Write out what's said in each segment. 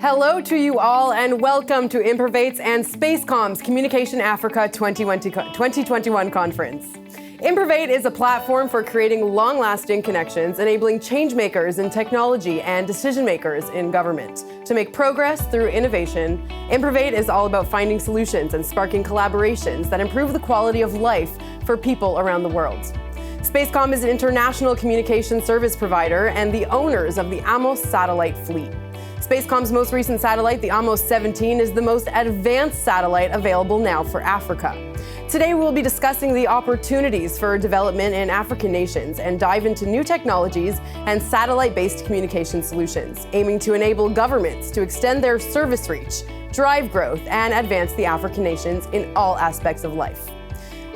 Hello to you all and welcome to Improvate's and Spacecom's Communication Africa 2021 conference. Improvate is a platform for creating long-lasting connections, enabling change-makers in technology and decision-makers in government. To make progress through innovation, Improvate is all about finding solutions and sparking collaborations that improve the quality of life for people around the world. Spacecom is an international communication service provider and the owners of the Amos satellite fleet. Spacecom's most recent satellite, the Amos 17, is the most advanced satellite available now for Africa. Today we'll be discussing the opportunities for development in African nations and dive into new technologies and satellite-based communication solutions, aiming to enable governments to extend their service reach, drive growth, and advance the African nations in all aspects of life.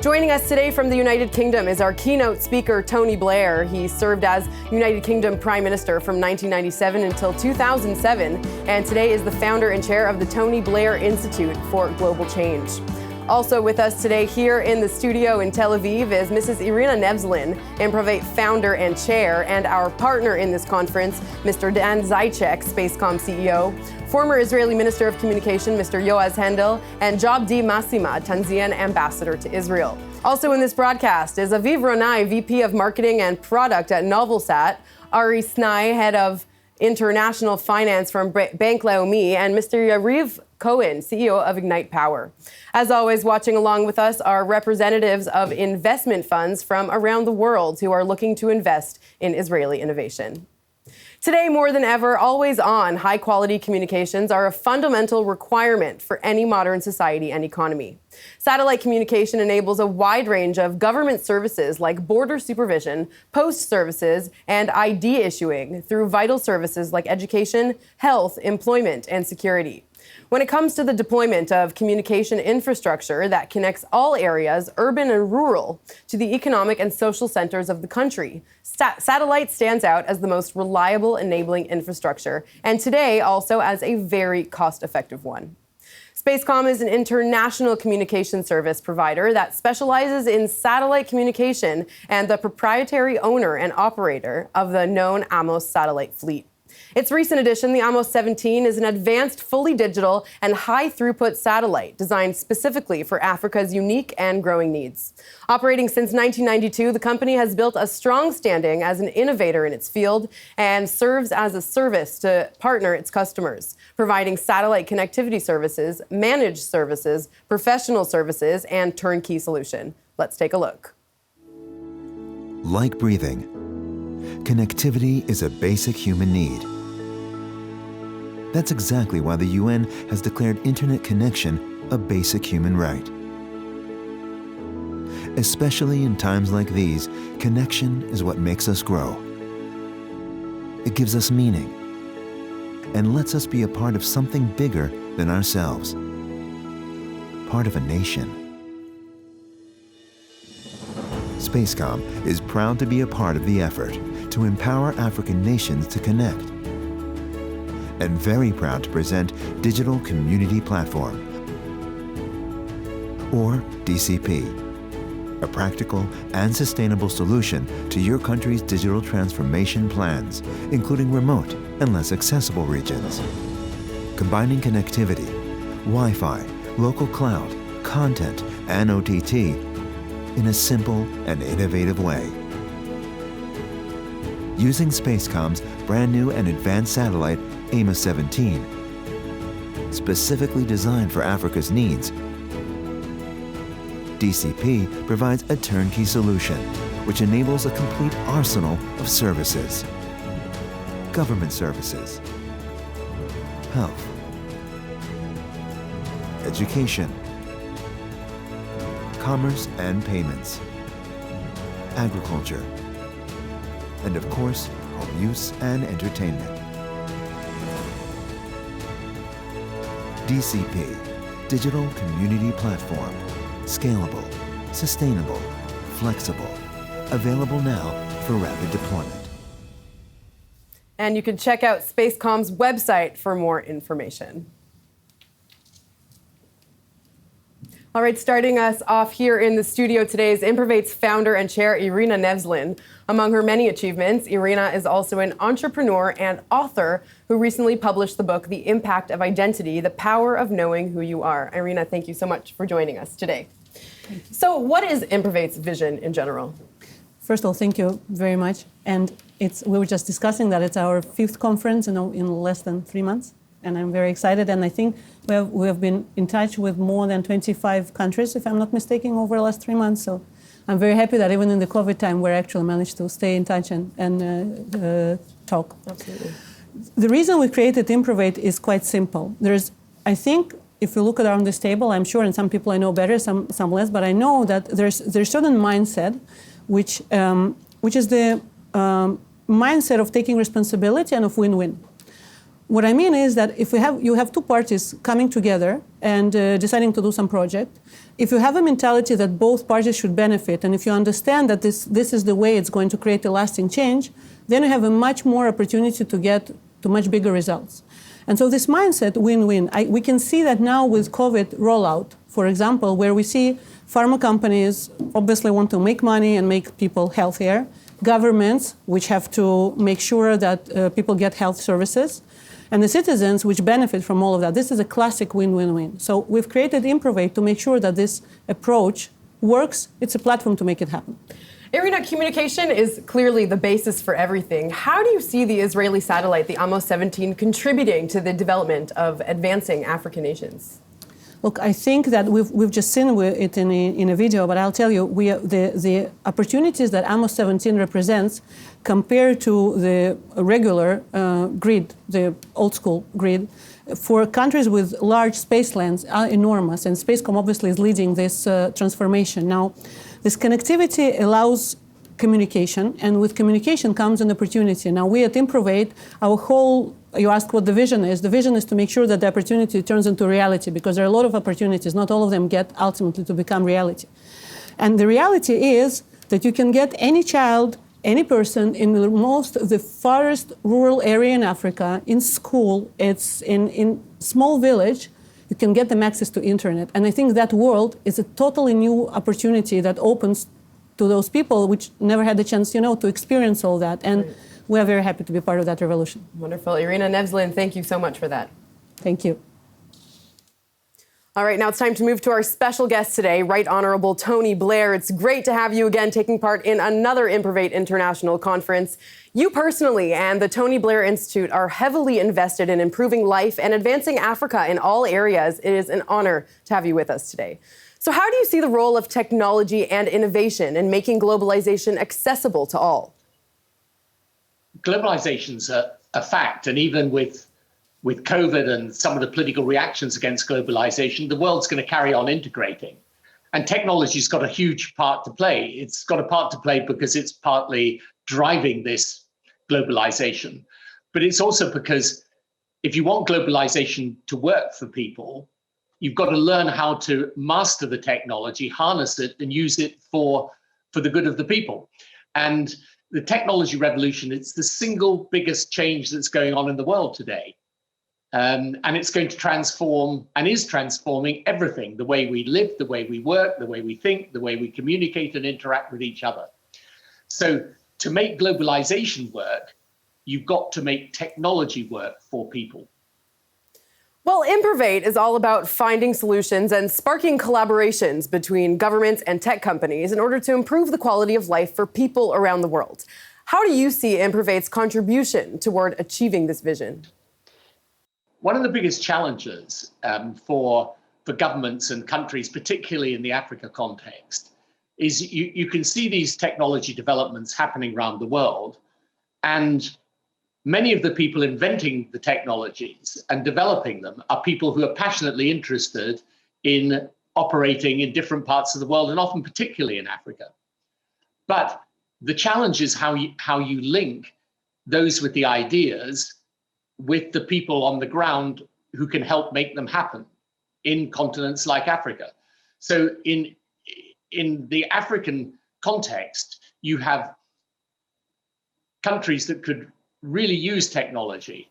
Joining us today from the United Kingdom is our keynote speaker, Tony Blair. He served as United Kingdom Prime Minister from 1997 until 2007, and today is the founder and chair of the Tony Blair Institute for Global Change. Also with us today here in the studio in Tel Aviv is Mrs. Irina Nevzlin, Improvate founder and chair, and our partner in this conference, Mr. Dan Zycheck, Spacecom CEO, former Israeli Minister of Communication, Mr. Yoaz Hendel, and Jabdi Massima, Tanzanian ambassador to Israel. Also in this broadcast is Aviv Ronai, VP of Marketing and Product at Novelsat, Aries Schneider, head of International Finance from Bank Leumi, and Mr. Yariv Cohen, CEO of Ignite Power. As always, watching along with us are representatives of investment funds from around the world who are looking to invest in Israeli innovation. Today, more than ever, always-on, high-quality communications are a fundamental requirement for any modern society and economy. Satellite communication enables a wide range of government services like border supervision, post services, and ID issuing through vital services like education, health, employment, and security. When it comes to the deployment of communication infrastructure that connects all areas, urban and rural, to the economic and social centers of the country, satellite stands out as the most reliable enabling infrastructure, and today also as a very cost-effective one. Spacecom is an international communication service provider that specializes in satellite communication and the proprietary owner and operator of the known Amos satellite fleet. Its recent addition, the Amos 17, is an advanced, fully digital and high-throughput satellite designed specifically for Africa's unique and growing needs. Operating since 1992, the company has built a strong standing as an innovator in its field and serves as a service to partner its customers, providing satellite connectivity services, managed services, professional services, and turnkey solution. Let's take a look. Like breathing, connectivity is a basic human need. That's exactly why the UN has declared internet connection a basic human right. Especially in times like these, connection is what makes us grow. It gives us meaning and lets us be a part of something bigger than ourselves, part of a nation. Spacecom is proud to be a part of the effort to empower African nations to connect, and very proud to present Digital Community Platform, or DCP, a practical and sustainable solution to your country's digital transformation plans, including remote and less accessible regions. Combining connectivity, Wi-Fi, local cloud, content, and OTT in a simple and innovative way. Using Spacecom's brand new and advanced satellite, Amos 17, specifically designed for Africa's needs, DCP provides a turnkey solution which enables a complete arsenal of services. Government services, health, education, commerce and payments, agriculture, and of course, home use and entertainment. DCP, Digital Community Platform. Scalable, sustainable, flexible. Available now for rapid deployment. And you can check out Spacecom's website for more information. All right, starting us off here in the studio today is Improvate's founder and chair, Irina Nevzlin. Among her many achievements, Irina is also an entrepreneur and author who recently published the book, The Impact of Identity, The Power of Knowing Who You Are. Irina, thank you so much for joining us today. So what is Improvate's vision in general? First of all, thank you very much. And we were just discussing that it's our 5th conference in less than 3 months. And I'm very excited. And I think we have been in touch with more than 25 countries, if I'm not mistaken, over the last 3 months. So I'm very happy that even in the COVID time, we actually managed to stay in touch and talk. Absolutely. The reason we created Improvate is quite simple. I think, if you look around this table, I'm sure, and some people I know better, some less, but I know that there's certain mindset, which is the mindset of taking responsibility and of win-win. What I mean is that if you have two parties coming together and deciding to do some project, if you have a mentality that both parties should benefit, and if you understand that this is the way it's going to create a lasting change, then you have a much more opportunity to get to much bigger results. And so this mindset, win-win, we can see that now with COVID rollout, for example, where we see pharma companies obviously want to make money and make people healthier, governments, which have to make sure that people get health services, and the citizens, which benefit from all of that. This is a classic win-win-win. So we've created Improvate to make sure that this approach works. It's a platform to make it happen. Irina, communication is clearly the basis for everything. How do you see the Israeli satellite, the Amos 17, contributing to the development of advancing African nations? Look, I think that we've just seen it in a video, but I'll tell you, the opportunities that Amos 17 represents compared to the regular grid, the old school grid, for countries with large space lands are enormous, and Spacecom obviously is leading this transformation. Now, this connectivity allows communication, and with communication comes an opportunity. Now, we at Improvate, you asked what the vision is. The vision is to make sure that the opportunity turns into reality, because there are a lot of opportunities. Not all of them get ultimately to become reality. And the reality is that you can get any child, any person in the farthest rural area in Africa, in school, it's in small village, you can get them access to internet. And I think that world is a totally new opportunity that opens to those people which never had the chance, to experience all that. And right. We are very happy to be part of that revolution. Wonderful. Irina Nevzlin, thank you so much for that. Thank you. All right, now it's time to move to our special guest today, Right Honorable Tony Blair. It's great to have you again taking part in another Improvate International Conference. You personally and the Tony Blair Institute are heavily invested in improving life and advancing Africa in all areas. It is an honor to have you with us today. So how do you see the role of technology and innovation in making globalization accessible to all? Globalization's a fact, and even with COVID and some of the political reactions against globalization, the world's going to carry on integrating. And technology's got a huge part to play. It's got a part to play because it's partly driving this globalization. But it's also because if you want globalization to work for people, you've got to learn how to master the technology, harness it, and use it for the good of the people. And the technology revolution, it's the single biggest change that's going on in the world today. And it's going to transform and is transforming everything, the way we live, the way we work, the way we think, the way we communicate and interact with each other. So to make globalization work, you've got to make technology work for people. Well, Improvate is all about finding solutions and sparking collaborations between governments and tech companies in order to improve the quality of life for people around the world. How do you see Improvate's contribution toward achieving this vision? One of the biggest challenges for governments and countries, particularly in the Africa context, is you can see these technology developments happening around the world, and many of the people inventing the technologies and developing them are people who are passionately interested in operating in different parts of the world, and often particularly in Africa. But the challenge is how you link those with the ideas with the people on the ground who can help make them happen in continents like Africa. So in the African context, you have countries that could really use technology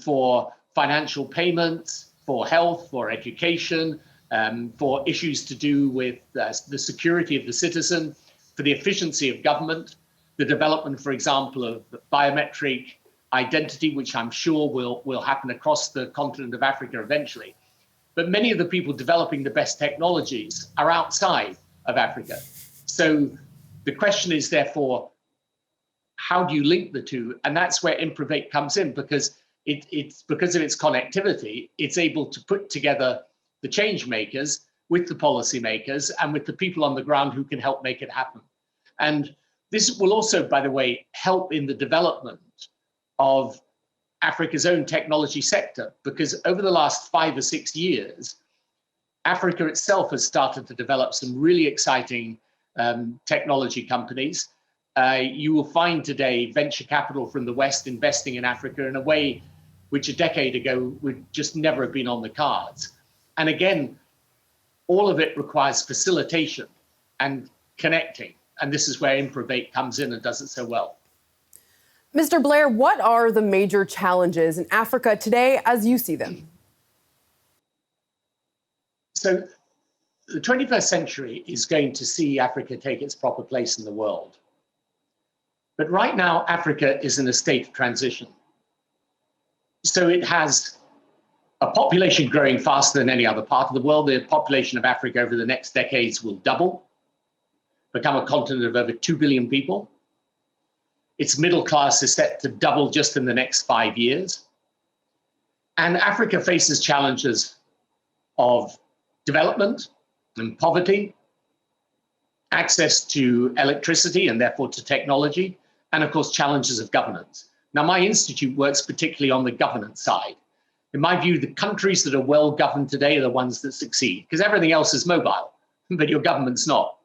for financial payments, for health, for education, for issues to do with the security of the citizen, for the efficiency of government, the development, for example, of biometric identity, which I'm sure will happen across the continent of Africa eventually. But many of the people developing the best technologies are outside of Africa. So the question is, therefore, how do you link the two? And that's where Improvate comes in, because it's because of its connectivity, it's able to put together the change makers with the policy makers and with the people on the ground who can help make it happen. And this will also, by the way, help in the development of Africa's own technology sector, because over the last 5 or 6 years, Africa itself has started to develop some really exciting technology companies. You will find today venture capital from the West investing in Africa in a way which a decade ago would just never have been on the cards. And again, all of it requires facilitation and connecting. And this is where Improvate comes in and does it so well. Mr. Blair, what are the major challenges in Africa today as you see them? So the 21st century is going to see Africa take its proper place in the world. But right now, Africa is in a state of transition. So it has a population growing faster than any other part of the world. The population of Africa over the next decades will double, become a continent of over 2 billion people. Its middle class is set to double just in the next 5 years. And Africa faces challenges of development and poverty, access to electricity and therefore to technology, and of course, challenges of governance. Now, my institute works particularly on the governance side. In my view, the countries that are well governed today are the ones that succeed, because everything else is mobile, but your government's not.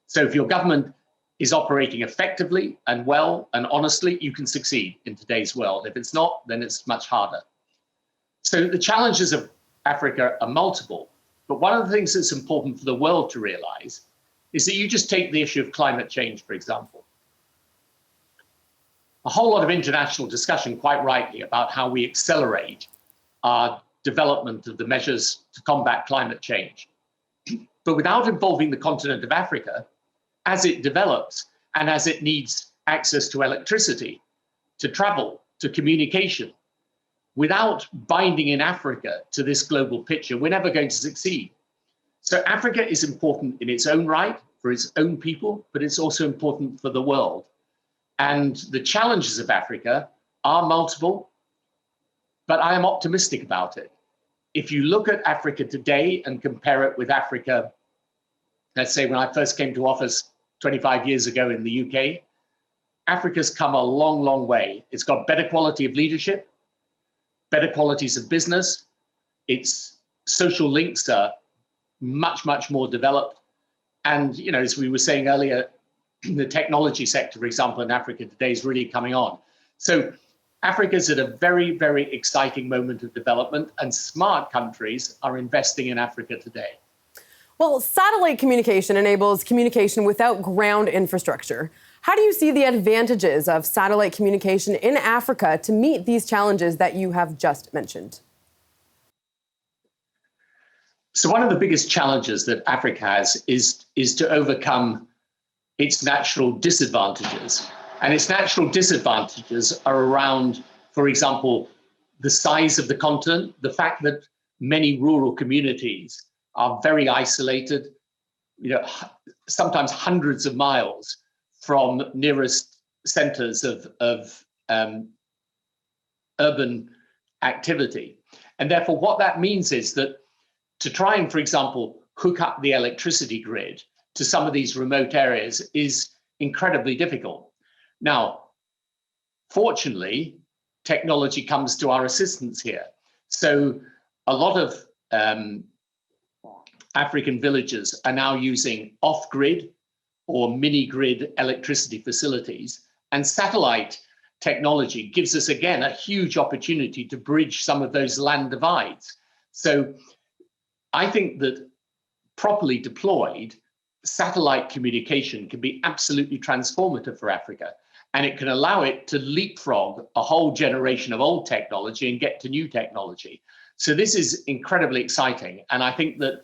So if your government is operating effectively and well and honestly, you can succeed in today's world. If it's not, then it's much harder. So the challenges of Africa are multiple, but one of the things that's important for the world to realize is that you just take the issue of climate change, for example. A whole lot of international discussion, quite rightly, about how we accelerate our development of the measures to combat climate change. But without involving the continent of Africa, as it develops and as it needs access to electricity, to travel, to communication, without binding in Africa to this global picture, we're never going to succeed. So Africa is important in its own right, for its own people, but it's also important for the world. And the challenges of Africa are multiple, but I am optimistic about it. If you look at Africa today and compare it with Africa, let's say when I first came to office 25 years ago in the UK, Africa's come a long, long way. It's got better quality of leadership, better qualities of business. Its social links are much, much more developed. And, you know, as we were saying earlier, the technology sector, for example, in Africa today is really coming on. So Africa's at a very, very exciting moment of development, and smart countries are investing in Africa today. Well, satellite communication enables communication without ground infrastructure. How do you see the advantages of satellite communication in Africa to meet these challenges that you have just mentioned? So one of the biggest challenges that Africa has is to overcome its natural disadvantages. And its natural disadvantages are around, for example, the size of the continent, the fact that many rural communities are very isolated, you know, sometimes hundreds of miles from nearest centers of urban activity. And therefore, what that means is that to try and, for example, hook up the electricity grid to some of these remote areas is incredibly difficult. Now, fortunately, technology comes to our assistance here. So a lot of African villages are now using off-grid or mini-grid electricity facilities, and satellite technology gives us, again, a huge opportunity to bridge some of those land divides. So I think that properly deployed, satellite communication can be absolutely transformative for Africa, and it can allow it to leapfrog a whole generation of old technology and get to new technology. So this is incredibly exciting, and I think that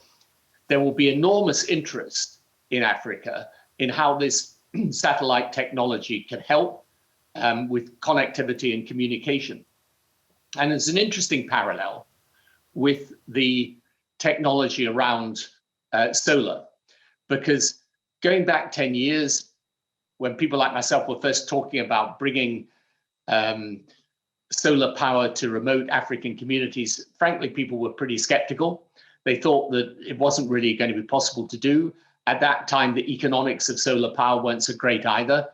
there will be enormous interest in Africa in how this satellite technology can help with connectivity and communication. And there's an interesting parallel with the technology around solar, because going back 10 years, when people like myself were first talking about bringing solar power to remote African communities, frankly, people were pretty skeptical. They thought that it wasn't really going to be possible to do. At that time, the economics of solar power weren't so great either.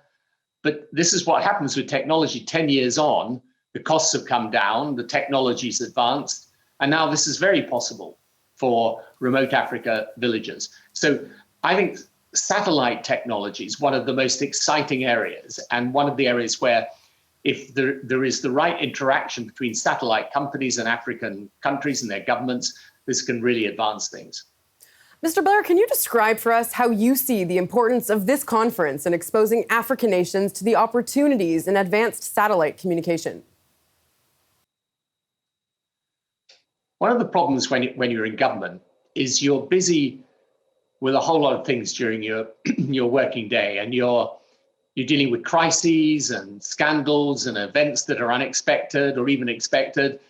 But this is what happens with technology. 10 years on, the costs have come down, the technology's advanced, and now this is very possible for remote Africa villages. So I think satellite technology is one of the most exciting areas, and one of the areas where if there is the right interaction between satellite companies and African countries and their governments, this can really advance things. Mr. Blair, can you describe for us how you see the importance of this conference in exposing African nations to the opportunities in advanced satellite communication? One of the problems when you're in government is you're busy with a whole lot of things during your working day, and you're dealing with crises and scandals and events that are unexpected or even expected,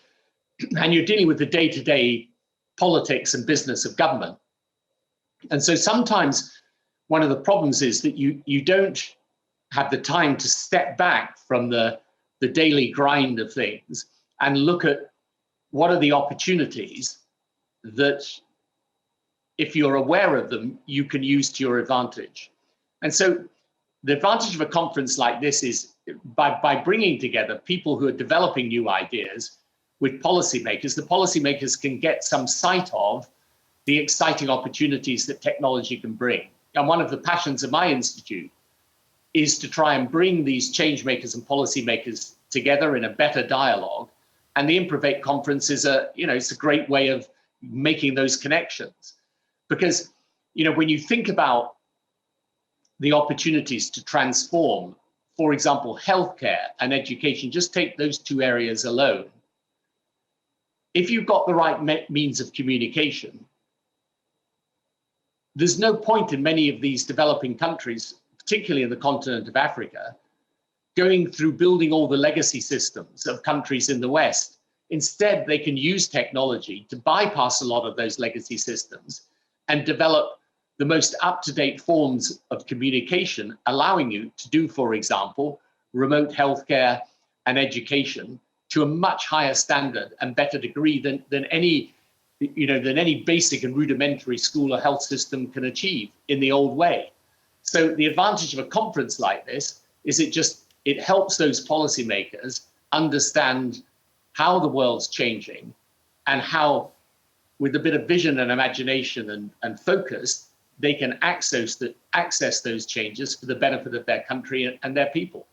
and you're dealing with the day-to-day politics and business of government. And so sometimes one of the problems is that you don't have the time to step back from the daily grind of things and look at what are the opportunities that, if you're aware of them, you can use to your advantage. And so the advantage of a conference like this is by bringing together people who are developing new ideas with policymakers, the policymakers can get some sight of the exciting opportunities that technology can bring. And one of the passions of my institute is to try and bring these change makers and policymakers together in a better dialogue. And the Improvate conference is it's a great way of making those connections. Because, when you think about the opportunities to transform, for example, healthcare and education, just take those two areas alone. If you've got the right means of communication, there's no point in many of these developing countries, particularly in the continent of Africa, going through building all the legacy systems of countries in the West. Instead, they can use technology to bypass a lot of those legacy systems and develop the most up-to-date forms of communication, allowing you to do, for example, remote healthcare and education to a much higher standard and better degree than any basic and rudimentary school or health system can achieve in the old way. So the advantage of a conference like this is it helps those policymakers understand how the world's changing and how, with a bit of vision and imagination and focus, they can access those changes for the benefit of their country and their people.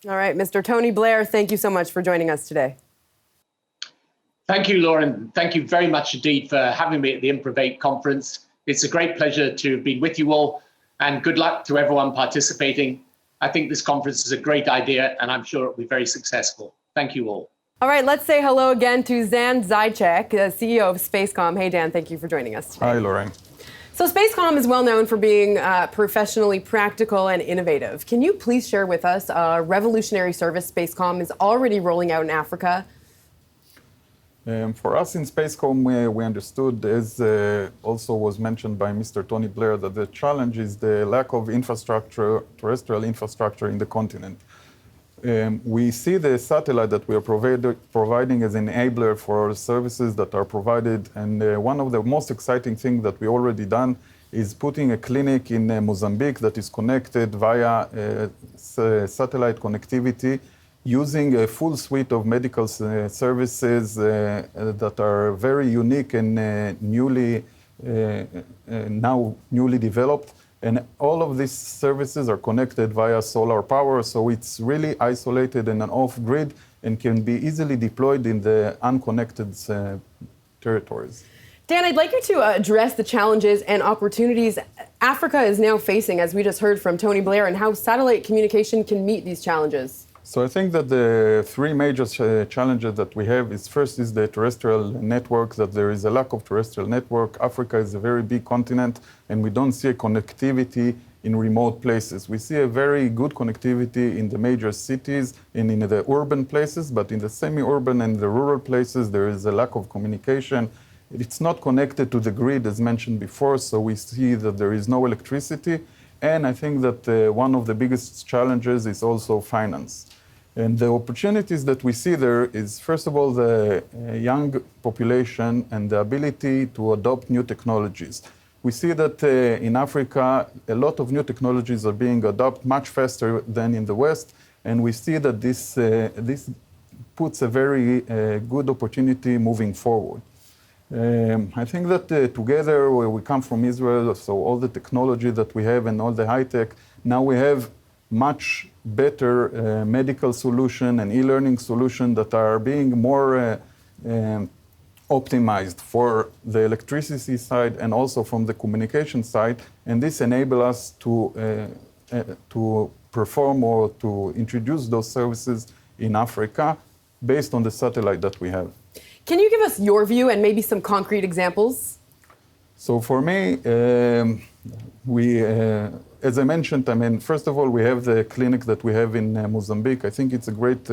All right, Mr. Tony Blair, thank you so much for joining us today. Thank you, Lauren. Thank you very much indeed for having me at the Improvate conference. It's a great pleasure to have been with you all, and good luck to everyone participating. I think this conference is a great idea, and I'm sure it'll be very successful. Thank you all. All right, let's say hello again to Dan Zycheck, CEO of Spacecom. Hey, Dan, thank you for joining us today. Hi, Lauren. So Spacecom is well known for being professionally practical and innovative. Can you please share with us a revolutionary service Spacecom is already rolling out in Africa? For us in Spacecom, we understood, as also was mentioned by Mr. Tony Blair, that the challenge is the lack of infrastructure, terrestrial infrastructure in the continent. We see the satellite that we are providing as an enabler for services that are provided. And one of the most exciting things that we already done is putting a clinic in Mozambique that is connected via satellite connectivity, using a full suite of medical services that are very unique and now newly developed. And all of these services are connected via solar power, so it's really isolated and off-grid and can be easily deployed in the unconnected territories. Dan, I'd like you to address the challenges and opportunities Africa is now facing, as we just heard from Tony Blair, and how satellite communication can meet these challenges. So I think that the three major challenges that we have is first is the terrestrial network, that there is a lack of terrestrial network. Africa is a very big continent and we don't see a connectivity in remote places. We see a very good connectivity in the major cities and in the urban places, but in the semi-urban and the rural places, there is a lack of communication. It's not connected to the grid as mentioned before, so we see that there is no electricity. And I think that one of the biggest challenges is also finance. And the opportunities that we see there is, first of all, the young population and the ability to adopt new technologies. We see that in Africa, a lot of new technologies are being adopted much faster than in the West. And we see that this puts a very good opportunity moving forward. I think that together, where we come from Israel, so all the technology that we have and all the high tech, now we have much better medical solution and e-learning solution that are being more optimized for the electricity side and also from the communication side. And this enables us to perform or to introduce those services in Africa based on the satellite that we have. Can you give us your view and maybe some concrete examples? So for me, as I mentioned, I mean, first of all, we have the clinic that we have in Mozambique. I think it's a great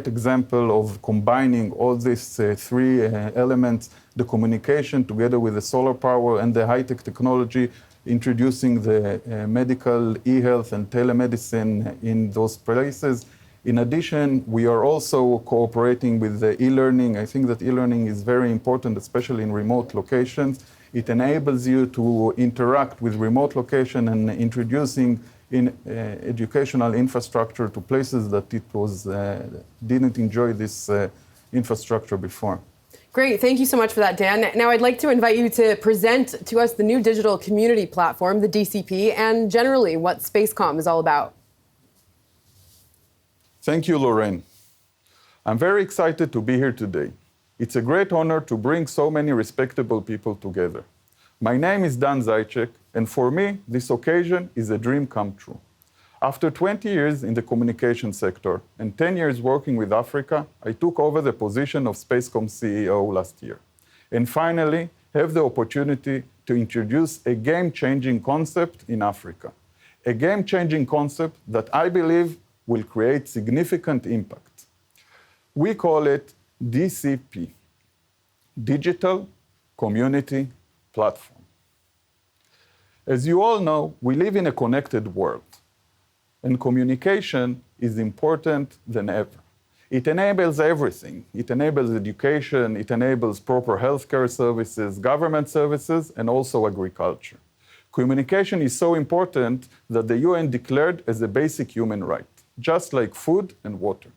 example of combining all these three elements, the communication together with the solar power and the high-tech technology, introducing the medical e-health and telemedicine in those places. In addition, we are also cooperating with the e-learning. I think that e-learning is very important, especially in remote locations. It enables you to interact with remote location and introducing in educational infrastructure to places that it was didn't enjoy this infrastructure before. Great, thank you so much for that, Dan. Now I'd like to invite you to present to us the new digital community platform, the DCP, and generally what Spacecom is all about. Thank you, Lorraine. I'm very excited to be here today. It's a great honor to bring so many respectable people together. My name is Dan Zycheck, and for me, this occasion is a dream come true. After 20 years in the communication sector and 10 years working with Africa, I took over the position of Spacecom CEO last year. And finally, have the opportunity to introduce a game-changing concept in Africa. A game-changing concept that I believe will create significant impact. We call it DCP, Digital Community Platform. As you all know, we live in a connected world, and communication is important than ever. It enables everything. It enables education, it enables proper healthcare services, government services, and also agriculture. Communication is so important that the UN declared as a basic human right, just like food and water.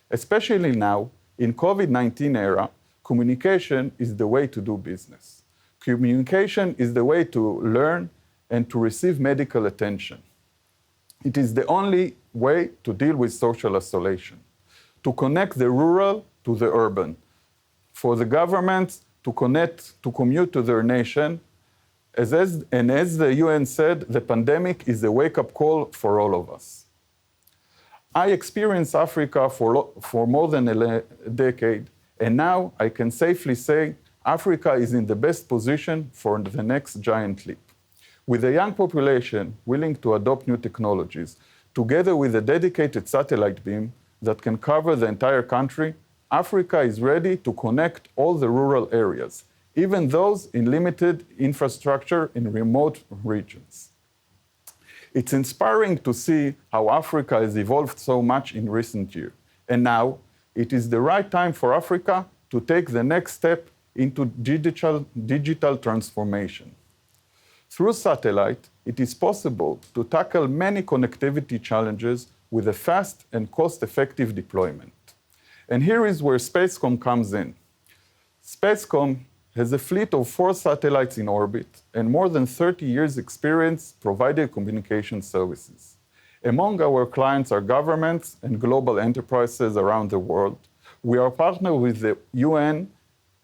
Especially now, in COVID-19 era, communication is the way to do business. Communication is the way to learn and to receive medical attention. It is the only way to deal with social isolation, to connect the rural to the urban, for the governments to commute to their nation. As the UN said, the pandemic is a wake-up call for all of us. I experienced Africa for more than a decade, and now I can safely say Africa is in the best position for the next giant leap. With a young population willing to adopt new technologies, together with a dedicated satellite beam that can cover the entire country, Africa is ready to connect all the rural areas, even those in limited infrastructure in remote regions. It's inspiring to see how Africa has evolved so much in recent years. And now, it is the right time for Africa to take the next step into digital transformation. Through satellite, it is possible to tackle many connectivity challenges with a fast and cost-effective deployment. And here is where Spacecom comes in. Spacecom has a fleet of 4 satellites in orbit and more than 30 years' experience providing communication services. Among our clients are governments and global enterprises around the world. We are partnered with the UN,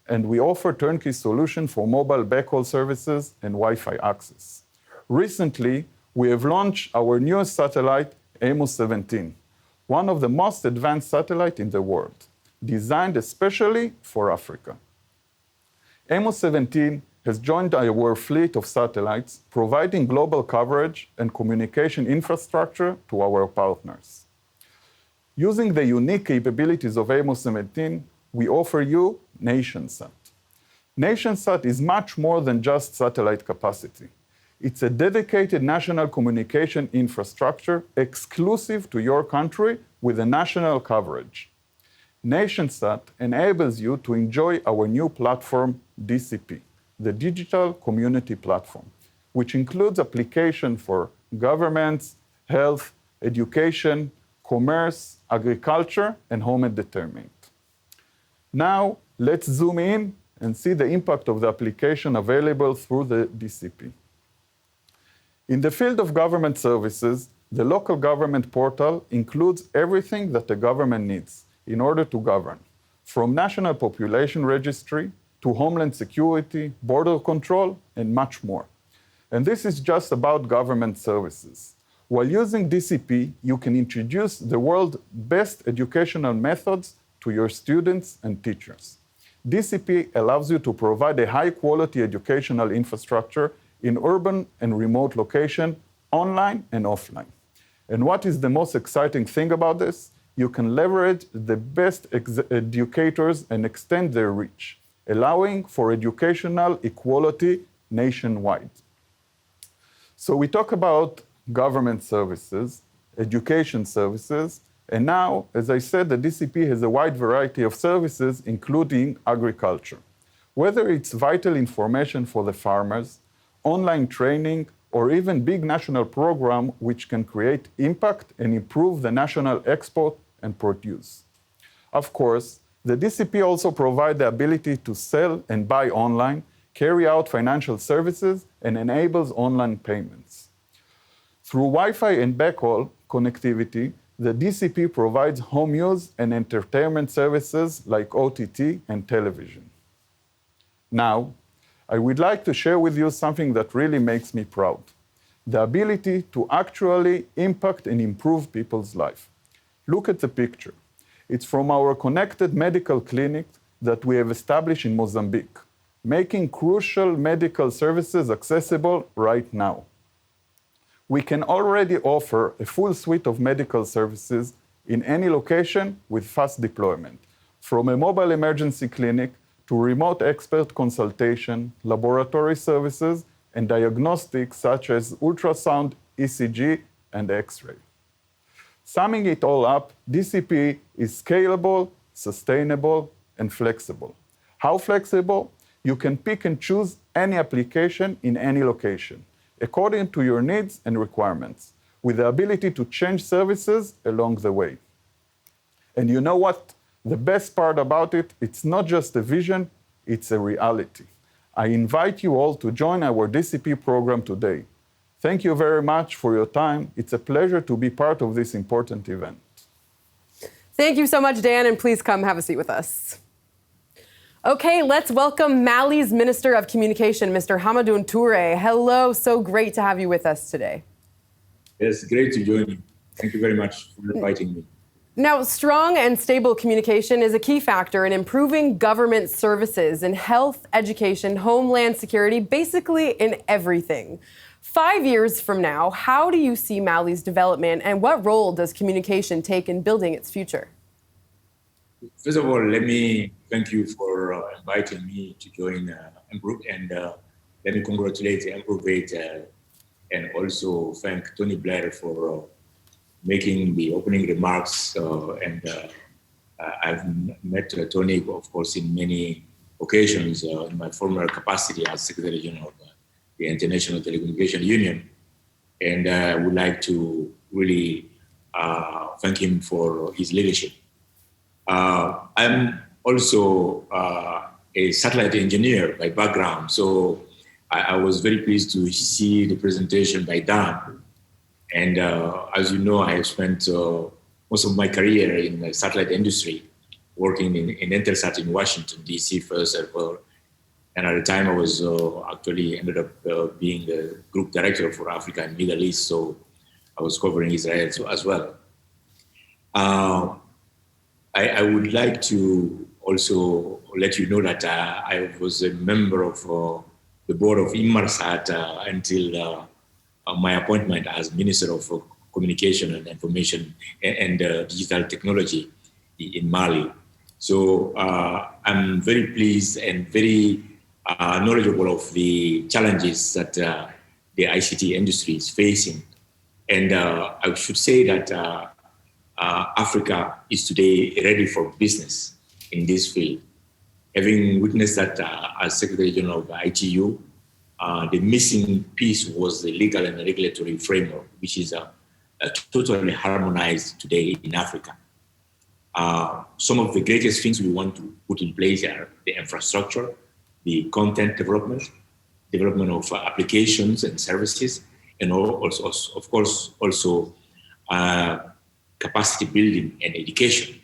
and we offer turnkey solutions for mobile backhaul services and Wi-Fi access. Recently, we have launched our newest satellite, Amos 17, one of the most advanced satellites in the world, designed especially for Africa. Amos 17 has joined our fleet of satellites, providing global coverage and communication infrastructure to our partners. Using the unique capabilities of Amos 17, we offer you NationSat. NationSat is much more than just satellite capacity. It's a dedicated national communication infrastructure exclusive to your country with a national coverage. NationSat enables you to enjoy our new platform, DCP, the Digital Community Platform, which includes application for governments, health, education, commerce, agriculture, and home entertainment. Now, let's zoom in and see the impact of the application available through the DCP. In the field of government services, the local government portal includes everything that the government needs in order to govern, from national population registry to homeland security, border control, and much more. And this is just about government services. While using DCP, you can introduce the world's best educational methods to your students and teachers. DCP allows you to provide a high-quality educational infrastructure in urban and remote locations, online and offline. And what is the most exciting thing about this? You can leverage the best educators and extend their reach, allowing for educational equality nationwide. So we talk about government services, education services, and now, as I said, the DCP has a wide variety of services, including agriculture. Whether it's vital information for the farmers, online training, or even big national program which can create impact and improve the national export and produce. Of course, the DCP also provides the ability to sell and buy online, carry out financial services, and enables online payments. Through Wi-Fi and backhaul connectivity, the DCP provides home use and entertainment services like OTT and television. Now, I would like to share with you something that really makes me proud: the ability to actually impact and improve people's life. Look at the picture. It's from our connected medical clinic that we have established in Mozambique, making crucial medical services accessible right now. We can already offer a full suite of medical services in any location with fast deployment, from a mobile emergency clinic to remote expert consultation, laboratory services, and diagnostics such as ultrasound, ECG, and X-ray. Summing it all up, DCP is scalable, sustainable, and flexible. How flexible? You can pick and choose any application in any location, according to your needs and requirements, with the ability to change services along the way. And you know what? The best part about it, it's not just a vision, it's a reality. I invite you all to join our DCP program today. Thank you very much for your time. It's a pleasure to be part of this important event. Thank you so much, Dan, and please come have a seat with us. Okay, let's welcome Mali's Minister of Communication, Mr. Hamadun Ture. Hello, so great to have you with us today. It's great to join you. Thank you very much for inviting me. Now, strong and stable communication is a key factor in improving government services in health, education, homeland security, basically in everything. 5 years from now, how do you see Mali's development, and what role does communication take in building its future? First of all, let me thank you for inviting me to join Improvate, and let me congratulate Improvate and also thank Tony Blair for making the opening remarks. I've met Tony, of course, in many occasions in my former capacity as Secretary General of the International Telecommunication Union. And I would like to really thank him for his leadership. I'm also a satellite engineer by background, so I was very pleased to see the presentation by Dan. And as you know, I have spent most of my career in the satellite industry, working in Intelsat in Washington, D.C. first. And at the time, I was actually ended up being the group director for Africa and Middle East. So I was covering Israel as well. I would like to also let you know that I was a member of the board of Inmarsat until my appointment as Minister of Communication and Information and Digital Technology in Mali. So I'm very pleased and very knowledgeable of the challenges that the ICT industry is facing. And I should say that Africa is today ready for business in this field. Having witnessed that as Secretary General of ITU, the missing piece was the legal and regulatory framework, which is totally harmonized today in Africa. Some of the greatest things we want to put in place are the infrastructure, the content development of applications and services, and also, of course, also capacity building and education.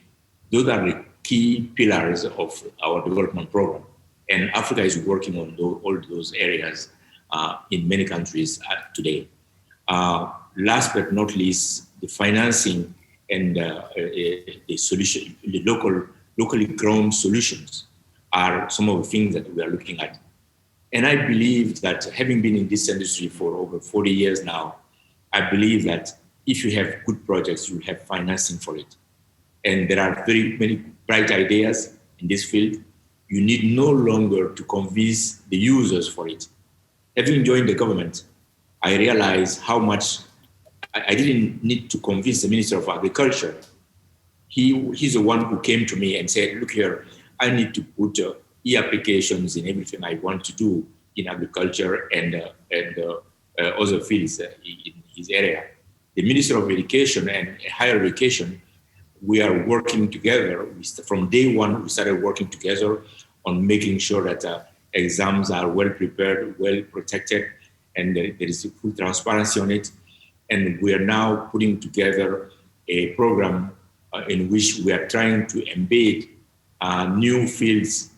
Those are the key pillars of our development program. And Africa is working on all those areas in many countries today. Last but not least, the financing and the solution, the locally grown solutions are some of the things that we are looking at. And I believe that having been in this industry for over 40 years now, I believe that if you have good projects, you have financing for it. And there are very many bright ideas in this field. You need no longer to convince the users for it. Having joined the government, I realized how much I didn't need to convince the Minister of Agriculture. He's the one who came to me and said, look here, I need to put e-applications in everything I want to do in agriculture and other fields in his area. The Minister of Education and Higher Education, we are working together. From day one, we started working together on making sure that exams are well prepared, well protected, and there is full transparency on it. And we are now putting together a program in which we are trying to embed new fields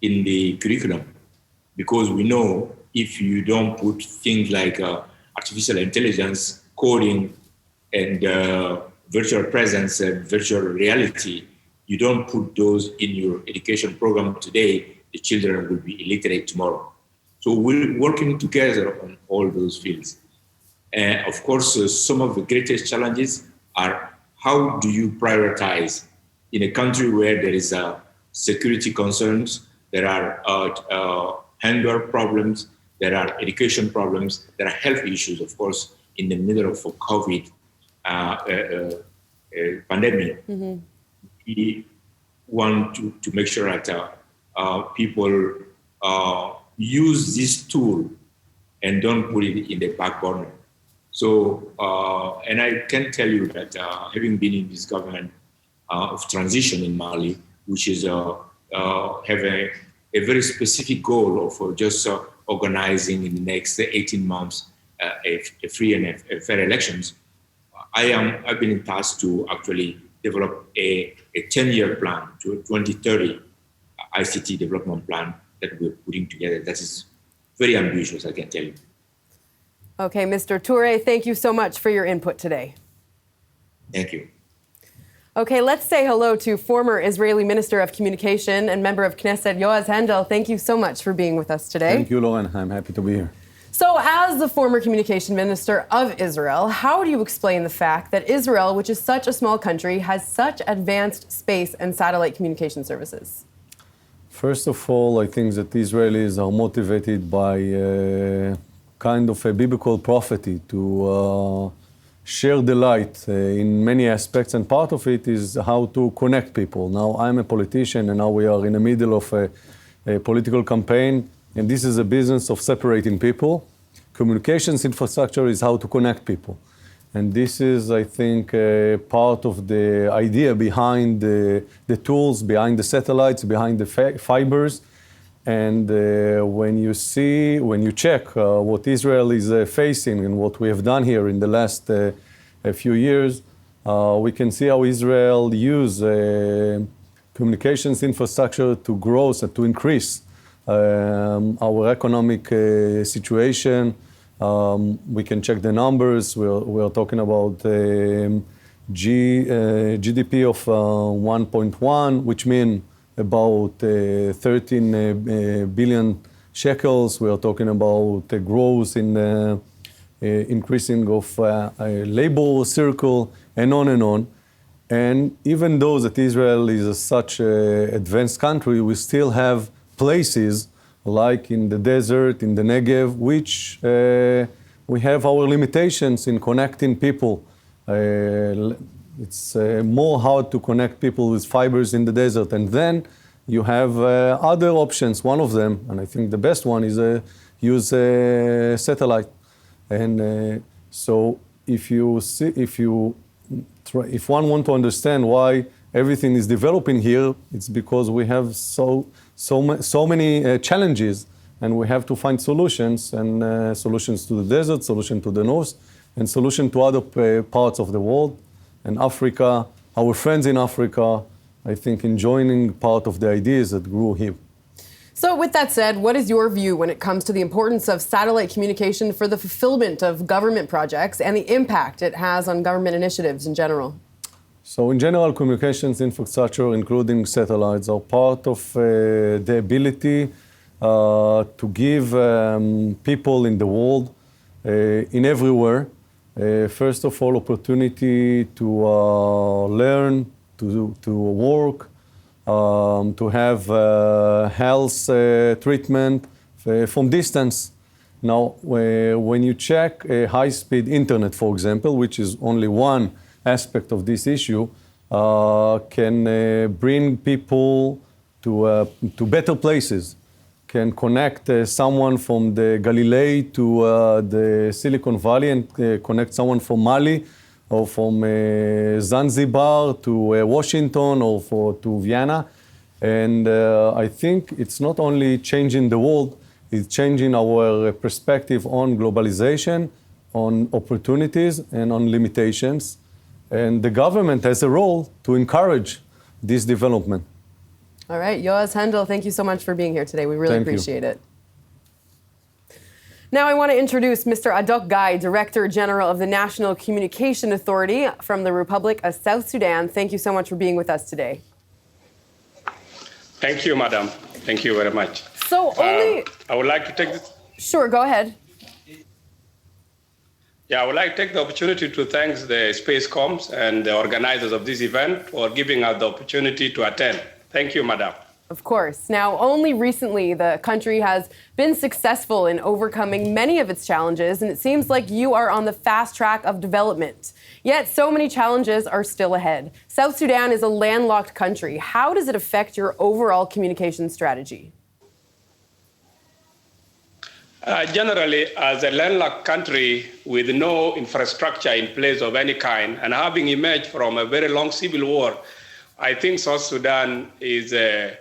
in the curriculum, because we know if you don't put things like artificial intelligence, coding, and virtual presence and virtual reality, you don't put those in your education program today, the children will be illiterate tomorrow. So we're working together on all those fields. Of course, some of the greatest challenges are how do you prioritize in a country where there is security concerns, there are hunger problems, there are education problems, there are health issues, of course, in the middle of a COVID pandemic. Mm-hmm. We want to make sure that people use this tool and don't put it in the back burner. So, and I can tell you that having been in this government of transition in Mali, which is have a very specific goal of just organizing in the next 18 months a free and a fair elections, I've been tasked to actually develop a 10-year plan to 2030 ICT development plan that we're putting together. That is very ambitious, I can tell you. Okay, Mr. Ture, thank you so much for your input today. Thank you. Okay, let's say hello to former Israeli Minister of Communication and member of Knesset, Yoaz Hendel. Thank you so much for being with us today. Thank you, Lauren. I'm happy to be here. So, as the former communication minister of Israel, how do you explain the fact that Israel, which is such a small country, has such advanced space and satellite communication services? First of all, I think that Israelis are motivated by kind of a biblical prophecy to share the light in many aspects, and part of it is how to connect people. Now, I'm a politician, and now we are in the middle of a political campaign, and this is a business of separating people. Communications infrastructure is how to connect people. And this is, I think, part of the idea behind the tools, behind the satellites, behind the fibers. And when you check what Israel is facing and what we have done here in the last a few years, we can see how Israel use communications infrastructure to grow and to increase our economic situation We can check the numbers. We're talking about GDP of 1.1, which means about 13 billion shekels. We are talking about a growth in increasing of labor circle, and on and on. And even though that Israel is such an advanced country, we still have places like in the desert, in the Negev, which we have our limitations in connecting people. It's more hard to connect people with fibers in the desert. And then you have other options. One of them, and I think the best one, is use satellite. And so if one wants to understand why everything is developing here, it's because we have so many challenges, and we have to find solutions, and solutions to the desert, solution to the north, and solution to other parts of the world. And Africa, our friends in Africa, I think, enjoying part of the ideas that grew here. So with that said, what is your view when it comes to the importance of satellite communication for the fulfillment of government projects and the impact it has on government initiatives in general? So in general, communications infrastructure, including satellites, are part of the ability to give people in the world, in everywhere, first of all, opportunity to learn, to work, to have health treatment from distance. Now, when you check high-speed internet, for example, which is only one aspect of this issue, can bring people to better places, can connect someone from the Galilee to the Silicon Valley, and connect someone from Mali, or from Zanzibar to Washington, or to Vienna. And I think it's not only changing the world, it's changing our perspective on globalization, on opportunities, and on limitations. And the government has a role to encourage this development. All right, Yoaz Hendel, thank you so much for being here today. We really appreciate it. Now I want to introduce Mr. Adukai, Director General of the National Communication Authority from the Republic of South Sudan. Thank you so much for being with us today. Thank you, Madam. Thank you very much. So I would like to take this. Sure, go ahead. Yeah, I would like to take the opportunity to thank the Spacecoms and the organizers of this event for giving us the opportunity to attend. Thank you, Madam. Of course. Now, only recently the country has been successful in overcoming many of its challenges, and it seems like you are on the fast track of development. Yet, so many challenges are still ahead. South Sudan is a landlocked country. How does it affect your overall communication strategy? Generally, as a landlocked country with no infrastructure in place of any kind, and having emerged from a very long civil war, I think South Sudan is a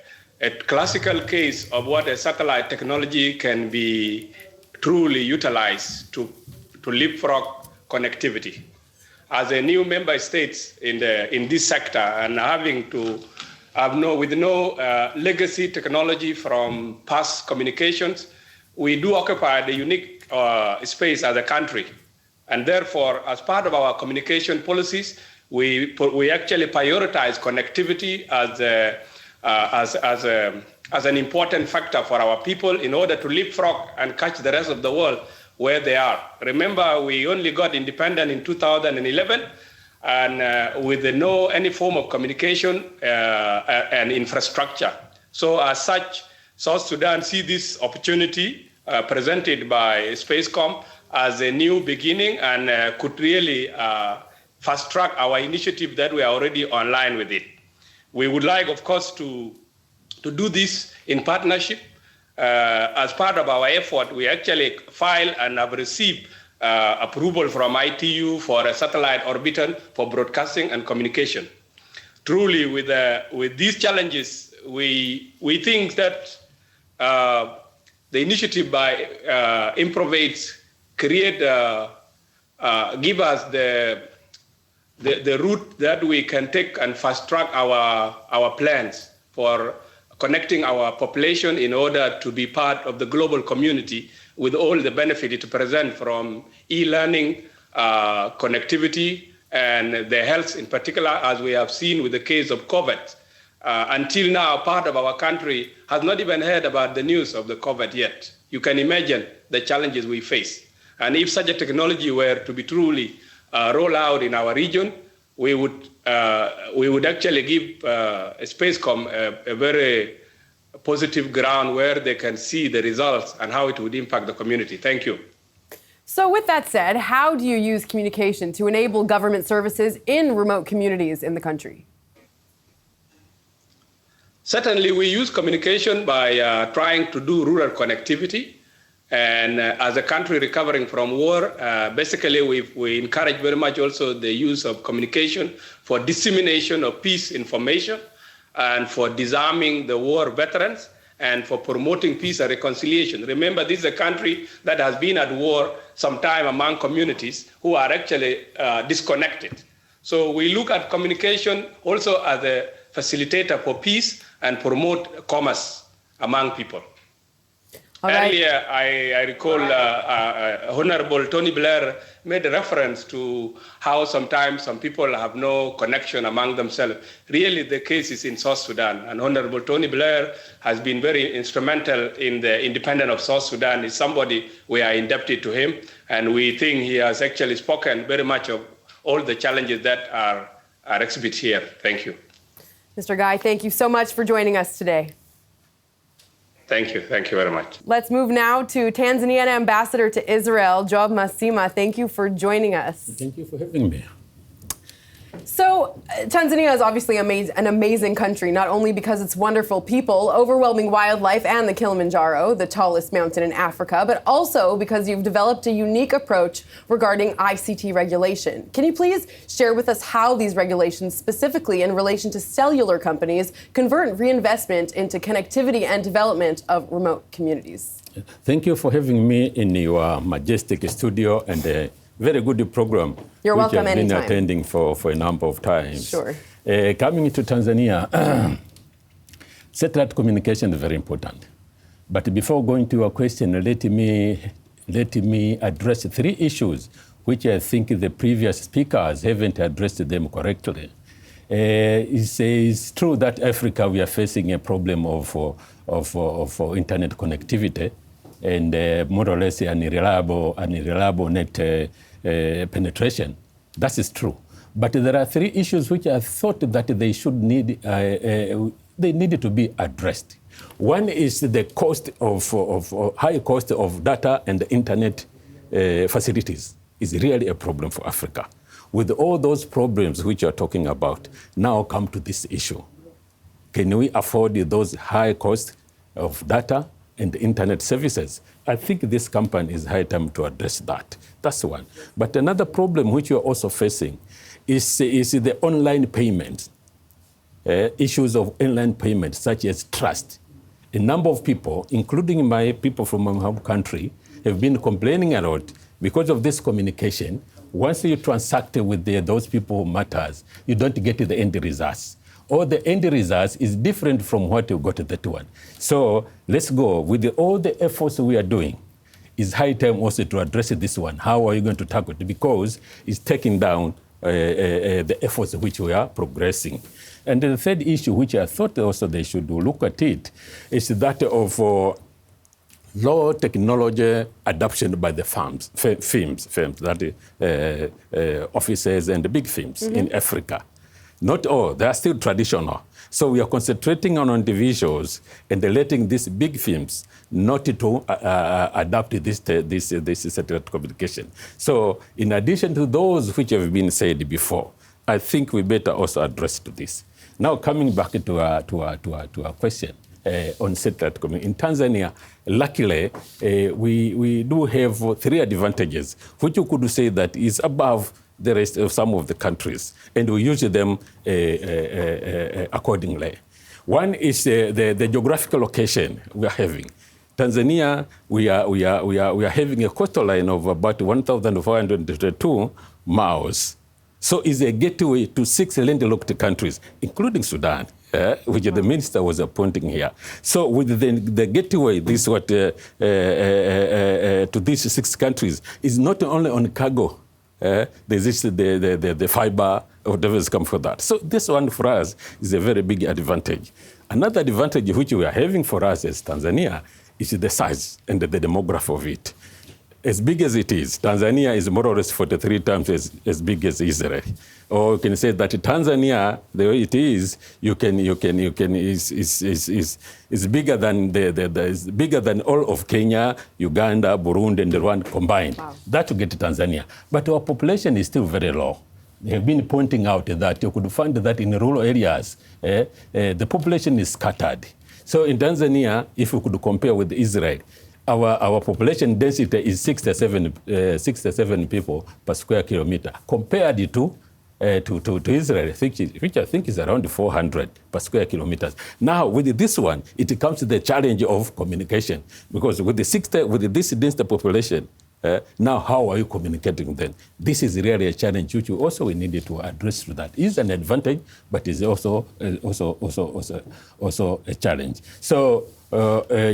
classical case of what a satellite technology can be truly utilized to leapfrog connectivity. As a new member state in this sector, and having to have with no legacy technology from past communications, we do occupy the unique space as a country. And therefore, as part of our communication policies, we actually prioritize connectivity as an important factor for our people in order to leapfrog and catch the rest of the world where they are. Remember, we only got independent in 2011, and with no any form of communication and infrastructure. So as such, South Sudan see this opportunity presented by Spacecom as a new beginning, and could really fast track our initiative that we are already online with it. We would like, of course, to do this in partnership. As part of our effort, we actually filed and have received approval from ITU for a satellite orbiter for broadcasting and communication. Truly, with these challenges, we think that the initiative by Improvate give us the route that we can take and fast track our plans for connecting our population in order to be part of the global community with all the benefit it presents from e-learning, connectivity, and the health in particular, as we have seen with the case of COVID. Until now, part of our country has not even heard about the news of the COVID yet. You can imagine the challenges we face. And if such a technology were to be truly rolled out in our region, we would actually give Spacecom a very positive ground where they can see the results and how it would impact the community. Thank you. So with that said, how do you use communication to enable government services in remote communities in the country? Certainly, we use communication by trying to do rural connectivity. And as a country recovering from war, basically we encourage very much also the use of communication for dissemination of peace information and for disarming the war veterans and for promoting peace and reconciliation. Remember, this is a country that has been at war sometime among communities who are actually disconnected. So we look at communication also as a facilitator for peace and promote commerce among people. Earlier, I recall Honorable Tony Blair made a reference to how sometimes some people have no connection among themselves. Really, the case is in South Sudan, and Honorable Tony Blair has been very instrumental in the independence of South Sudan. He's somebody we are indebted to him, and we think he has actually spoken very much of all the challenges that are exhibited here. Thank you. Mr. Guy, thank you so much for joining us today. Thank you. Thank you very much. Let's move now to Tanzanian Ambassador to Israel, Job Masima. Thank you for joining us. Thank you for having me. So Tanzania is obviously an amazing country, not only because it's wonderful people, overwhelming wildlife, and the Kilimanjaro, the tallest mountain in Africa, but also because you've developed a unique approach regarding ICT regulation. Can you please share with us how these regulations, specifically in relation to cellular companies, convert reinvestment into connectivity and development of remote communities? Thank you for having me in your majestic studio and very good program. You're welcome I've been anytime. attending for a number of times. Sure. Coming to Tanzania, satellite communication is very important. But before going to your question, let me address 3 issues which I think the previous speakers haven't addressed them correctly. It's true that Africa, we are facing a problem of internet connectivity and more or less an unreliable net penetration. That is true. But there are 3 issues which I thought that they needed to be addressed. One is the cost of high cost of data and the internet facilities is really a problem for Africa. With all those problems which you're talking about, now come to this issue. Can we afford those high costs of data and internet services? I think this company is high time to address that. That's one. But another problem which you're also facing is the online payments, issues of online payments such as trust. A number of people, including my people from my home country, have been complaining a lot because of this communication. Once you transact with those people who matters, you don't get the end results. Or the end results is different from what you got at that one. So let's go with all the efforts we are doing. It's high time also to address this one. How are you going to tackle it? Because it's taking down the efforts which we are progressing. And the third issue, which I thought also they should look at it, is that of low technology adoption by the firms, that offices and the big firms in Africa. Not all, they are still traditional. So we are concentrating on individuals and letting these big firms not to adapt this satellite communication. So in addition to those which have been said before, I think we better also address to this. Now coming back to our question on satellite communication. In Tanzania, luckily, we do have 3 advantages, which you could say that is above the rest of some of the countries, and we use them accordingly. One is the geographical location we are having. Tanzania, we are having a coastal line of about 1,402 miles. So it's a gateway to 6 landlocked countries, including Sudan. which the minister was appointing here. So with the gateway, this what to these 6 countries is not only on cargo. There's this, the fiber, whatever has come for that. So this one for us is a very big advantage. Another advantage which we are having for us as Tanzania is the size and the demography of it. As big as it is, Tanzania is more or less 43 times as big as Israel. Or you can say that Tanzania, the way it is, is bigger than is bigger than all of Kenya, Uganda, Burundi, and Rwanda combined. Wow. That to get to Tanzania. But our population is still very low. They have been pointing out that you could find that in rural areas, the population is scattered. So in Tanzania, if we could compare with Israel, our population density is 67 people per square kilometer, compared to Israel, which I think is around 400 per square kilometers. Now, with this one, it comes to the challenge of communication, because with this dense population, now how are you communicating then? This is really a challenge which we needed to address through that. It's an advantage, but it's also a challenge. So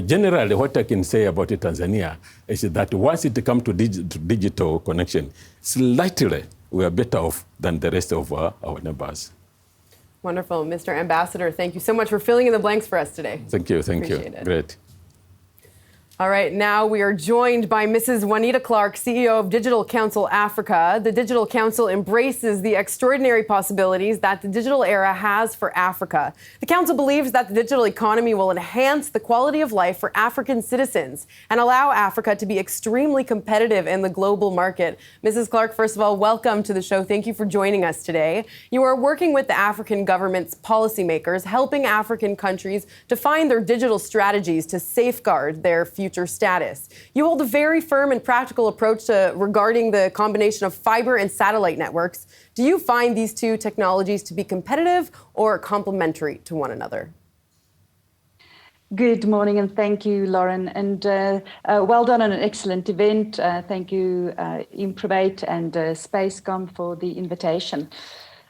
generally, what I can say about Tanzania is that once it comes to digital connection, slightly we are better off than the rest of our neighbors. Wonderful. Mr. Ambassador, thank you so much for filling in the blanks for us today. Thank you. Appreciate it. Great. All right, now we are joined by Mrs. Juanita Clark, CEO of Digital Council Africa. The Digital Council embraces the extraordinary possibilities that the digital era has for Africa. The Council believes that the digital economy will enhance the quality of life for African citizens and allow Africa to be extremely competitive in the global market. Mrs. Clark, first of all, welcome to the show. Thank you for joining us today. You are working with the African government's policymakers, helping African countries define their digital strategies to safeguard their future status. You hold a very firm and practical approach regarding the combination of fiber and satellite networks. Do you find these two technologies to be competitive or complementary to one another? Good morning, and thank you, Lauren. And well done on an excellent event. Thank you, Improvate and Spacecom for the invitation.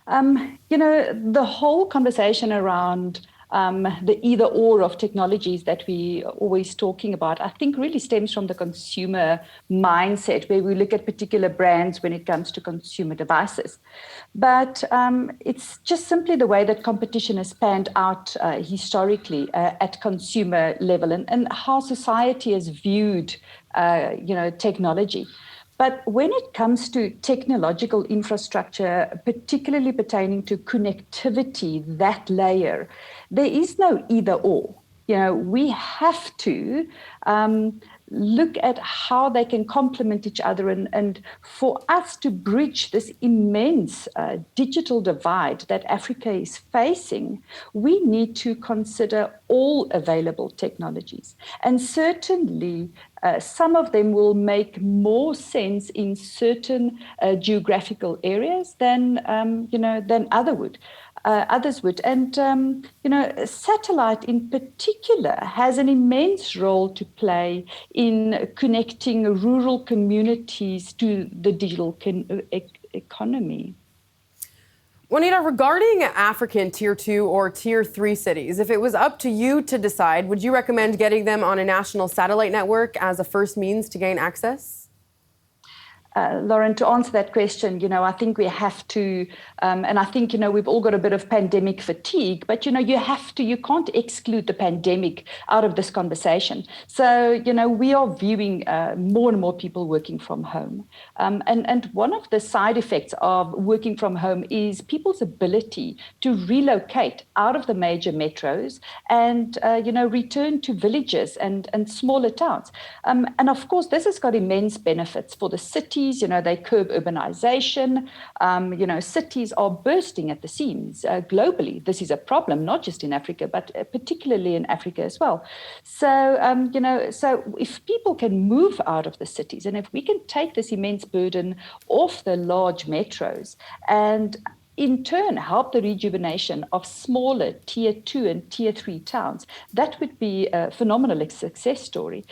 The whole conversation around the either or of technologies that we are always talking about, I think really stems from the consumer mindset, where we look at particular brands when it comes to consumer devices. But it's just simply the way that competition has panned out historically at consumer level, and how society has viewed technology. But when it comes to technological infrastructure, particularly pertaining to connectivity, that layer, there is no either or. We have to look at how they can complement each other. And for us to bridge this immense digital divide that Africa is facing, we need to consider all available technologies. And certainly, some of them will make more sense in certain geographical areas than others would. And, satellite in particular has an immense role to play in connecting rural communities to the digital economy. Juanita, regarding African Tier 2 or Tier 3 cities, if it was up to you to decide, would you recommend getting them on a national satellite network as a first means to gain access? Lauren, to answer that question, I think we have to, and I think, we've all got a bit of pandemic fatigue, but, you can't exclude the pandemic out of this conversation. So, we are viewing more and more people working from home. And one of the side effects of working from home is people's ability to relocate out of the major metros and, return to villages and smaller towns. And of course, this has got immense benefits for the cities. They curb urbanization. Cities are bursting at the seams globally. This is a problem, not just in Africa, but particularly in Africa as well. So, so if people can move out of the cities, and if we can take this immense burden off the large metros and in turn help the rejuvenation of smaller Tier 2 and Tier 3 towns, that would be a phenomenal success story.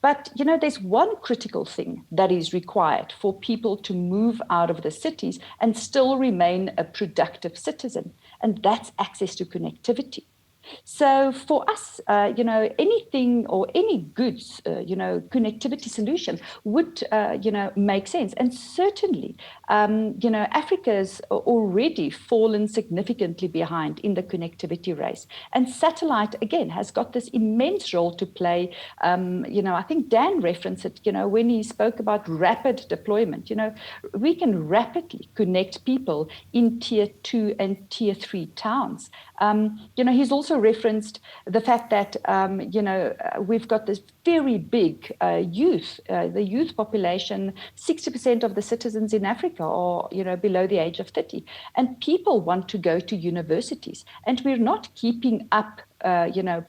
But, there's one critical thing that is required for people to move out of the cities and still remain a productive citizen, and that's access to connectivity. So for us, anything or any goods, connectivity solution would, make sense. And certainly, Africa's already fallen significantly behind in the connectivity race. And satellite, again, has got this immense role to play. I think Dan referenced it, when he spoke about rapid deployment. We can rapidly connect people in tier 2 and tier 3 towns. He's also referenced the fact that, we've got this very big youth, the youth population. 60% of the citizens in Africa are, below the age of 30. And people want to go to universities. And we're not keeping up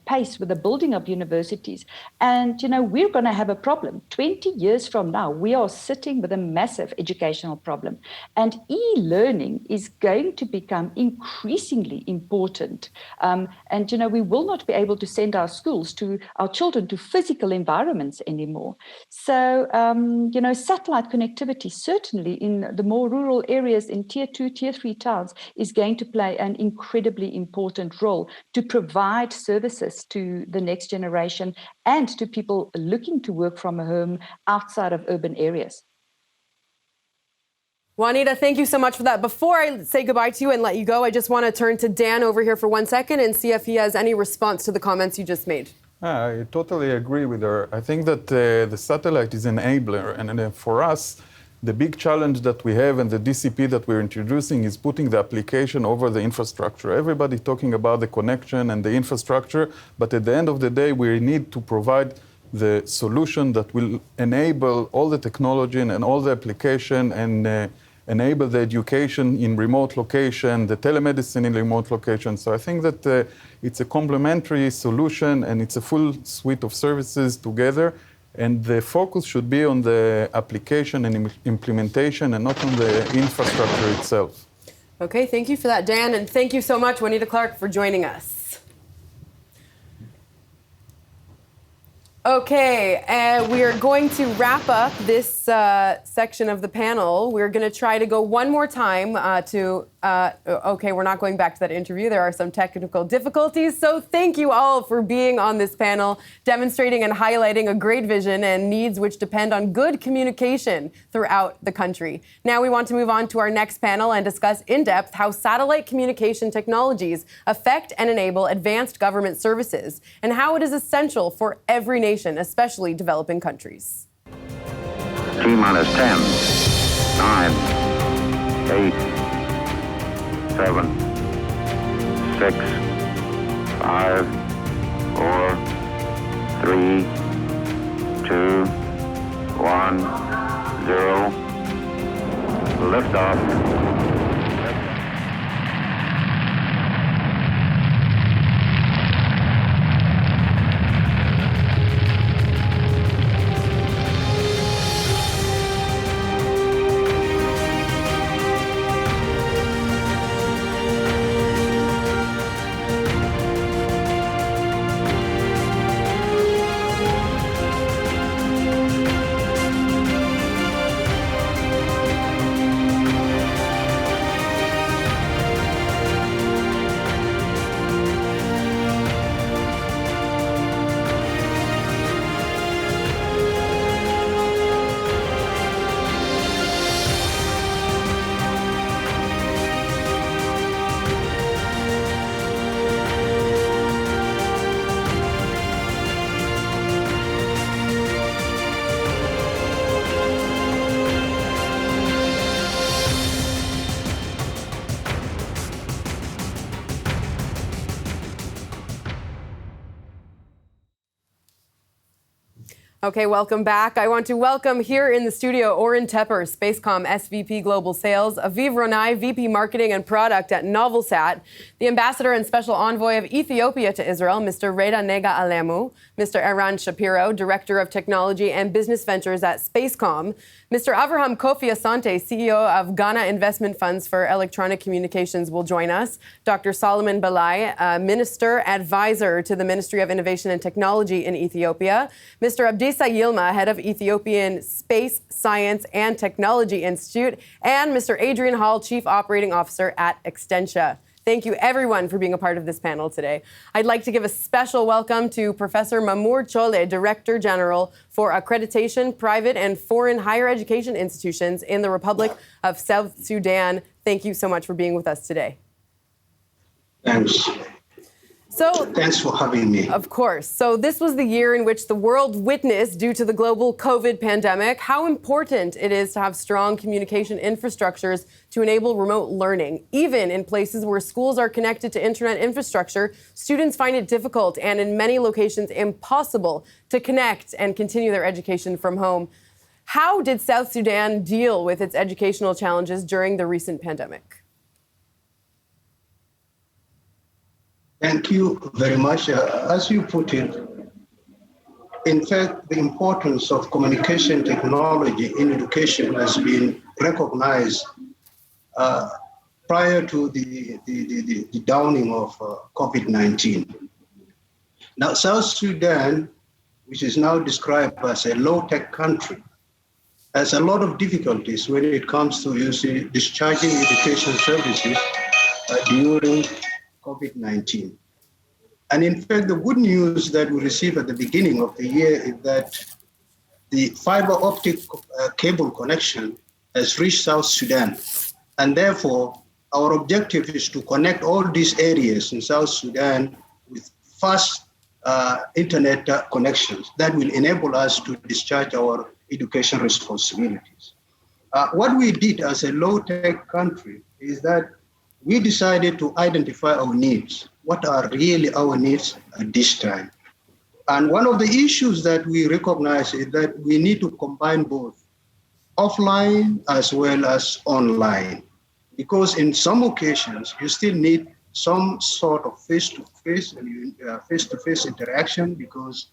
pace with the building of universities. And, we're going to have a problem. 20 years from now, we are sitting with a massive educational problem. And e-learning is going to become increasingly important. And, we will not be able to send our children to physical environments anymore. So, satellite connectivity, certainly in the more rural areas in tier 2, tier 3 towns, is going to play an incredibly important role to provide services to the next generation and to people looking to work from home outside of urban areas. Juanita, thank you so much for that. Before I say goodbye to you and let you go, I just want to turn to Dan over here for 1 second and see if he has any response to the comments you just made. I totally agree with her. I think that the satellite is an enabler, and for us, the big challenge that we have and the DCP that we're introducing is putting the application over the infrastructure. Everybody talking about the connection and the infrastructure, but at the end of the day, we need to provide the solution that will enable all the technology and all the application and enable the education in remote location, the telemedicine in remote location. So I think that it's a complementary solution and it's a full suite of services together. And the focus should be on the application and implementation and not on the infrastructure itself. Okay, thank you for that, Dan. And thank you so much, Juanita Clark, for joining us. Okay, we are going to wrap up this section of the panel. We're going to try to go one more time okay, we're not going back to that interview. There are some technical difficulties. So thank you all for being on this panel, demonstrating and highlighting a great vision and needs which depend on good communication throughout the country. Now we want to move on to our next panel and discuss in depth how satellite communication technologies affect and enable advanced government services and how it is essential for every nation, especially developing countries. T-minus 10, 9, 8, 7, 6, 5, 4, 3, 2, 1, 0. Liftoff. Okay, welcome back. I want to welcome here in the studio Oren Tepper, Spacecom SVP Global Sales, Aviv Ronai, VP Marketing and Product at Novelsat, the Ambassador and Special Envoy of Ethiopia to Israel, Mr. Reda Nega Alemu, Mr. Eran Shapiro, Director of Technology and Business Ventures at Spacecom, Mr. Avraham Kofi Asante, CEO of Ghana Investment Funds for Electronic Communications, will join us. Dr. Solomon Balai, Minister Advisor to the Ministry of Innovation and Technology in Ethiopia. Mr. Abdi Adisa Yilma, head of Ethiopian Space Science and Technology Institute, and Mr. Adrian Hall, Chief Operating Officer at Extentia. Thank you, everyone, for being a part of this panel today. I'd like to give a special welcome to Professor Mamour Chole, Director General for Accreditation, Private and Foreign Higher Education Institutions in the Republic of South Sudan. Thank you so much for being with us today. Thanks. Thanks for having me. Of course. So this was the year in which the world witnessed, due to the global COVID pandemic, how important it is to have strong communication infrastructures to enable remote learning. Even in places where schools are connected to internet infrastructure, students find it difficult and in many locations impossible to connect and continue their education from home. How did South Sudan deal with its educational challenges during the recent pandemic? Thank you very much. As you put it, in fact, the importance of communication technology in education has been recognized prior to the downing of COVID-19. Now, South Sudan, which is now described as a low-tech country, has a lot of difficulties when it comes to discharging education services during COVID-19. And in fact, the good news that we received at the beginning of the year is that the fiber optic cable connection has reached South Sudan. And therefore, our objective is to connect all these areas in South Sudan with fast internet connections that will enable us to discharge our education responsibilities. What we did as a low-tech country is that we decided to identify our needs. What are really our needs at this time? And one of the issues that we recognize is that we need to combine both offline as well as online. Because in some occasions, you still need some sort of face-to-face interaction, because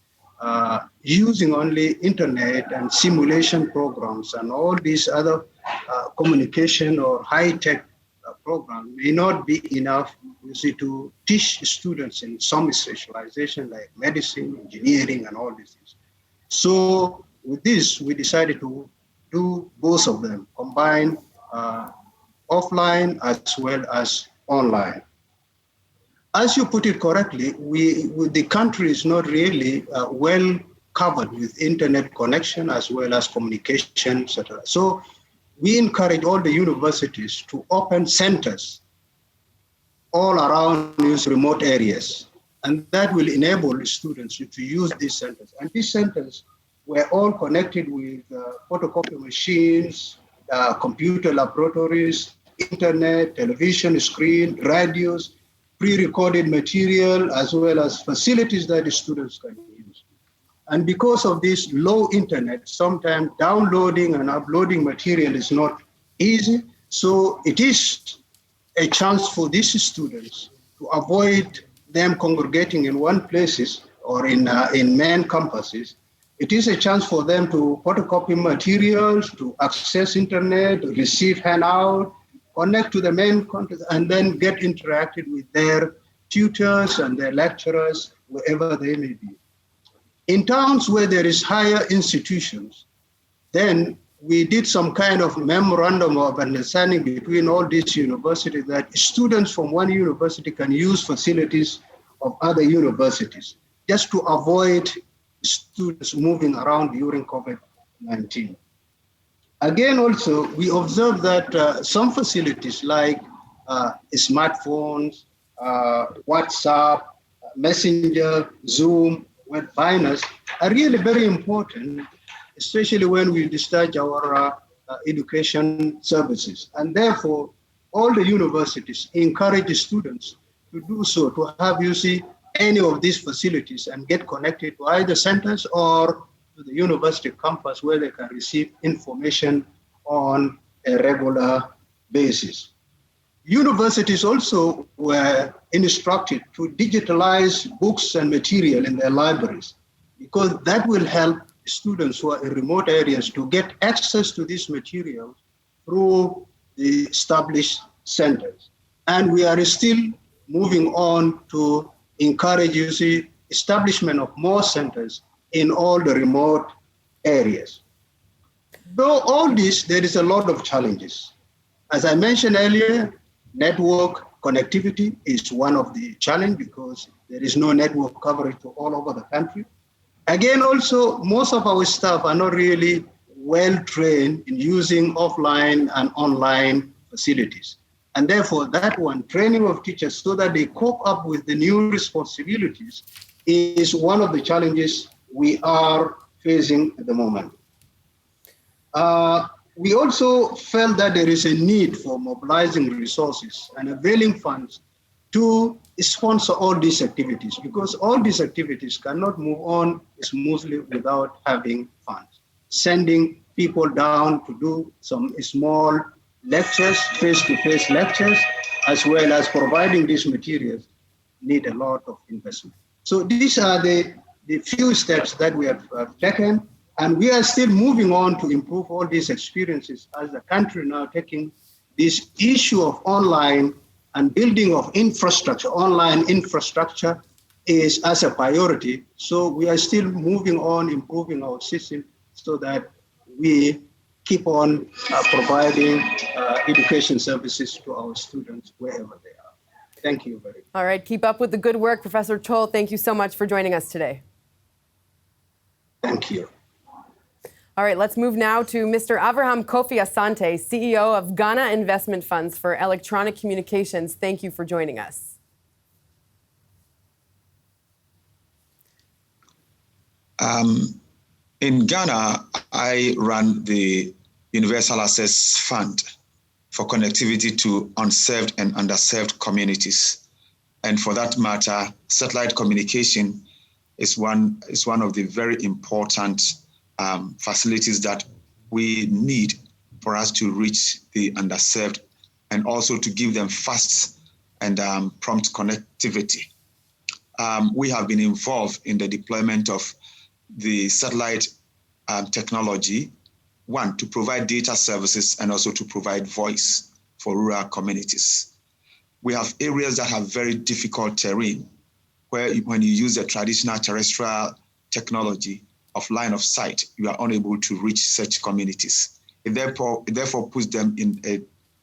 using only internet and simulation programs and all these other communication or high-tech program may not be enough, to teach students in some specialization like medicine, engineering, and all these things. So with this, we decided to do both of them, combine offline as well as online. As you put it correctly, the country is not really well covered with internet connection as well as communication, etc. So we encourage all the universities to open centers all around these remote areas. And that will enable students to use these centers. And these centers were all connected with photocopy machines, computer laboratories, internet, television screen, radios, pre-recorded material, as well as facilities that the students can use. And because of this low internet, sometimes downloading and uploading material is not easy. So it is a chance for these students to avoid them congregating in one places or in main campuses. It is a chance for them to photocopy materials, to access internet, receive handout, connect to the main content, and then get interacted with their tutors and their lecturers, wherever they may be. In towns where there is higher institutions, then we did some kind of memorandum of understanding between all these universities that students from one university can use facilities of other universities, just to avoid students moving around during COVID-19. Again, also, we observed that some facilities like smartphones, WhatsApp, Messenger, Zoom, web binders are really very important, especially when we discharge our education services. And therefore, all the universities encourage students to do so, to have any of these facilities and get connected to either centers or to the university campus where they can receive information on a regular basis. Universities also were instructed to digitalize books and material in their libraries, because that will help students who are in remote areas to get access to this material through the established centers. And we are still moving on to encourage, establishment of more centers in all the remote areas. Though all this, there is a lot of challenges. As I mentioned earlier, network connectivity is one of the challenges because there is no network coverage for all over the country. Again, also, most of our staff are not really well trained in using offline and online facilities. And therefore, that one, training of teachers so that they cope up with the new responsibilities is one of the challenges we are facing at the moment. We also felt that there is a need for mobilizing resources and availing funds to sponsor all these activities, because all these activities cannot move on smoothly without having funds. Sending people down to do some small lectures, face-to-face lectures, as well as providing these materials, need a lot of investment. So these are the few steps that we have taken, and we are still moving on to improve all these experiences as the country now taking this issue of online and building of infrastructure, online infrastructure is as a priority. So we are still moving on, improving our system so that we keep on providing education services to our students wherever they are. Thank you very much. All right, keep up with the good work. Professor Chol, thank you so much for joining us today. Thank you. All right, let's move now to Mr. Avraham Kofi Asante, CEO of Ghana Investment Funds for Electronic Communications. Thank you for joining us. In Ghana, I run the Universal Access Fund for connectivity to unserved and underserved communities. And for that matter, satellite communication is one of the very important facilities that we need for us to reach the underserved and also to give them fast and prompt connectivity. We have been involved in the deployment of the satellite technology, one, to provide data services and also to provide voice for rural communities. We have areas that have very difficult terrain where when you use the traditional terrestrial technology of line of sight, you are unable to reach such communities. It therefore puts them in a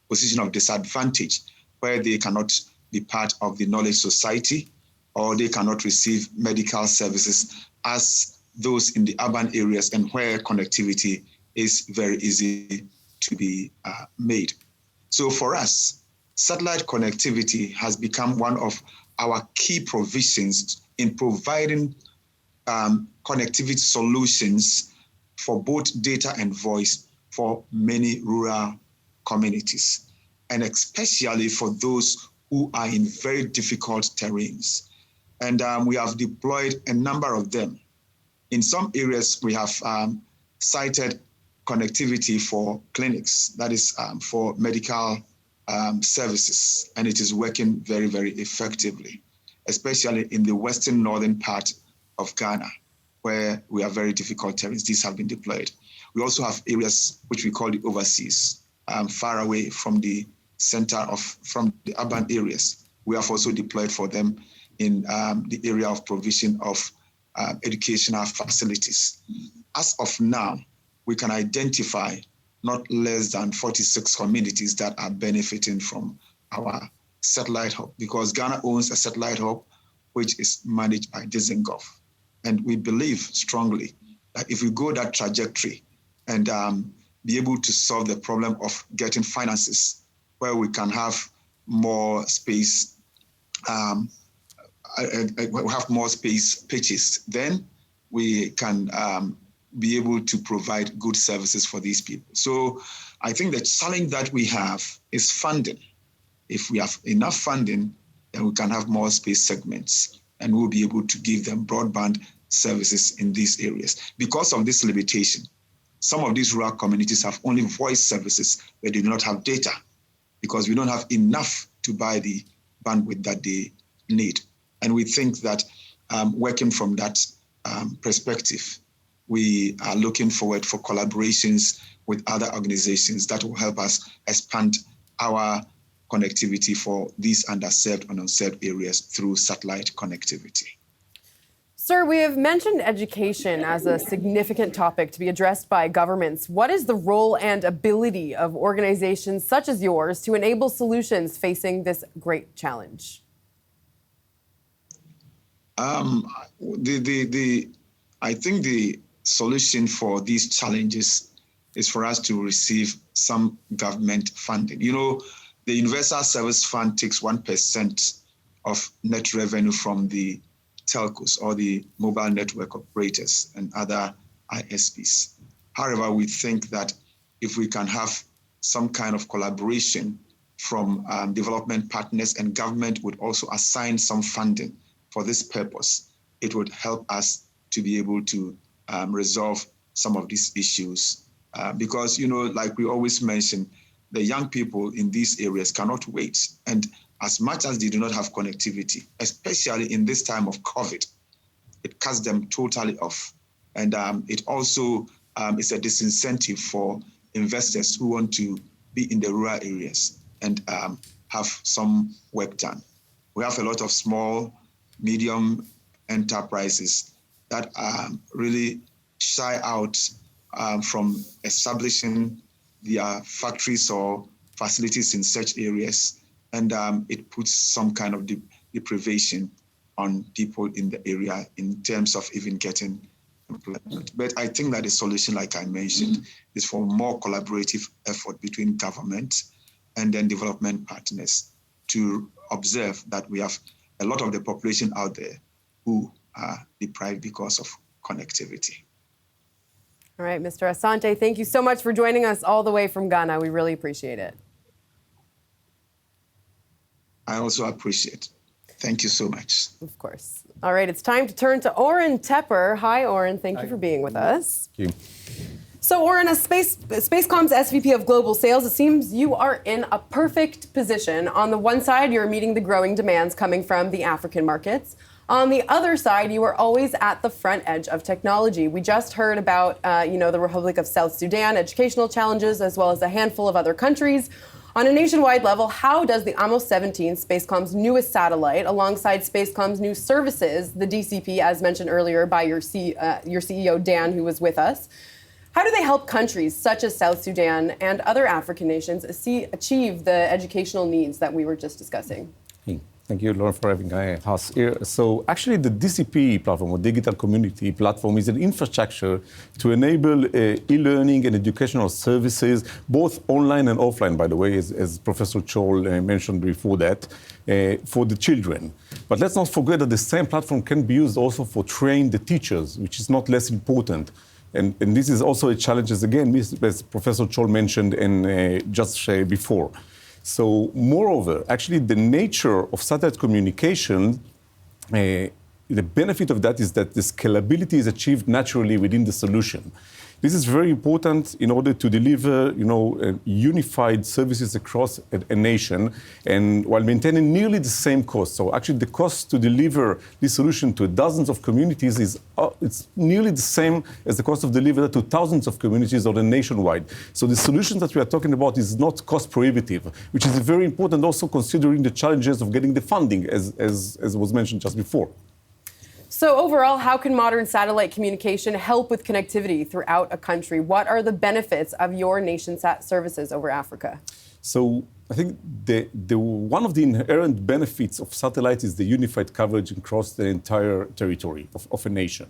position of disadvantage where they cannot be part of the knowledge society or they cannot receive medical services as those in the urban areas and where connectivity is very easy to be made. So for us, satellite connectivity has become one of our key provisions in providing connectivity solutions for both data and voice for many rural communities, and especially for those who are in very difficult terrains. And we have deployed a number of them. In some areas, we have cited connectivity for clinics, that is for medical services, and it is working very, very effectively, especially in the western northern part of Ghana, where we have very difficult terrains. These have been deployed. We also have areas which we call the overseas, far away from the center from the urban areas. We have also deployed for them in the area of provision of educational facilities. As of now, we can identify not less than 46 communities that are benefiting from our satellite hub, because Ghana owns a satellite hub which is managed by Zycheck. And we believe strongly that if we go that trajectory and be able to solve the problem of getting finances where we can have more space, pitches, then we can be able to provide good services for these people. So I think the challenge that we have is funding. If we have enough funding, then we can have more space segments and we'll be able to give them broadband services in these areas. Because of this limitation, some of these rural communities have only voice services, they do not have data because we don't have enough to buy the bandwidth that they need. And we think that working from that perspective, we are looking forward for collaborations with other organizations that will help us expand our connectivity for these underserved and unserved areas through satellite connectivity. Sir, we have mentioned education as a significant topic to be addressed by governments. What is the role and ability of organizations such as yours to enable solutions facing this great challenge? I think the solution for these challenges is for us to receive some government funding. You know, the Universal Service Fund takes 1% of net revenue from the telcos or the mobile network operators and other ISPs. However, we think that if we can have some kind of collaboration from development partners, and government would also assign some funding for this purpose, it would help us to be able to resolve some of these issues. Because, you know, like we always mention, the young people in these areas cannot wait. And as much as they do not have connectivity, especially in this time of COVID, it cuts them totally off. And it also is a disincentive for investors who want to be in the rural areas and have some work done. We have a lot of small, medium enterprises that really shy out from establishing their factories or facilities in such areas. And it puts some kind of deprivation on people in the area in terms of even getting employment. But I think that the solution, like I mentioned, is for more collaborative effort between government and then development partners to observe that we have a lot of the population out there who are deprived because of connectivity. All right, Mr. Asante, thank you so much for joining us all the way from Ghana. We really appreciate it. I also appreciate it. Thank you so much. Of course. All right, it's time to turn to Oren Tepper. Hi, Oren. Thank you for being with us. Thank you. So, Oren, as Spacecom's SVP of Global Sales, it seems you are in a perfect position. On the one side, you're meeting the growing demands coming from the African markets. On the other side, you are always at the front edge of technology. We just heard about, the Republic of South Sudan, educational challenges, as well as a handful of other countries. On a nationwide level, how does the Amos 17, Spacecom's newest satellite, alongside Spacecom's new services, the DCP, as mentioned earlier by your CEO, Dan, who was with us, how do they help countries such as South Sudan and other African nations achieve the educational needs that we were just discussing? Thank you, Lauren, for having us here. So actually, the DCP platform, or Digital Community Platform, is an infrastructure to enable e-learning and educational services, both online and offline, by the way, as Professor Chol mentioned before that, for the children. But let's not forget that the same platform can be used also for train the teachers, which is not less important. And this is also a challenge, as Professor Chol mentioned just before. So, moreover, actually, the nature of satellite communication, the benefit of that is that the scalability is achieved naturally within the solution. This is very important in order to deliver, unified services across a nation, and while maintaining nearly the same cost. So actually, the cost to deliver this solution to dozens of communities is it's nearly the same as the cost of delivery to thousands of communities or nationwide. So the solutions that we are talking about is not cost prohibitive, which is very important also considering the challenges of getting the funding, as was mentioned just before. So overall, how can modern satellite communication help with connectivity throughout a country? What are the benefits of your nation's services over Africa? So I think one of the inherent benefits of satellites is the unified coverage across the entire territory of a nation.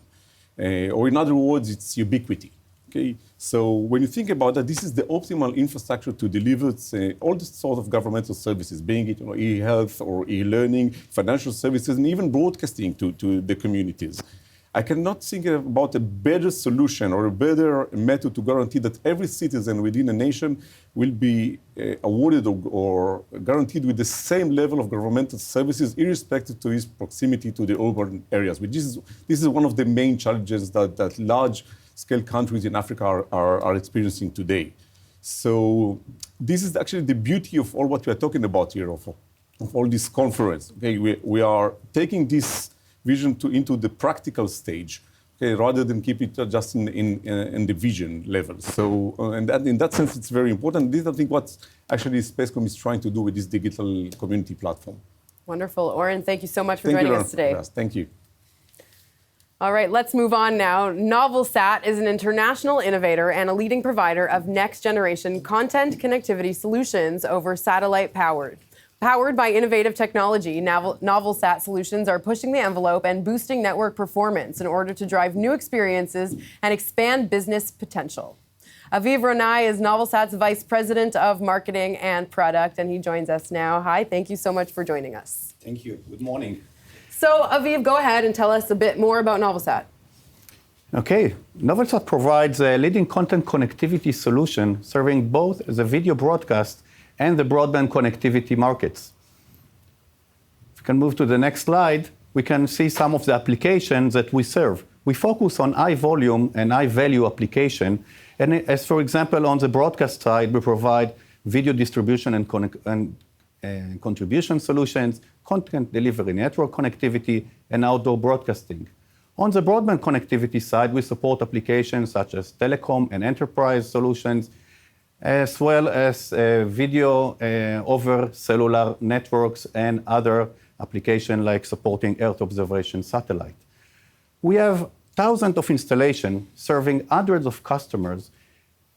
Or in other words, it's ubiquity. Okay? So when you think about that, this is the optimal infrastructure to deliver all the sort of governmental services, being it e-health or e-learning, financial services, and even broadcasting to the communities. I cannot think about a better solution or a better method to guarantee that every citizen within a nation will be awarded or guaranteed with the same level of governmental services, irrespective to his proximity to the urban areas. This is one of the main challenges that large-scale countries in Africa are experiencing today. So this is actually the beauty of all what we are talking about here, of all this conference. Okay, we are taking this vision into the practical stage, okay, rather than keep it just in the vision level. So, and in that sense, it's very important. This is, I think, what actually Spacecom is trying to do with this digital community platform. Wonderful. Oren, thank you so much for joining us today. Thank you. All right, let's move on now. NovelSat is an international innovator and a leading provider of next-generation content connectivity solutions over satellite powered. Powered by innovative technology, NovelSat solutions are pushing the envelope and boosting network performance in order to drive new experiences and expand business potential. Aviv Ronai is NovelSat's Vice President of Marketing and Product, and he joins us now. Hi, thank you so much for joining us. Thank you. Good morning. So, Aviv, go ahead and tell us a bit more about NovelSat. Okay. NovelSat provides a leading content connectivity solution serving both the video broadcast and the broadband connectivity markets. If we can move to the next slide, we can see some of the applications that we serve. We focus on high volume and high value application. And as for example, on the broadcast side, we provide video distribution and contribution solutions, content delivery, network connectivity, and outdoor broadcasting. On the broadband connectivity side, we support applications such as telecom and enterprise solutions, as well as video over cellular networks and other applications like supporting Earth observation satellite. We have thousands of installations serving hundreds of customers,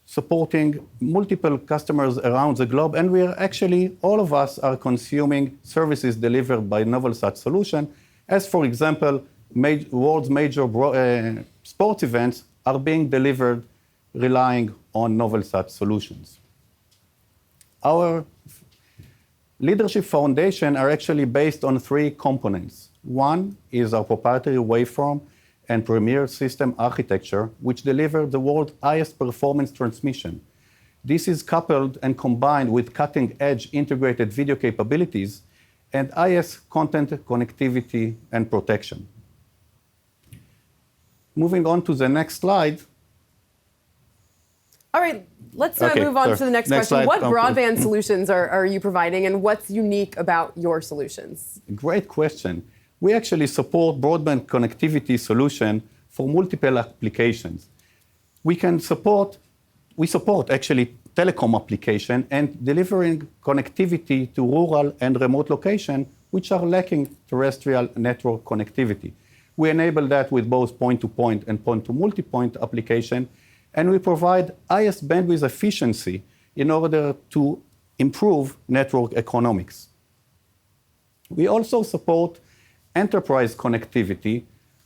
supporting multiple customers around the globe, and we are actually, all of us are consuming services delivered by NovelSat solution, as for example, world's major sports events are being delivered relying on NovelSat solutions. Our leadership foundation are actually based on three components. One is our proprietary waveform and premier system architecture, which deliver the world's highest performance transmission. This is coupled and combined with cutting-edge integrated video capabilities and highest content connectivity and protection. Moving on to the next slide. All right, let's move on to the next question. Slide. What broadband solutions are you providing, and what's unique about your solutions? Great question. We actually support broadband connectivity solution for multiple applications. We support actually telecom application and delivering connectivity to rural and remote locations which are lacking terrestrial network connectivity. We enable that with both point-to-point and point-to-multipoint application, and we provide highest bandwidth efficiency in order to improve network economics. We also support enterprise connectivity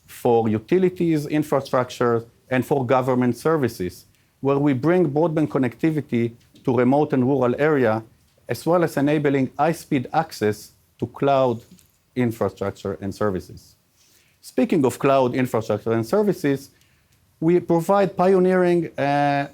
for utilities, infrastructure, and for government services, where we bring broadband connectivity to remote and rural area, as well as enabling high-speed access to cloud infrastructure and services. Speaking of cloud infrastructure and services, we provide pioneering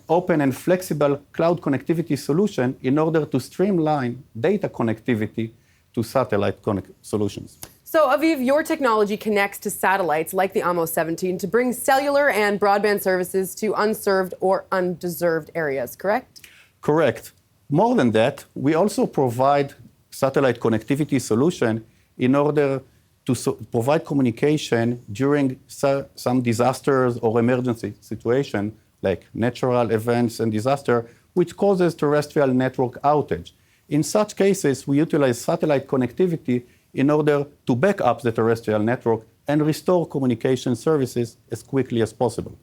open and flexible cloud connectivity solution in order to streamline data connectivity to satellite solutions. So, Aviv, your technology connects to satellites like the Amos 17 to bring cellular and broadband services to unserved or undeserved areas, correct? Correct. More than that, we also provide satellite connectivity solution in order to provide communication during some disasters or emergency situation, like natural events and disaster, which causes terrestrial network outage. In such cases, we utilize satellite connectivity in order to back up the terrestrial network and restore communication services as quickly as possible.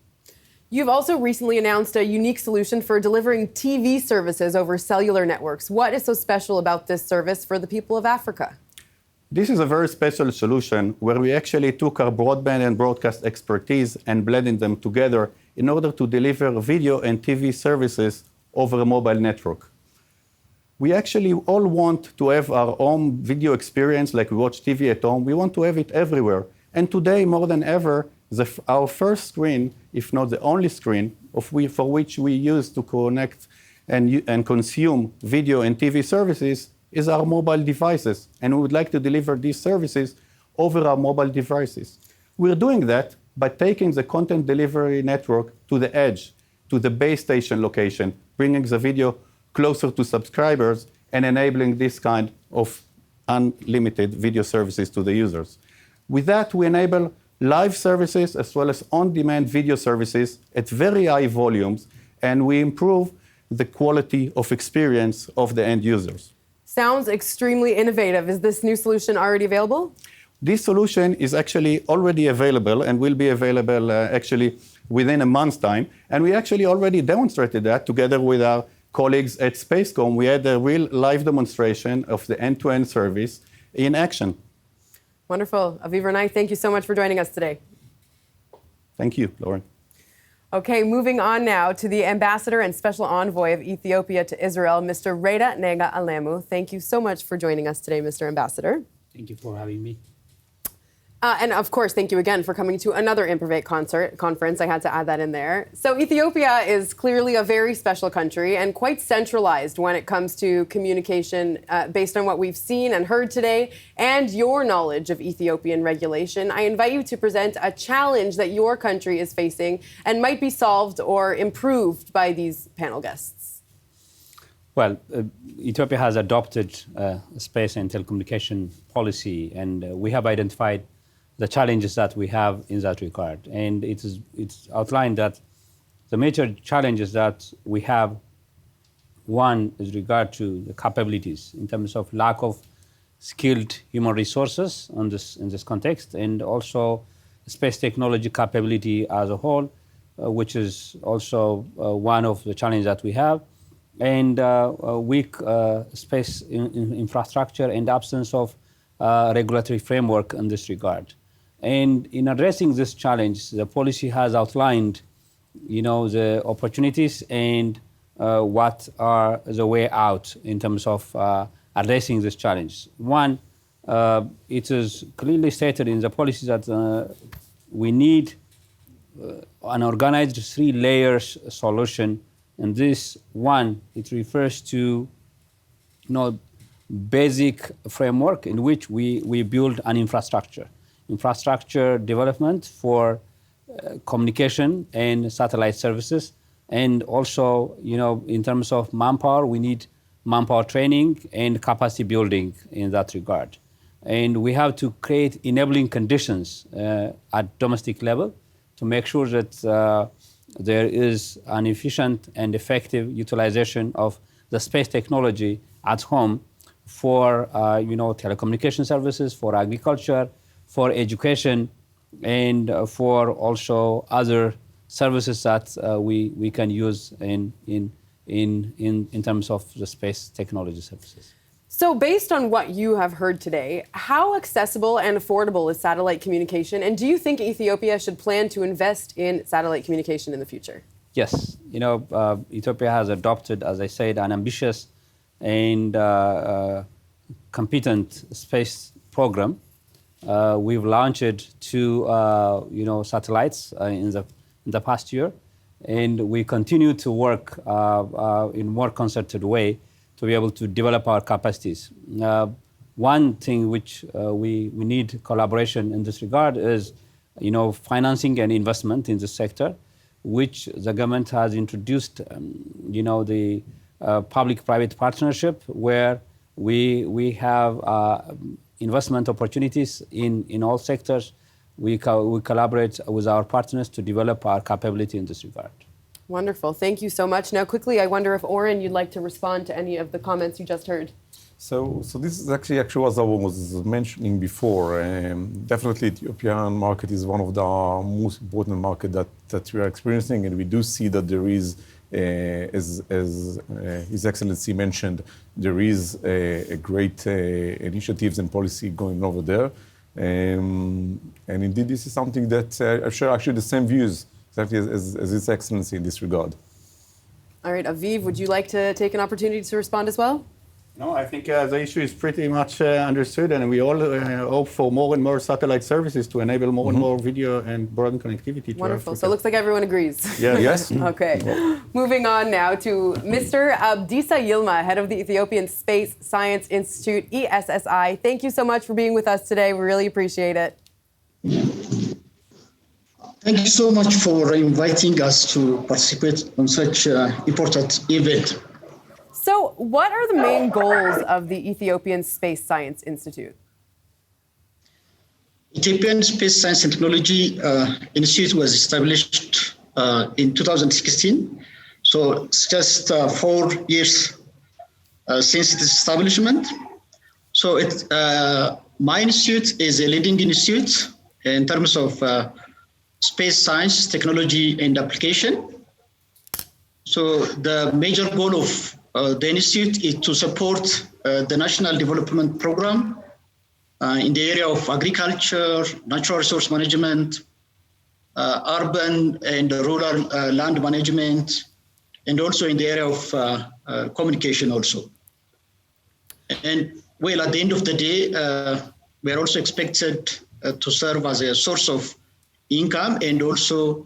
You've also recently announced a unique solution for delivering TV services over cellular networks. What is so special about this service for the people of Africa? This is a very special solution where we actually took our broadband and broadcast expertise and blended them together in order to deliver video and TV services over a mobile network. We actually all want to have our own video experience, like we watch TV at home. We want to have it everywhere. And today, more than ever, our first screen, if not the only screen, for which we use to connect and consume video and TV services, is our mobile devices. And we would like to deliver these services over our mobile devices. We're doing that by taking the content delivery network to the edge, to the base station location, bringing the video closer to subscribers and enabling this kind of unlimited video services to the users. With that, we enable live services as well as on-demand video services at very high volumes, and we improve the quality of experience of the end users. Sounds extremely innovative. Is this new solution already available? This solution is actually already available and will be available actually within a month's time. And we actually already demonstrated that together with our colleagues at Spacecom. We had a real live demonstration of the end-to-end service in action. Wonderful. Aviv Ranai, thank you so much for joining us today. Thank you, Lauren. Okay, moving on now to the Ambassador and Special Envoy of Ethiopia to Israel, Mr. Reda Nega Alemu. Thank you so much for joining us today, Mr. Ambassador. Thank you for having me. And of course, thank you again for coming to another Improvate conference. I had to add that in there. So Ethiopia is clearly a very special country and quite centralized when it comes to communication based on what we've seen and heard today and your knowledge of Ethiopian regulation. I invite you to present a challenge that your country is facing and might be solved or improved by these panel guests. Well, Ethiopia has adopted a space and telecommunication policy, and we have identified the challenges that we have in that regard. And it's outlined that the major challenges that we have, one is regard to the capabilities in terms of lack of skilled human resources in this context, and also space technology capability as a whole, which is also one of the challenges that we have, and weak space infrastructure and absence of regulatory framework in this regard. And in addressing this challenge, the policy has outlined, the opportunities and what are the way out in terms of addressing this challenge. One, it is clearly stated in the policy that we need an organized 3 layers solution. And this one, it refers to basic framework in which we build an infrastructure development for communication and satellite services. And also, in terms of manpower, we need manpower training and capacity building in that regard. And we have to create enabling conditions at domestic level to make sure that there is an efficient and effective utilization of the space technology at home for telecommunication services, for agriculture, for education, and for also other services that we can use in terms of the space technology services. So based on what you have heard today, how accessible and affordable is satellite communication? And do you think Ethiopia should plan to invest in satellite communication in the future? Yes. Ethiopia has adopted, as I said, an ambitious and competent space program. We've launched 2 satellites in the past year, and we continue to work in more concerted way to be able to develop our capacities. One thing which we need collaboration in this regard is, financing and investment in this sector, which the government has introduced, the public-private partnership, where we have investment opportunities in all sectors. We collaborate with our partners to develop our capability in this regard. Wonderful. Thank you so much. Now, quickly, I wonder if, Oren, you'd like to respond to any of the comments you just heard. So this is actually what I was mentioning before. Definitely, the Ethiopian market is one of the most important market that we are experiencing, and we do see that there is, as His Excellency mentioned, there is a great initiatives and policy going over there. And indeed, this is something that I share actually the same views exactly as His Excellency in this regard. All right, Aviv, would you like to take an opportunity to respond as well? No, I think the issue is pretty much understood, and we all hope for more and more satellite services to enable more and more video and broadband connectivity. Wonderful. So it looks like everyone agrees. Yeah. Yes. Okay. Moving on now to Mr. Abdissa Yilma, head of the Ethiopian Space Science Institute, ESSI. Thank you so much for being with us today. We really appreciate it. Thank you so much for inviting us to participate on such important event. So what are the main goals of the Ethiopian Space Science Institute? Ethiopian Space Science and Technology Institute was established in 2016. So it's just 4 years since its establishment. So my institute is a leading institute in terms of space science, technology, and application. So the major goal of the institute is to support the National Development Program in the area of agriculture, natural resource management, urban and rural land management, and also in the area of communication also. And well, at the end of the day, we are also expected to serve as a source of income and also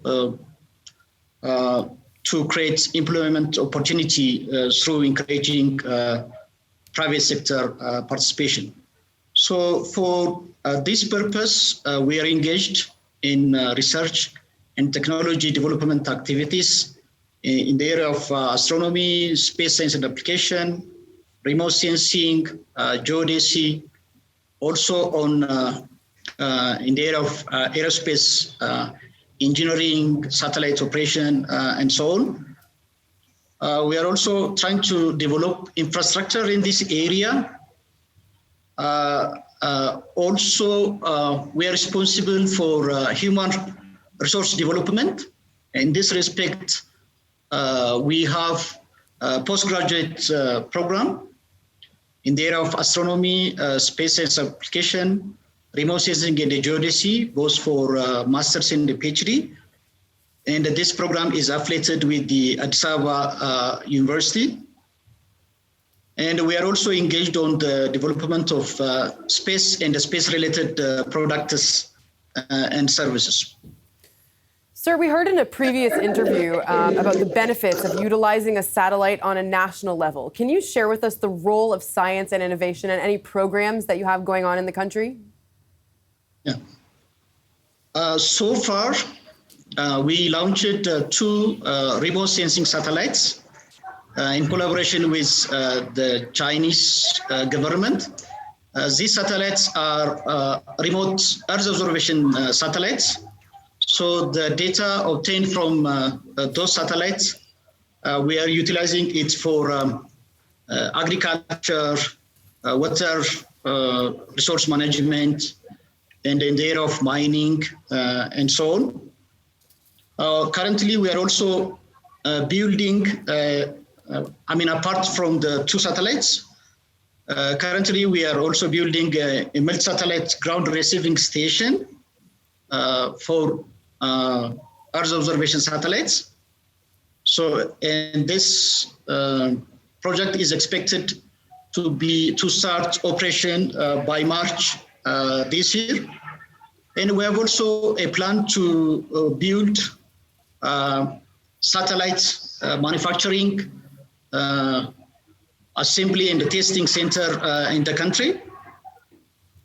to create employment opportunity through encouraging private sector participation. So for this purpose, we are engaged in research and technology development activities in the area of astronomy, space science and application, remote sensing, geodesy, also on in the area of aerospace engineering, satellite operation, and so on. We are also trying to develop infrastructure in this area. Also, we are responsible for human resource development. In this respect, we have a postgraduate program in the area of astronomy, space science application, remote sensing and geodesy, both for masters and the PhD. And this program is affiliated with the Addis Ababa University. And we are also engaged on the development of space and space-related products and services. Sir, we heard in a previous interview about the benefits of utilizing a satellite on a national level. Can you share with us the role of science and innovation and any programs that you have going on in the country? Yeah. So far, we launched two remote sensing satellites in collaboration with the Chinese government. These satellites are remote Earth observation satellites. So the data obtained from those satellites, we are utilizing it for agriculture, water resource management, and in the area of mining and so on. Currently, we are also building, apart from the two satellites, currently we are also building a multi-satellite ground receiving station for Earth observation satellites. So, and this project is expected to start operation by March this year. And we have also a plan to build satellite manufacturing, assembly and testing center in the country.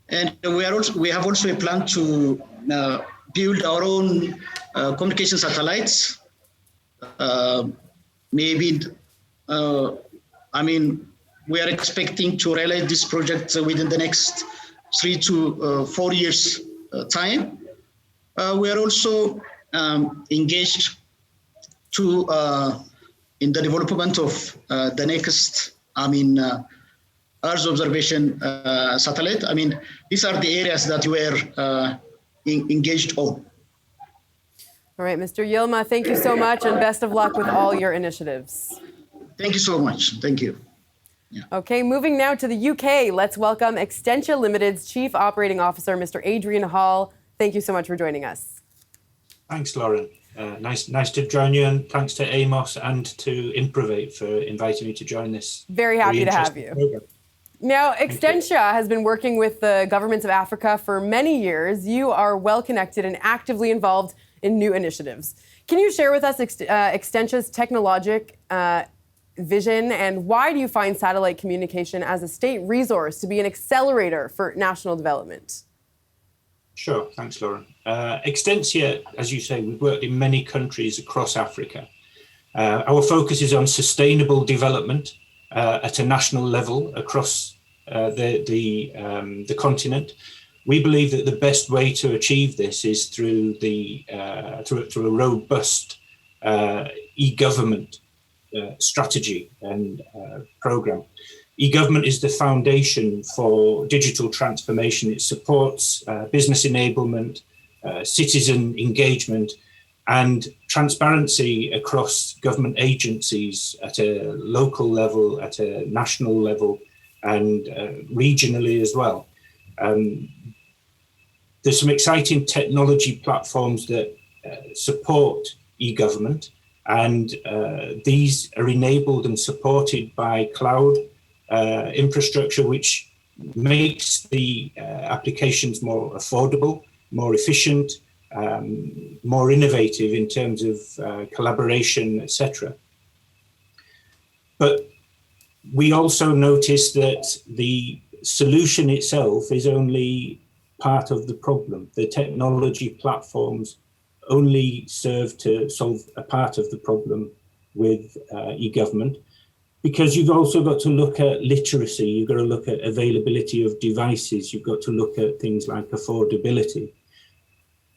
And we have also a plan to build our own communication satellites. We are expecting to realize this project within the next 3 to 4 years time. We are also engaged in the development of the next, Earth observation satellite. These are the areas that we're engaged on. All right, Mr. Yilma, thank you so much and best of luck with all your initiatives. Thank you so much. Thank you. Yeah. Okay, moving now to the UK. Let's welcome Extentia Limited's Chief Operating Officer, Mr. Adrian Hall. Thank you so much for joining us. Thanks, Lauren. Nice to join you, and thanks to Amos and to Improvate for inviting me to join this. Very happy to have you. Program. Now, Extentia has been working with the governments of Africa for many years. You are well connected and actively involved in new initiatives. Can you share with us Extentia's technologic vision, and why do you find satellite communication as a state resource to be an accelerator for national development? Sure, thanks, Lauren. Extensia, as you say, we've worked in many countries across Africa. Our focus is on sustainable development at a national level across the continent. We believe that the best way to achieve this is through through a robust e-government strategy and program. E-government is the foundation for digital transformation. It supports business enablement, citizen engagement, and transparency across government agencies at a local level, at a national level, and regionally as well. There's some exciting technology platforms that support e-government, and these are enabled and supported by cloud infrastructure, which makes the applications more affordable, more efficient, more innovative in terms of collaboration, etc. But we also notice that the solution itself is only part of the problem. The technology platforms only serve to solve a part of the problem with e-government, because you've also got to look at literacy, you've got to look at availability of devices, you've got to look at things like affordability.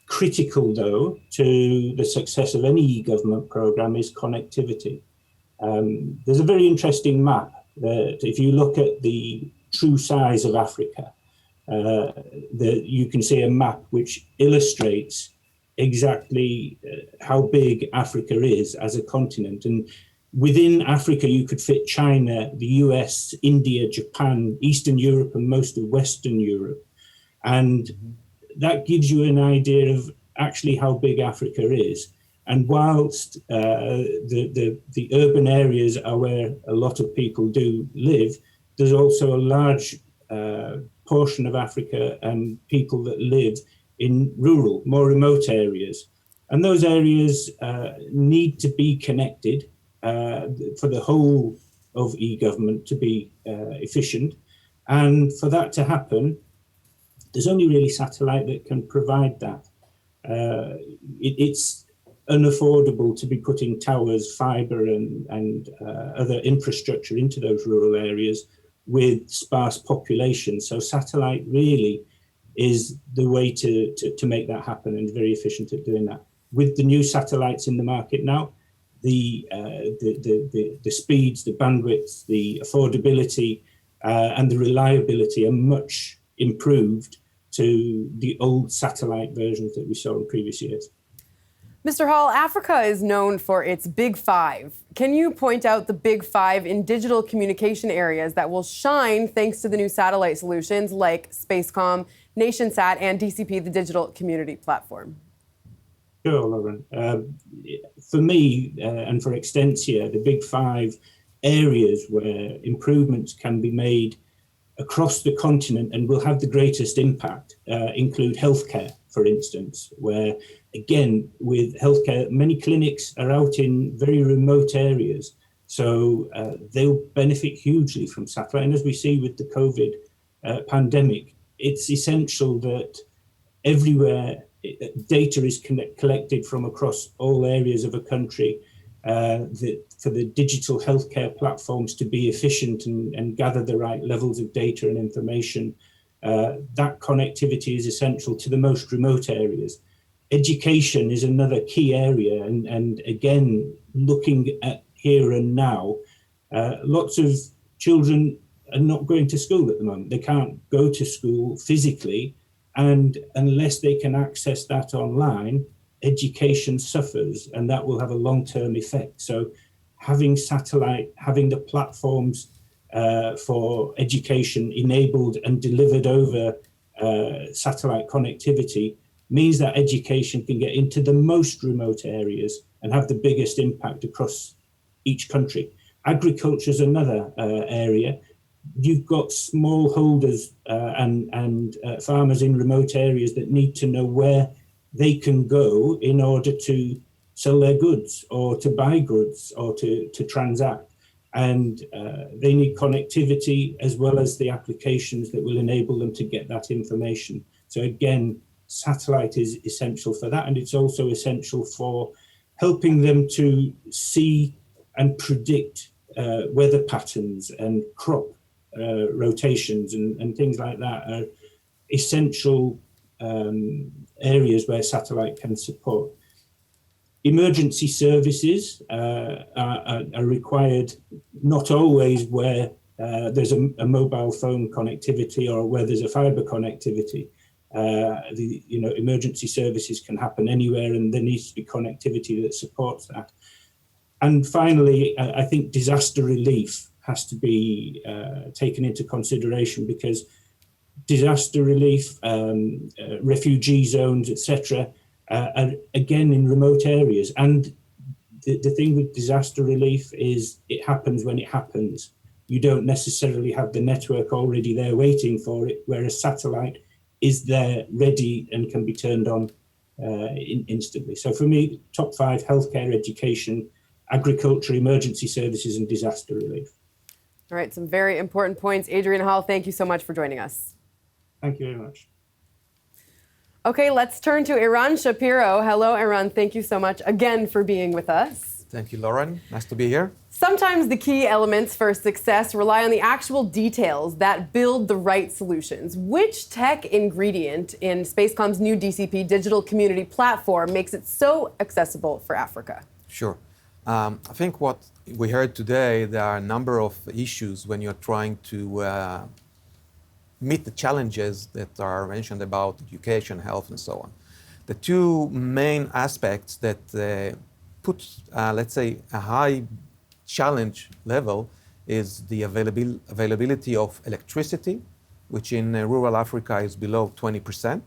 Critical, though, to the success of any e-government program is connectivity. There's a very interesting map that if you look at the true size of Africa, you can see a map which illustrates exactly how big Africa is as a continent. And within Africa, you could fit China, the US, India, Japan, Eastern Europe, and most of Western Europe. And that gives you an idea of actually how big Africa is. And whilst the urban areas are where a lot of people do live, there's also a large portion of Africa and people that live in rural, more remote areas. And those areas need to be connected for the whole of e-government to be efficient. And for that to happen, there's only really satellite that can provide that. It's unaffordable to be putting towers, fiber, and other infrastructure into those rural areas with sparse population. So satellite really is the way to make that happen, and very efficient at doing that. With the new satellites in the market now, the speeds, the bandwidths, the affordability, and the reliability are much improved to the old satellite versions that we saw in previous years. Mr. Hall, Africa is known for its Big Five. Can you point out the Big Five in digital communication areas that will shine thanks to the new satellite solutions like Spacecom, NationSat, and DCP, the digital community platform? Sure, Lauren. For me and for Extensia, the Big Five areas where improvements can be made across the continent and will have the greatest impact include healthcare, for instance, where, again, with healthcare, many clinics are out in very remote areas. So they'll benefit hugely from satellite. And as we see with the COVID pandemic, it's essential that everywhere data is collected from across all areas of a country, for the digital healthcare platforms to be efficient and gather the right levels of data and information. That connectivity is essential to the most remote areas. Education is another key area, and again, looking at here and now, lots of children are not going to school at the moment. They can't go to school physically, and unless they can access that online, education suffers, and that will have a long-term effect. So having satellite, having the platforms for education enabled and delivered over satellite connectivity means that education can get into the most remote areas and have the biggest impact across each country. Agriculture is another area. You've got smallholders and farmers in remote areas that need to know where they can go in order to sell their goods or to buy goods or to transact. And they need connectivity as well as the applications that will enable them to get that information. So again, satellite is essential for that. And it's also essential for helping them to see and predict weather patterns and crop rotations and things like that are essential areas where satellite can support. Emergency services are required, not always where there's a mobile phone connectivity or where there's a fiber connectivity. Emergency services can happen anywhere, and there needs to be connectivity that supports that. And finally, I think disaster relief has to be taken into consideration, because disaster relief, refugee zones, etc., are again in remote areas. And the thing with disaster relief is it happens when it happens. You don't necessarily have the network already there waiting for it, whereas satellite is there ready and can be turned on instantly. So for me, top 5: healthcare, education, agriculture, emergency services, and disaster relief. All right, some very important points. Adrian Hall, thank you so much for joining us. Thank you very much. Okay, let's turn to Eran Shapiro. Hello, Eran. Thank you so much again for being with us. Thank you, Lauren. Nice to be here. Sometimes the key elements for success rely on the actual details that build the right solutions. Which tech ingredient in Spacecom's new DCP digital community platform makes it so accessible for Africa? Sure. I think what we heard today, there are a number of issues when you're trying to meet the challenges that are mentioned about education, health, and so on. The two main aspects that put, let's say, a high challenge level is the availability of electricity, which in rural Africa is below 20%,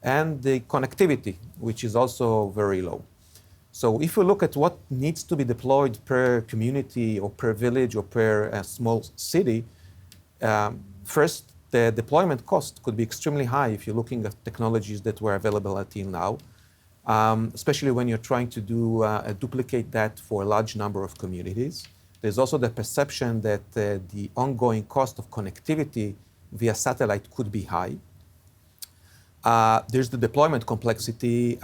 and the connectivity, which is also very low. So if we look at what needs to be deployed per community or per village or per small city, first, the deployment cost could be extremely high if you're looking at technologies that were available until now, especially when you're trying to duplicate that for a large number of communities. There's also the perception that the ongoing cost of connectivity via satellite could be high. There's the deployment complexity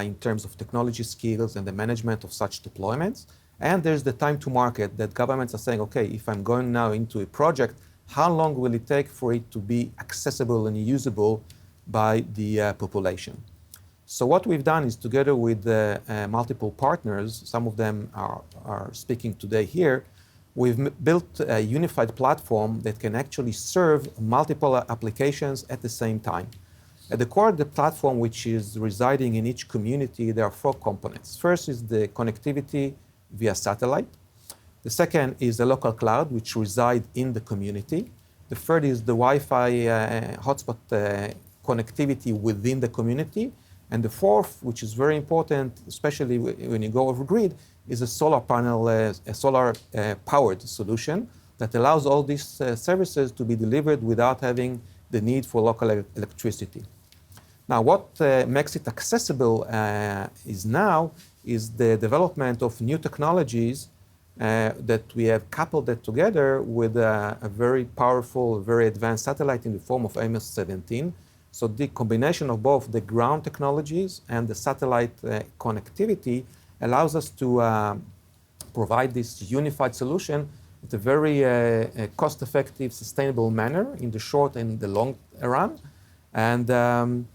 in terms of technology skills and the management of such deployments. And there's the time to market that governments are saying, okay, if I'm going now into a project, how long will it take for it to be accessible and usable by the population? So what we've done is, together with multiple partners, some of them are speaking today here, we've built a unified platform that can actually serve multiple applications at the same time. At the core of the platform, which is residing in each community, there are 4 components. First is the connectivity via satellite. The second is the local cloud, which resides in the community. The third is the Wi-Fi hotspot connectivity within the community. And the fourth, which is very important, especially when you go over grid, is a solar panel, a solar powered solution that allows all these services to be delivered without having the need for local electricity. Now, what makes it accessible is the development of new technologies that we have coupled that together with a very powerful, very advanced satellite in the form of MS-17. So the combination of both the ground technologies and the satellite connectivity allows us to provide this unified solution with a very cost-effective, sustainable manner in the short and the long run. And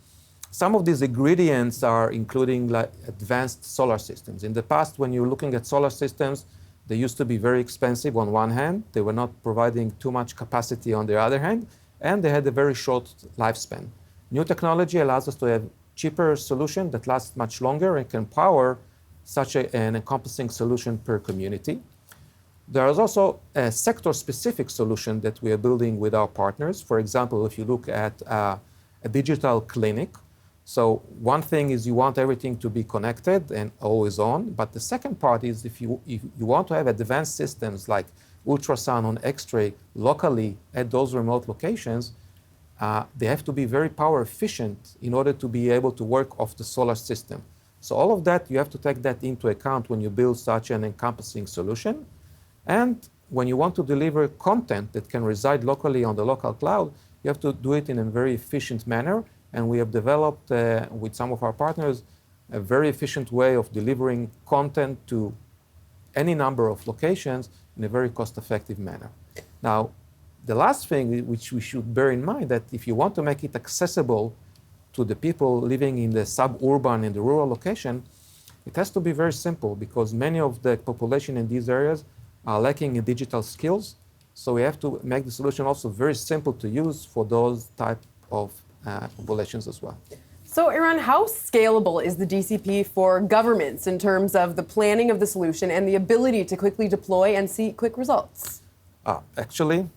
some of these ingredients are including like advanced solar systems. In the past, when you're looking at solar systems, they used to be very expensive on one hand. They were not providing too much capacity on the other hand, and they had a very short lifespan. New technology allows us to have cheaper solution that lasts much longer and can power such an encompassing solution per community. There is also a sector-specific solution that we are building with our partners. For example, if you look at a digital clinic, so one thing is you want everything to be connected and always on, but the second part is if you want to have advanced systems like ultrasound on X-ray locally at those remote locations, they have to be very power efficient in order to be able to work off the solar system. So all of that, you have to take that into account when you build such an encompassing solution. And when you want to deliver content that can reside locally on the local cloud, you have to do it in a very efficient manner. And we have developed, with some of our partners, a very efficient way of delivering content to any number of locations in a very cost-effective manner. Now, the last thing which we should bear in mind, that if you want to make it accessible to the people living in the suburban and the rural location, it has to be very simple, because many of the population in these areas are lacking in digital skills, So we have to make the solution also very simple to use for those type of populations as well. So, Iran, how scalable is the DCP for governments in terms of the planning of the solution and the ability to quickly deploy and see quick results? Actually,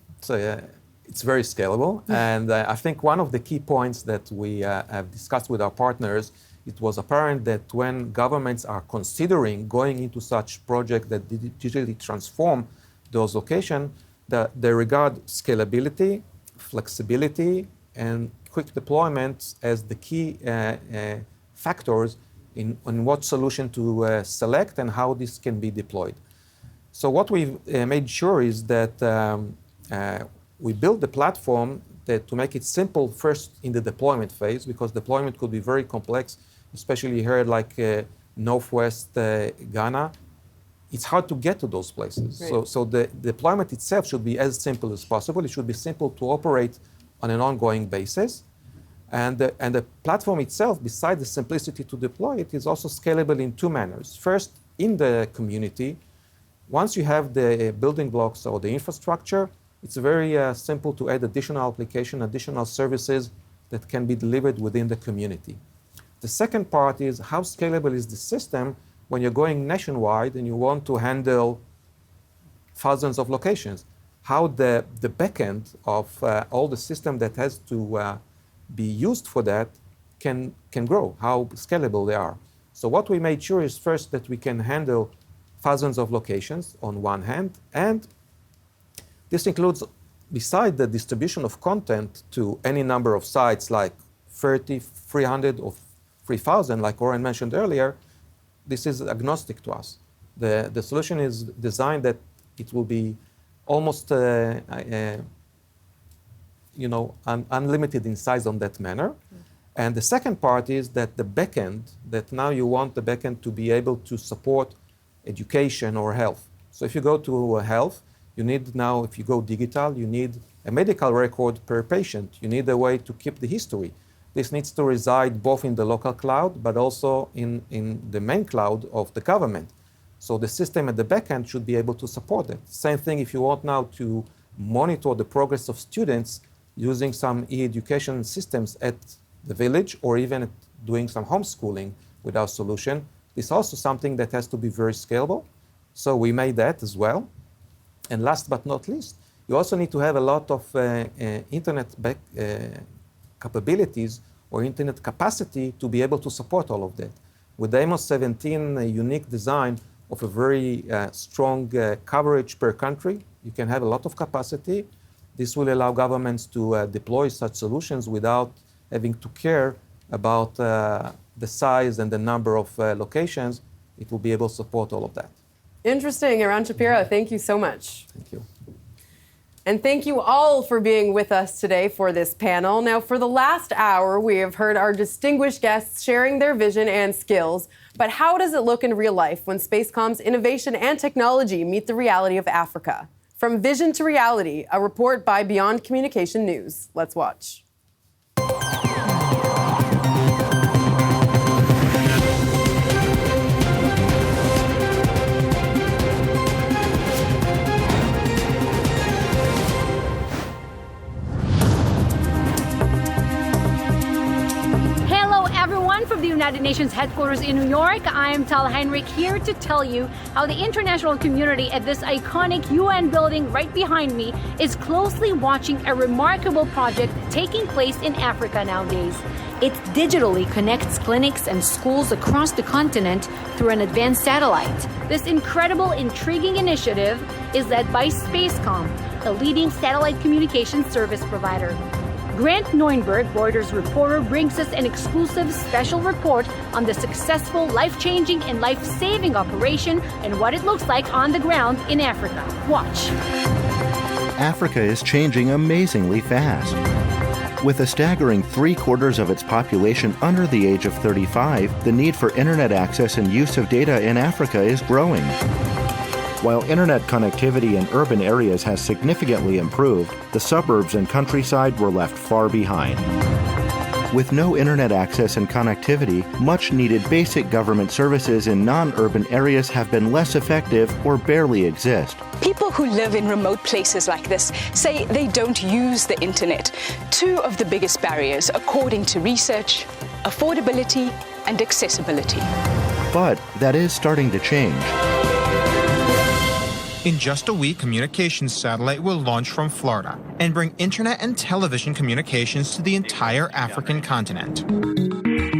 it's very scalable. And I think one of the key points that we have discussed with our partners, it was apparent that when governments are considering going into such projects that digitally transform those locations, they regard scalability, flexibility, and quick deployment as the key factors in what solution to select and how this can be deployed. So what we've made sure is that we build the platform to make it simple first in the deployment phase, because deployment could be very complex, especially here like Northwest Ghana. It's hard to get to those places. Right. So the deployment itself should be as simple as possible. It should be simple to operate on an ongoing basis. And the platform itself, besides the simplicity to deploy it, is also scalable in two manners. First, in the community, once you have the building blocks or the infrastructure, it's very simple to add additional application, additional services that can be delivered within the community. The second part is how scalable is the system when you're going nationwide and you want to handle thousands of locations. How the backend of all the system that has to be used for that can grow, how scalable they are. So what we made sure is first that we can handle thousands of locations on one hand, and this includes, beside the distribution of content to any number of sites like 30, 300, or 3,000, like Oren mentioned earlier, this is agnostic to us. The solution is designed that it will be almost unlimited in size on that manner. And the second part is that the backend, that now you want the backend to be able to support education or health. So if you go to health, you need now, if you go digital, you need a medical record per patient. You need a way to keep the history. This needs to reside both in the local cloud, but also in the main cloud of the government. So the system at the backend should be able to support it. Same thing if you want now to monitor the progress of students using some e-education systems at the village, or even doing some homeschooling with our solution. It's also something that has to be very scalable. So we made that as well. And last but not least, you also need to have a lot of internet capabilities or internet capacity to be able to support all of that. With the Amos 17 unique design of a very strong coverage per country, you can have a lot of capacity. This will allow governments to deploy such solutions without having to care about the size and the number of locations. It will be able to support all of that. Interesting. Eran Shapiro, thank you so much. Thank you. And thank you all for being with us today for this panel. Now, for the last hour, we have heard our distinguished guests sharing their vision and skills. But how does it look in real life when Spacecom's innovation and technology meet the reality of Africa? From vision to reality, a report by Beyond Communication News. Let's watch. From the United Nations headquarters in New York, I'm Tal Heinrich, here to tell you how the international community at this iconic UN building right behind me is closely watching a remarkable project taking place in Africa nowadays. It digitally connects clinics and schools across the continent through an advanced satellite. This incredible, intriguing initiative is led by Spacecom, a leading satellite communication service provider. Grant Neunberg, Reuters reporter, brings us an exclusive special report on the successful, life-changing and life-saving operation and what it looks like on the ground in Africa. Watch. Africa is changing amazingly fast. With a staggering 3/4 of its population under the age of 35, the need for internet access and use of data in Africa is growing. While internet connectivity in urban areas has significantly improved, the suburbs and countryside were left far behind. With no internet access and connectivity, much needed basic government services in non-urban areas have been less effective or barely exist. People who live in remote places like this say they don't use the internet. Two of the biggest barriers, according to research, affordability and accessibility. But that is starting to change. In just a week, CommuNication satellite will launch from Florida and bring internet and television communications to the entire African continent.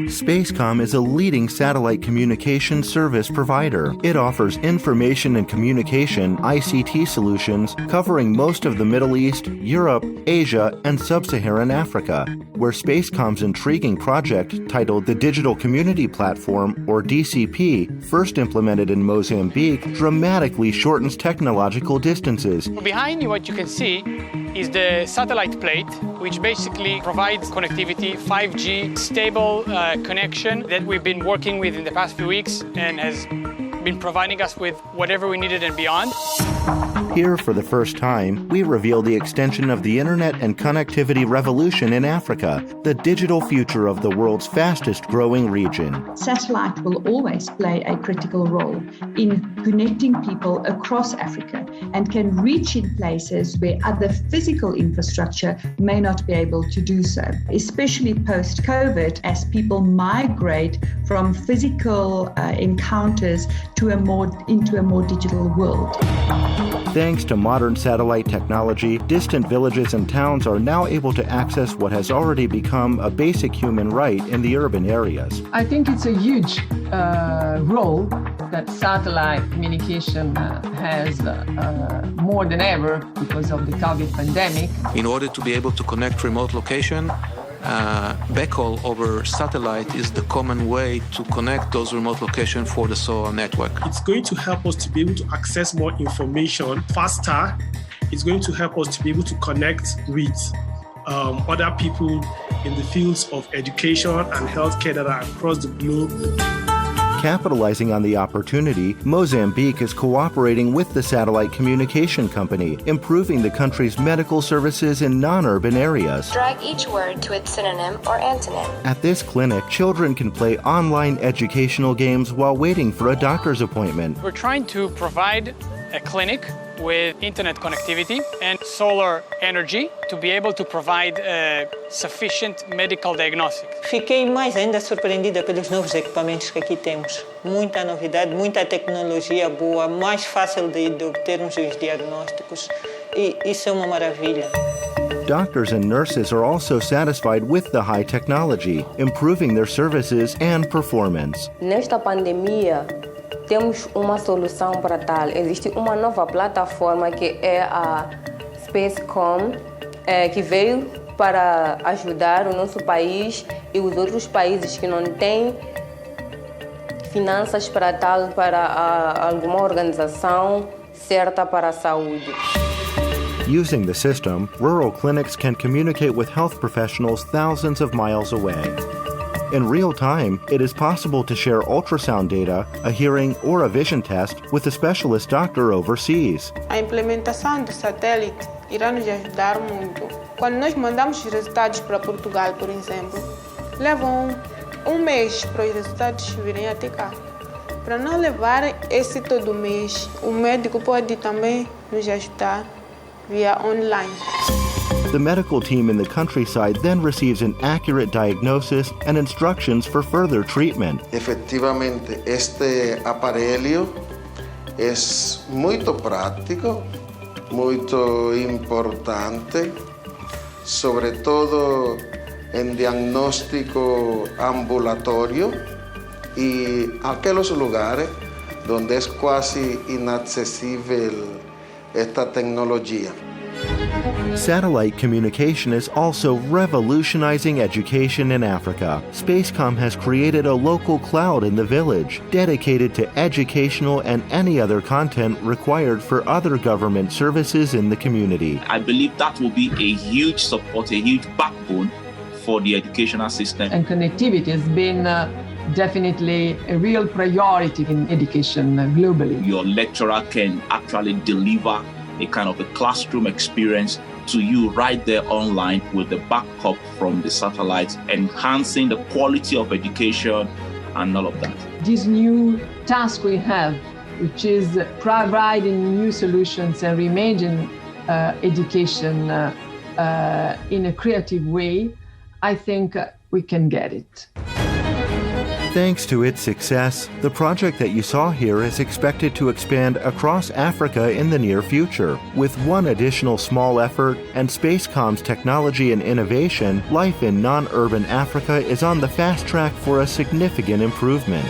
Spacecom is a leading satellite communication service provider. It offers information and communication (ICT) solutions covering most of the Middle East, Europe, Asia, and Sub-Saharan Africa, where Spacecom's intriguing project titled the Digital Community Platform, or DCP, first implemented in Mozambique, dramatically shortens technological distances. Behind you, what you can see is the satellite plate, which basically provides connectivity, 5G, stable connection that we've been working with in the past few weeks and has been providing us with whatever we needed and beyond. Here, for the first time, we reveal the extension of the internet and connectivity revolution in Africa, the digital future of the world's fastest-growing region. Satellite will always play a critical role in connecting people across Africa and can reach in places where other physical infrastructure may not be able to do so, especially post-COVID as people migrate from physical encounters into a more digital world. Thanks to modern satellite technology, distant villages and towns are now able to access what has already become a basic human right in the urban areas. I think it's a huge role that satellite communication has more than ever because of the COVID pandemic. In order to be able to connect remote location, backhaul over satellite is the common way to connect those remote locations for the SOA network. It's going to help us to be able to access more information faster. It's going to help us to be able to connect with other people in the fields of education and healthcare that are across the globe. Capitalizing on the opportunity, Mozambique is cooperating with the satellite communication company, improving the country's medical services in non-urban areas. Drag each word to its synonym or antonym. At this clinic, children can play online educational games while waiting for a doctor's appointment. We're trying to provide a clinic with internet connectivity and solar energy to be able to provide sufficient medical diagnostic. Fiquei mais ainda surpreendida pelos novos equipamentos que aqui temos. Muita novidade, muita tecnologia boa, mais fácil de obtermos os diagnósticos. E isso é uma maravilha. Doctors and nurses are also satisfied with the high technology, improving their services and performance. Nesta pandemia, temos uma solução para tal. Existe uma nova plataforma que é a Spacecom, que veio para ajudar o nosso país e os outros países que não têm finanças para tal, para alguma organização certa para a saúde. Using the system, rural clinics can communicate with health professionals thousands of miles away. In real time, it is possible to share ultrasound data, a hearing, or a vision test with a specialist doctor overseas. A implementação do satélite irá nos ajudar muito. Quando nós mandamos os resultados para Portugal, por exemplo, levam um mês para os resultados virem até cá. Para não levar esse todo mês, o médico pode também nos ajudar via online. The medical team in the countryside then receives an accurate diagnosis and instructions for further treatment. Efectivamente, este aparelho es muito práctico, muito importante, sobre todo en diagnóstico ambulatorio y aquellos lugares donde es casi inaccesible esta tecnología. Satellite communication is also revolutionizing education in Africa. Spacecom has created a local cloud in the village, dedicated to educational and any other content required for other government services in the community. I believe that will be a huge support, a huge backbone for the educational system. And connectivity has been definitely a real priority in education globally. Your lecturer can actually deliver a kind of a classroom experience to you right there online with the backup from the satellite, enhancing the quality of education and all of that. This new task we have, which is providing new solutions and reimagine education in a creative way, I think we can get it. Thanks to its success, the project that you saw here is expected to expand across Africa in the near future. With one additional small effort and Spacecom's technology and innovation, life in non-urban Africa is on the fast track for a significant improvement.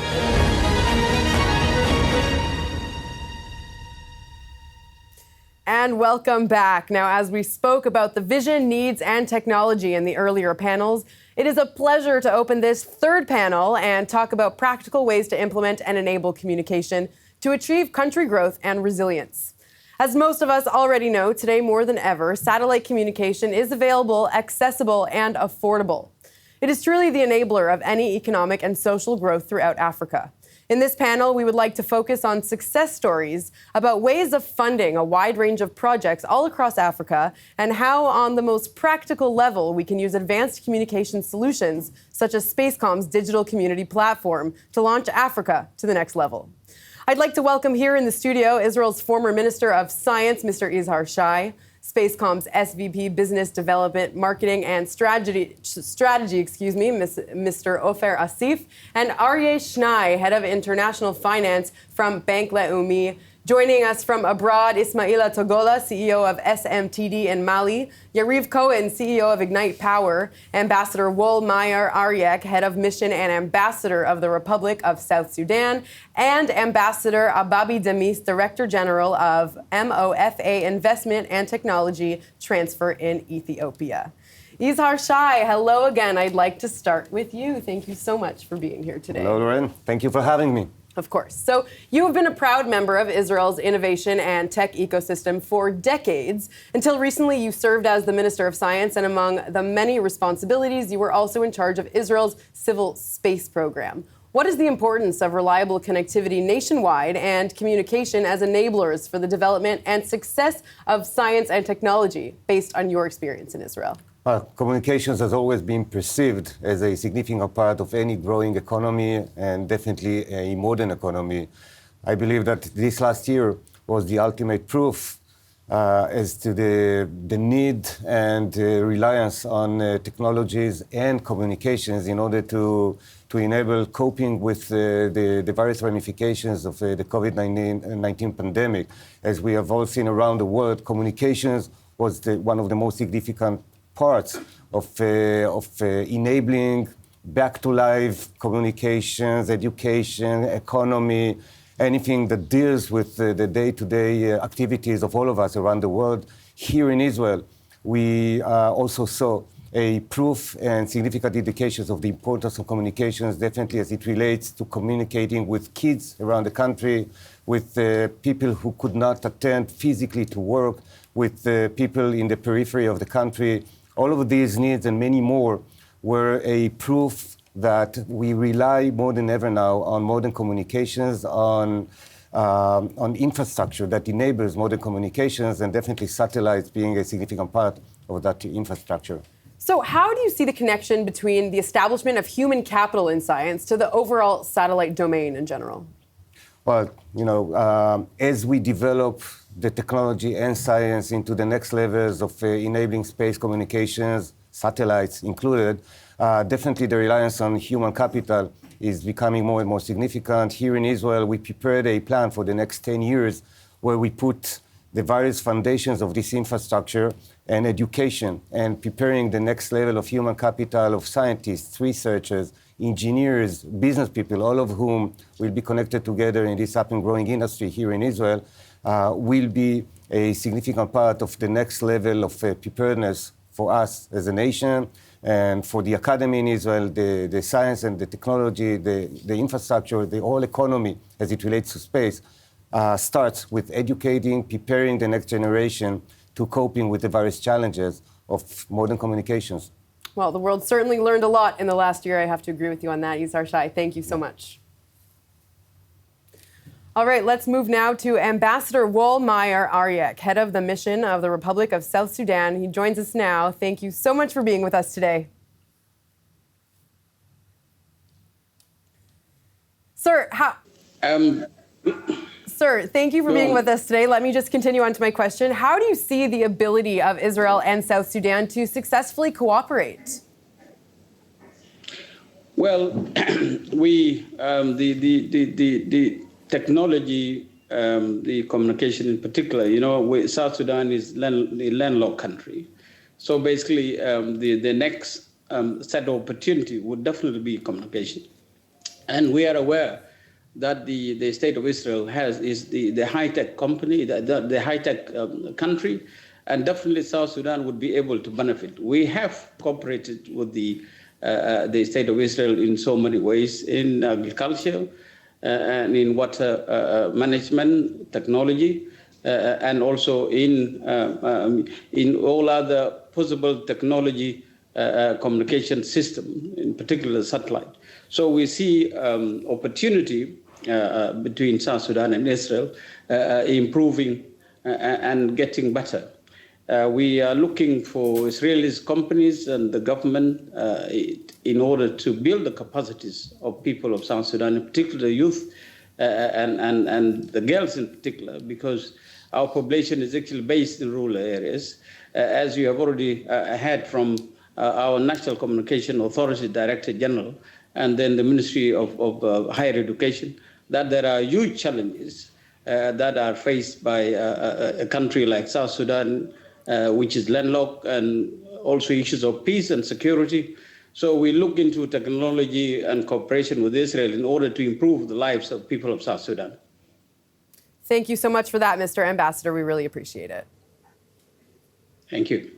And welcome back. Now, as we spoke about the vision, needs, and technology in the earlier panels, it is a pleasure to open this third panel and talk about practical ways to implement and enable communication to achieve country growth and resilience. As most of us already know, today more than ever, satellite communication is available, accessible, and affordable. It is truly the enabler of any economic and social growth throughout Africa. In this panel, we would like to focus on success stories about ways of funding a wide range of projects all across Africa and how, on the most practical level, we can use advanced communication solutions such as Spacecom's digital community platform to launch Africa to the next level. I'd like to welcome here in the studio Israel's former Minister of Science, Mr. Yizhar Shai, Spacecom's SVP Business Development, Marketing and Strategy, Mr. Ofer Asif, and Aries Schneider, Head of International Finance from Bank Leumi. Joining us from abroad, Ismaila Togola, CEO of SMTD in Mali, Yariv Cohen, CEO of Ignite Power, Ambassador Wohlmeier Aryak, Head of Mission and Ambassador of the Republic of South Sudan, and Ambassador Ababi Demis, Director General of MOFA Investment and Technology Transfer in Ethiopia. Yizhar Shai, hello again. I'd like to start with you. Thank you so much for being here today. Hello, Lorraine. Thank you for having me. Of course. So you have been a proud member of Israel's innovation and tech ecosystem for decades. Until recently, you served as the Minister of Science, and among the many responsibilities, you were also in charge of Israel's civil space program. What is the importance of reliable connectivity nationwide and communication as enablers for the development and success of science and technology based on your experience in Israel? Communications has always been perceived as a significant part of any growing economy and definitely a modern economy. I believe that this last year was the ultimate proof as to the need and reliance on technologies and communications in order to enable coping with the various ramifications of the COVID-19 pandemic. As we have all seen around the world, communications was one of the most significant parts of enabling back to life communications, education, economy, anything that deals with the day-to-day activities of all of us around the world. Here in Israel, we also saw a proof and significant indications of the importance of communications, definitely as it relates to communicating with kids around the country, with people who could not attend physically to work, with people in the periphery of the country. All of these needs and many more were a proof that we rely more than ever now on modern communications, on infrastructure that enables modern communications, and definitely satellites being a significant part of that infrastructure. So how do you see the connection between the establishment of human capital in science to the overall satellite domain in general? Well, as we develop the technology and science into the next levels of enabling space communications, satellites included, definitely the reliance on human capital is becoming more and more significant. Here in Israel, we prepared a plan for the next 10 years where we put the various foundations of this infrastructure and education and preparing the next level of human capital of scientists, researchers, engineers, business people, all of whom will be connected together in this up and growing industry here in Israel, will be a significant part of the next level of preparedness for us as a nation and for the academy in Israel, the science and the technology, the infrastructure, the whole economy as it relates to space, starts with educating, preparing the next generation to coping with the various challenges of modern communications. Well, the world certainly learned a lot in the last year. I have to agree with you on that, Yizhar Shai. Thank you so much. All right, let's move now to Ambassador Wohlmeier Aryak, head of the mission of the Republic of South Sudan. He joins us now. Thank you so much for being with us today. Sir, Sir, thank you for being with us today. Let me just continue on to my question. How do you see the ability of Israel and South Sudan to successfully cooperate? Well, the technology, the communication in particular, South Sudan is the landlocked country. So basically, the next set of opportunity would definitely be communication. And we are aware that the state of Israel is the high-tech company, the high-tech country, and definitely South Sudan would be able to benefit. We have cooperated with the state of Israel in so many ways, in agriculture, and in water management technology, and also in all other possible technology communication system, in particular satellite. So we see opportunity between South Sudan and Israel improving and getting better. We are looking for Israeli companies and the government in order to build the capacities of people of South Sudan, in particular the youth and the girls in particular, because our population is actually based in rural areas. As you have already heard from our National Communication Authority Director General and then the Ministry of Higher Education, that there are huge challenges that are faced by a country like South Sudan, which is landlocked, and also issues of peace and security. So we look into technology and cooperation with Israel in order to improve the lives of people of South Sudan. Thank you so much for that, Mr. Ambassador. We really appreciate it. Thank you.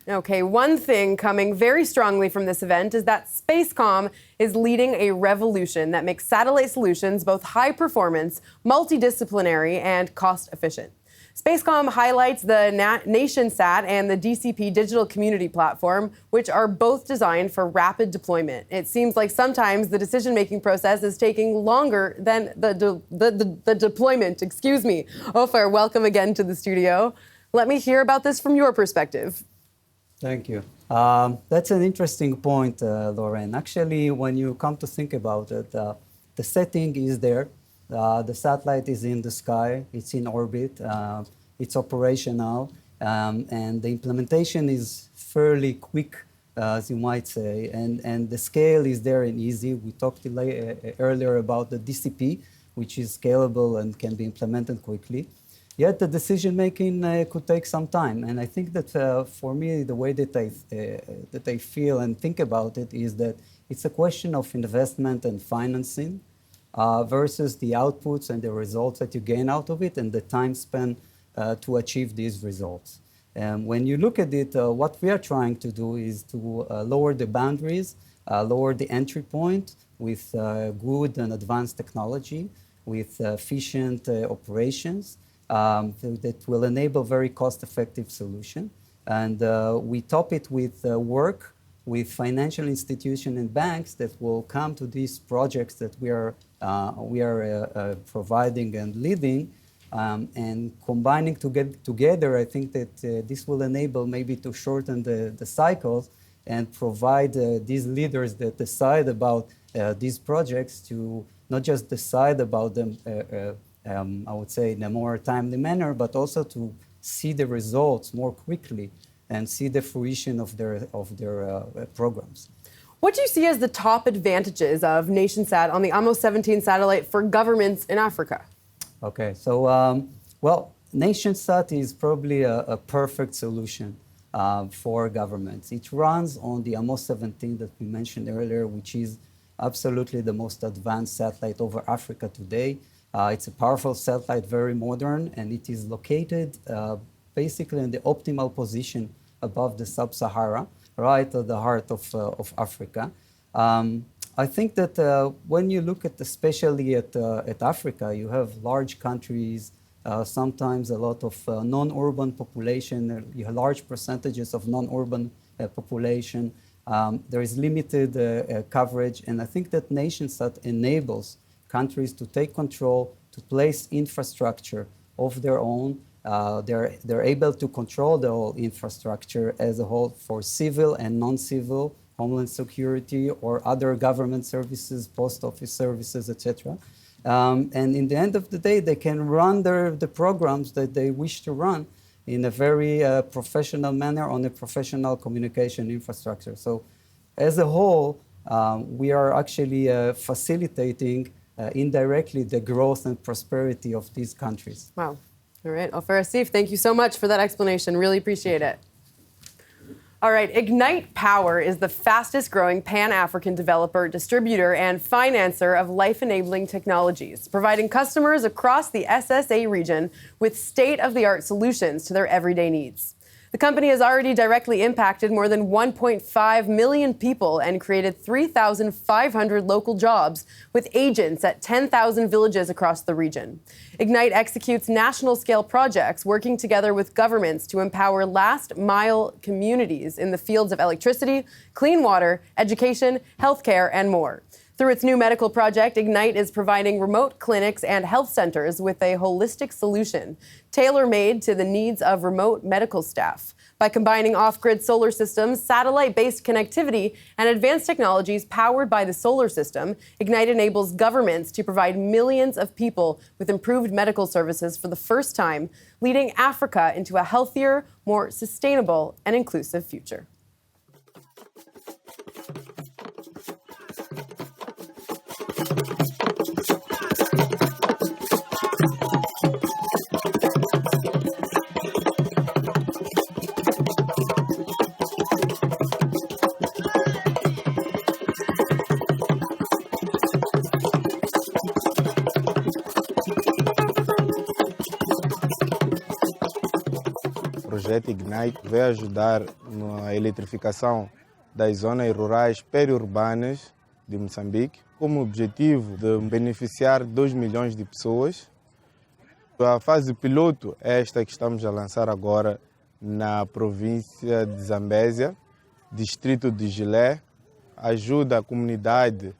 Okay, one thing coming very strongly from this event is that Spacecom is leading a revolution that makes satellite solutions both high performance, multidisciplinary, and cost efficient. Spacecom highlights the NationSat and the DCP digital community platform, which are both designed for rapid deployment. It seems like sometimes the decision-making process is taking longer than the deployment. Excuse me. Ofer, welcome again to the studio. Let me hear about this from your perspective. Thank you. That's an interesting point, Lauren. Actually, when you come to think about it, the setting is there. The satellite is in the sky, it's in orbit, it's operational, and the implementation is fairly quick, as you might say, and the scale is there and easy. We talked earlier about the DCP, which is scalable and can be implemented quickly. Yet the decision-making could take some time, and I think that for me, the way that I feel and think about it is that it's a question of investment and financing, versus the outputs and the results that you gain out of it and the time spent to achieve these results. When you look at it, what we are trying to do is to lower the boundaries, lower the entry point with good and advanced technology, with efficient operations that will enable very cost-effective solution. And we top it with work with financial institutions and banks that will come to these projects that we are providing and leading, and combining together, I think that this will enable maybe to shorten the cycles and provide these leaders that decide about these projects to not just decide about them, I would say, in a more timely manner, but also to see the results more quickly and see the fruition of their programs. What do you see as the top advantages of NationSat on the Amos 17 satellite for governments in Africa? Okay, so, well, NationSat is probably a perfect solution for governments. It runs on the Amos 17 that we mentioned earlier, which is absolutely the most advanced satellite over Africa today. It's a powerful satellite, very modern, and it is located basically in the optimal position above the sub-Sahara, right at the heart of Africa. I think that when you look at, especially at Africa, you have large countries, sometimes a lot of non-urban population, you have large percentages of non-urban population. There is limited coverage, and I think that NationSat enables countries to take control, to place infrastructure of their own. They're able to control the whole infrastructure as a whole for civil and non-civil, homeland security or other government services, post office services, etc. And in the end of the day, they can run the programs that they wish to run in a very professional manner on a professional communication infrastructure. So as a whole, we are actually facilitating indirectly the growth and prosperity of these countries. Wow. All right. Ofer Asif, thank you so much for that explanation. Really appreciate it. All right. Ignite Power is the fastest growing Pan-African developer, distributor, and financer of life-enabling technologies, providing customers across the SSA region with state-of-the-art solutions to their everyday needs. The company has already directly impacted more than 1.5 million people and created 3,500 local jobs with agents at 10,000 villages across the region. Ignite executes national-scale projects working together with governments to empower last-mile communities in the fields of electricity, clean water, education, healthcare, and more. Through its new medical project, Ignite is providing remote clinics and health centers with a holistic solution, tailor-made to the needs of remote medical staff. By combining off-grid solar systems, satellite-based connectivity, and advanced technologies powered by the solar system, Ignite enables governments to provide millions of people with improved medical services for the first time, leading Africa into a healthier, more sustainable, and inclusive future. O projeto Ignite vai ajudar na eletrificação das zonas rurais periurbanas de Moçambique, como objetivo de beneficiar 2 milhões de pessoas. A fase piloto é esta que estamos a lançar agora na província de Zambésia, distrito de Gilé, ajuda a comunidade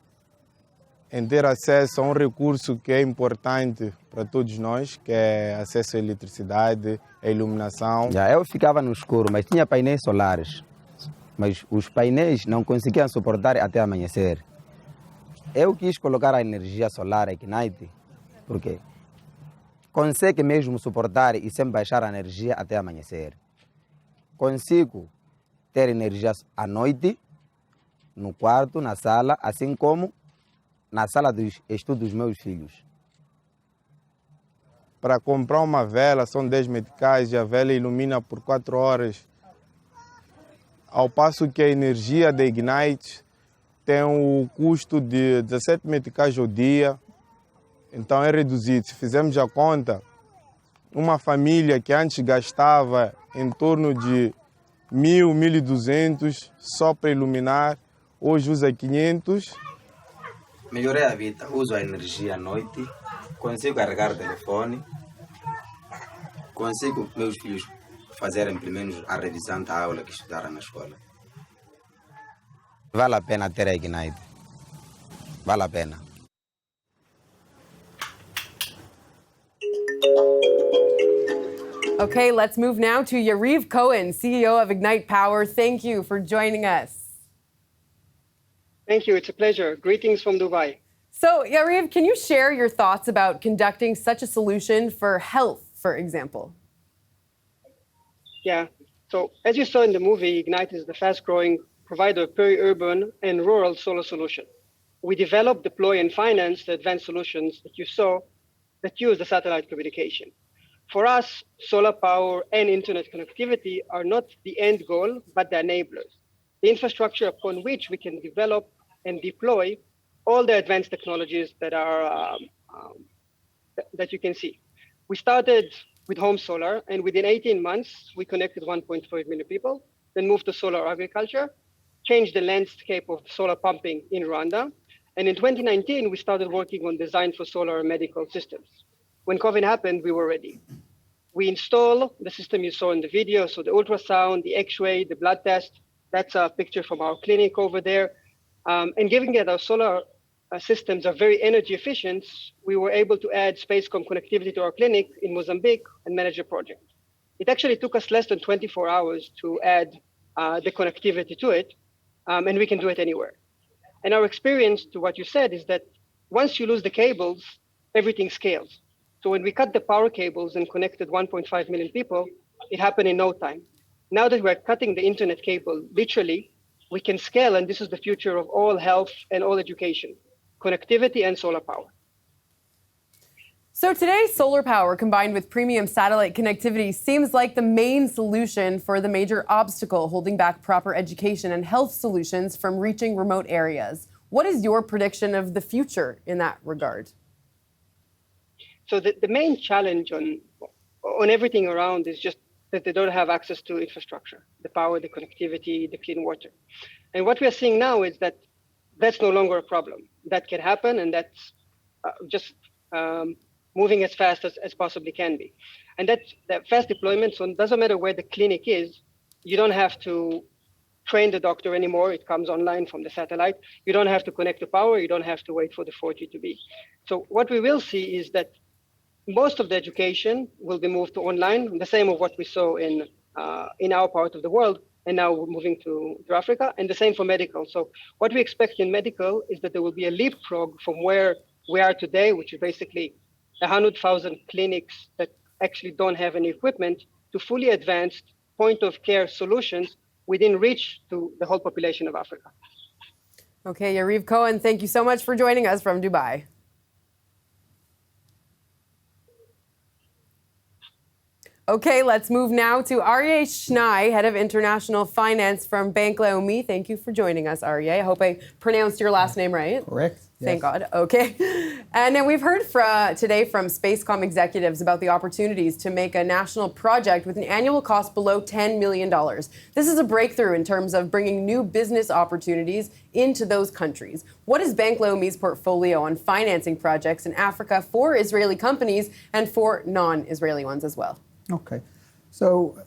em ter acesso a um recurso que é importante para todos nós, que é acesso à eletricidade, à iluminação. Eu ficava no escuro, mas tinha painéis solares. Mas os painéis não conseguiam suportar até amanhecer. Eu quis colocar a energia solar Ignite, porque consegue mesmo suportar e sem baixar a energia até amanhecer. Consigo ter energia à noite, no quarto, na sala, assim como na sala dos estudos dos meus filhos. Para comprar uma vela são 10 meticais e a vela ilumina por 4 horas. Ao passo que a energia da Ignite tem o custo de 17 meticais ao dia, então é reduzido. Se fizermos a conta, uma família que antes gastava em torno de 1.000, 1.200 só para iluminar, hoje usa 500. Melhorei a vida, uso a energia à noite, consigo carregar o telefone, consigo meus filhos fazerem pelo menos a revisão da aula que estudaram na escola. Vale a pena ter a Ignite. Vale a pena. Okay, let's move now to Yariv Cohen, CEO of Ignite Power. Thank you for joining us. Thank you. It's a pleasure. Greetings from Dubai. So, Yariv, can you share your thoughts about conducting such a solution for health, for example? Yeah. So, as you saw in the movie, Ignite is the fast-growing provider of peri-urban and rural solar solution. We develop, deploy, and finance the advanced solutions that you saw that use the satellite communication. For us, solar power and internet connectivity are not the end goal, but the enablers, the infrastructure upon which we can develop and deploy all the advanced technologies that are that you can see. We started with home solar, and within 18 months, we connected 1.5 million people, then moved to solar agriculture, changed the landscape of solar pumping in Rwanda. And in 2019, we started working on design for solar medical systems. When COVID happened, we were ready. We install the system you saw in the video, so the ultrasound, the X-ray, the blood test. That's a picture from our clinic over there. And giving it our solar systems are very energy efficient, we were able to add Spacecom connectivity to our clinic in Mozambique and manage a project. It actually took us less than 24 hours to add the connectivity to it, and we can do it anywhere. And our experience, to what you said, is that once you lose the cables, everything scales. So when we cut the power cables and connected 1.5 million people, it happened in no time. Now that we're cutting the internet cable, literally, we can scale, and this is the future of all health and all education, connectivity and solar power. So today, solar power combined with premium satellite connectivity seems like the main solution for the major obstacle holding back proper education and health solutions from reaching remote areas. What is your prediction of the future in that regard? So the main challenge on everything around is just that they don't have access to infrastructure, the power, the connectivity, the clean water. And what we are seeing now is that that's no longer a problem. That can happen, and that's just moving as fast as possibly can be. And that fast deployment, so it doesn't matter where the clinic is, you don't have to train the doctor anymore. It comes online from the satellite. You don't have to connect to power. You don't have to wait for the 4G to be. So what we will see is that most of the education will be moved to online, the same of what we saw in our part of the world, and now we're moving to Africa, and the same for medical. So what we expect in medical is that there will be a leapfrog from where we are today, which is basically 100,000 clinics that actually don't have any equipment, to fully advanced point-of-care solutions within reach to the whole population of Africa. Okay, Yariv Cohen, thank you so much for joining us from Dubai. Okay, let's move now to Aries Schneider, Head of International Finance from Bank Leumi. Thank you for joining us, Aries. I hope I pronounced your last name right. Correct. Thank God. Okay. And then we've heard today from Spacecom executives about the opportunities to make a national project with an annual cost below $10 million. This is a breakthrough in terms of bringing new business opportunities into those countries. What is Bank Leumi's portfolio on financing projects in Africa for Israeli companies and for non-Israeli ones as well? Okay. So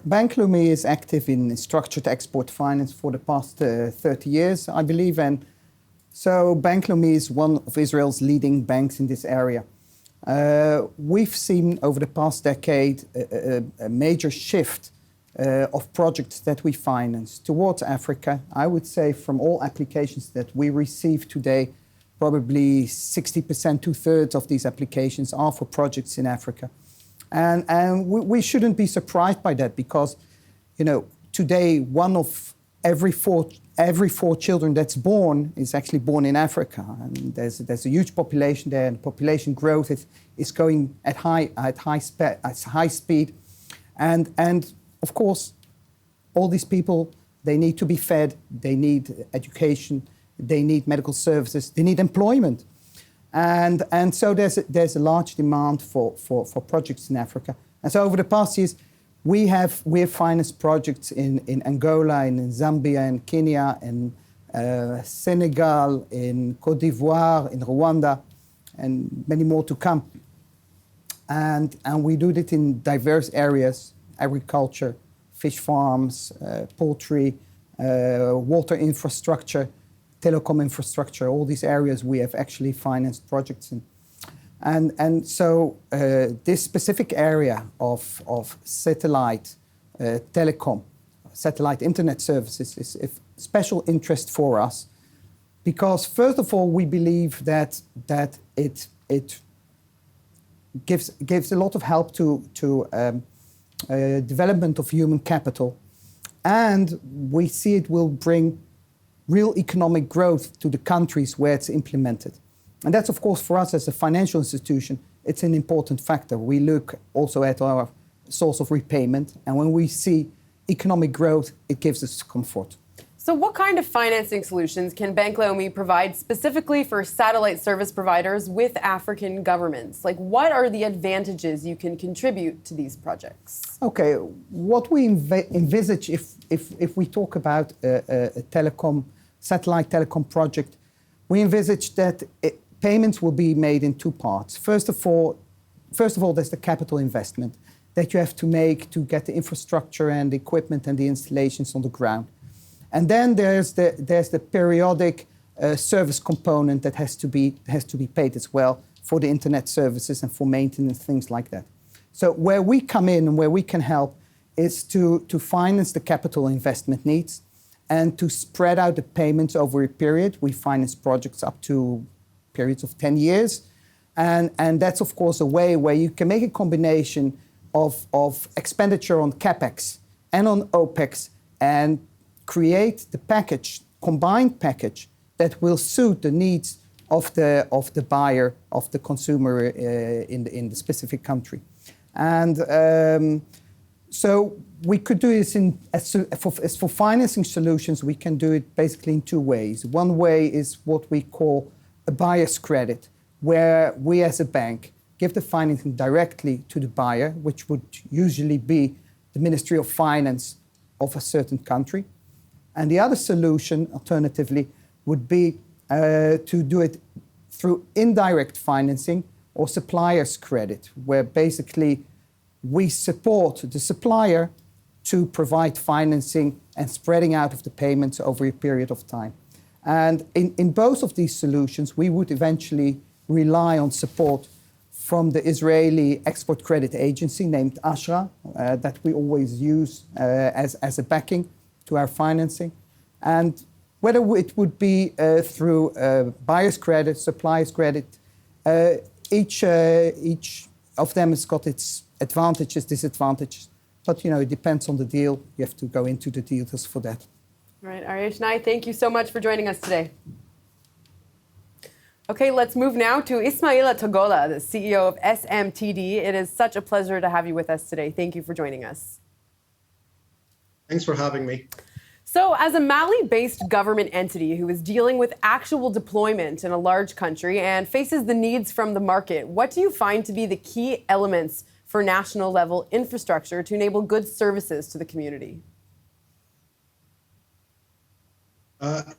Bank Leumi is active in structured export finance for the past 30 years, I believe. And so Bank Leumi is one of Israel's leading banks in this area. We've seen over the past decade a major shift of projects that we finance towards Africa. I would say from all applications that we receive today, probably 60%, two-thirds of these applications are for projects in Africa. And we shouldn't be surprised by that because, today one of every four children that's born is actually born in Africa. And there's a huge population there, and population growth is going at high speed. And of course, all these people, they need to be fed, they need education, they need medical services, they need employment. And so there's a large demand for projects in Africa. And so over the past years, we have financed projects in Angola, in Zambia, in Kenya, in Senegal, in Côte d'Ivoire, in Rwanda, and many more to come. And we do it in diverse areas: agriculture, fish farms, poultry, water infrastructure, telecom infrastructure. All these areas we have actually financed projects in. And so this specific area of satellite telecom, satellite internet services is of special interest for us because, first of all, we believe that it gives a lot of help to development of human capital, and we see it will bring real economic growth to the countries where it's implemented. And that's, of course, for us as a financial institution, it's an important factor. We look also at our source of repayment, and when we see economic growth, it gives us comfort. So what kind of financing solutions can Bank Leumi provide specifically for satellite service providers with African governments? Like, what are the advantages you can contribute to these projects? Okay, what we envisage if we talk about a satellite telecom project, we envisage that payments will be made in two parts. First of all, there's the capital investment that you have to make to get the infrastructure and the equipment and the installations on the ground. And then there's the periodic service component that has to be paid as well for the internet services and for maintenance, things like that. So where we come in and where we can help is to finance the capital investment needs and to spread out the payments over a period. We finance projects up to periods of 10 years. And that's, of course, a way where you can make a combination of expenditure on CapEx and on OpEx and create the package, combined package, that will suit the needs of the buyer, of the consumer in the specific country. And so we could do this as for financing solutions, we can do it basically in two ways. One way is what we call a buyer's credit, where we as a bank give the financing directly to the buyer, which would usually be the Ministry of Finance of a certain country. And the other solution, alternatively, would be to do it through indirect financing or supplier's credit, where basically we support the supplier to provide financing and spreading out of the payments over a period of time. And in both of these solutions, we would eventually rely on support from the Israeli Export Credit Agency named ASHRA that we always use as a backing to our financing. And whether it would be through buyer's credit, supplier's credit, each of them has got its advantages, disadvantages. But, it depends on the deal. You have to go into the details for that. All right, Aries Schneider, thank you so much for joining us today. Okay, let's move now to Ismaila Togola, the CEO of SMTD. It is such a pleasure to have you with us today. Thank you for joining us. Thanks for having me. So, as a Mali-based government entity who is dealing with actual deployment in a large country and faces the needs from the market, what do you find to be the key elements for national level infrastructure to enable good services to the community?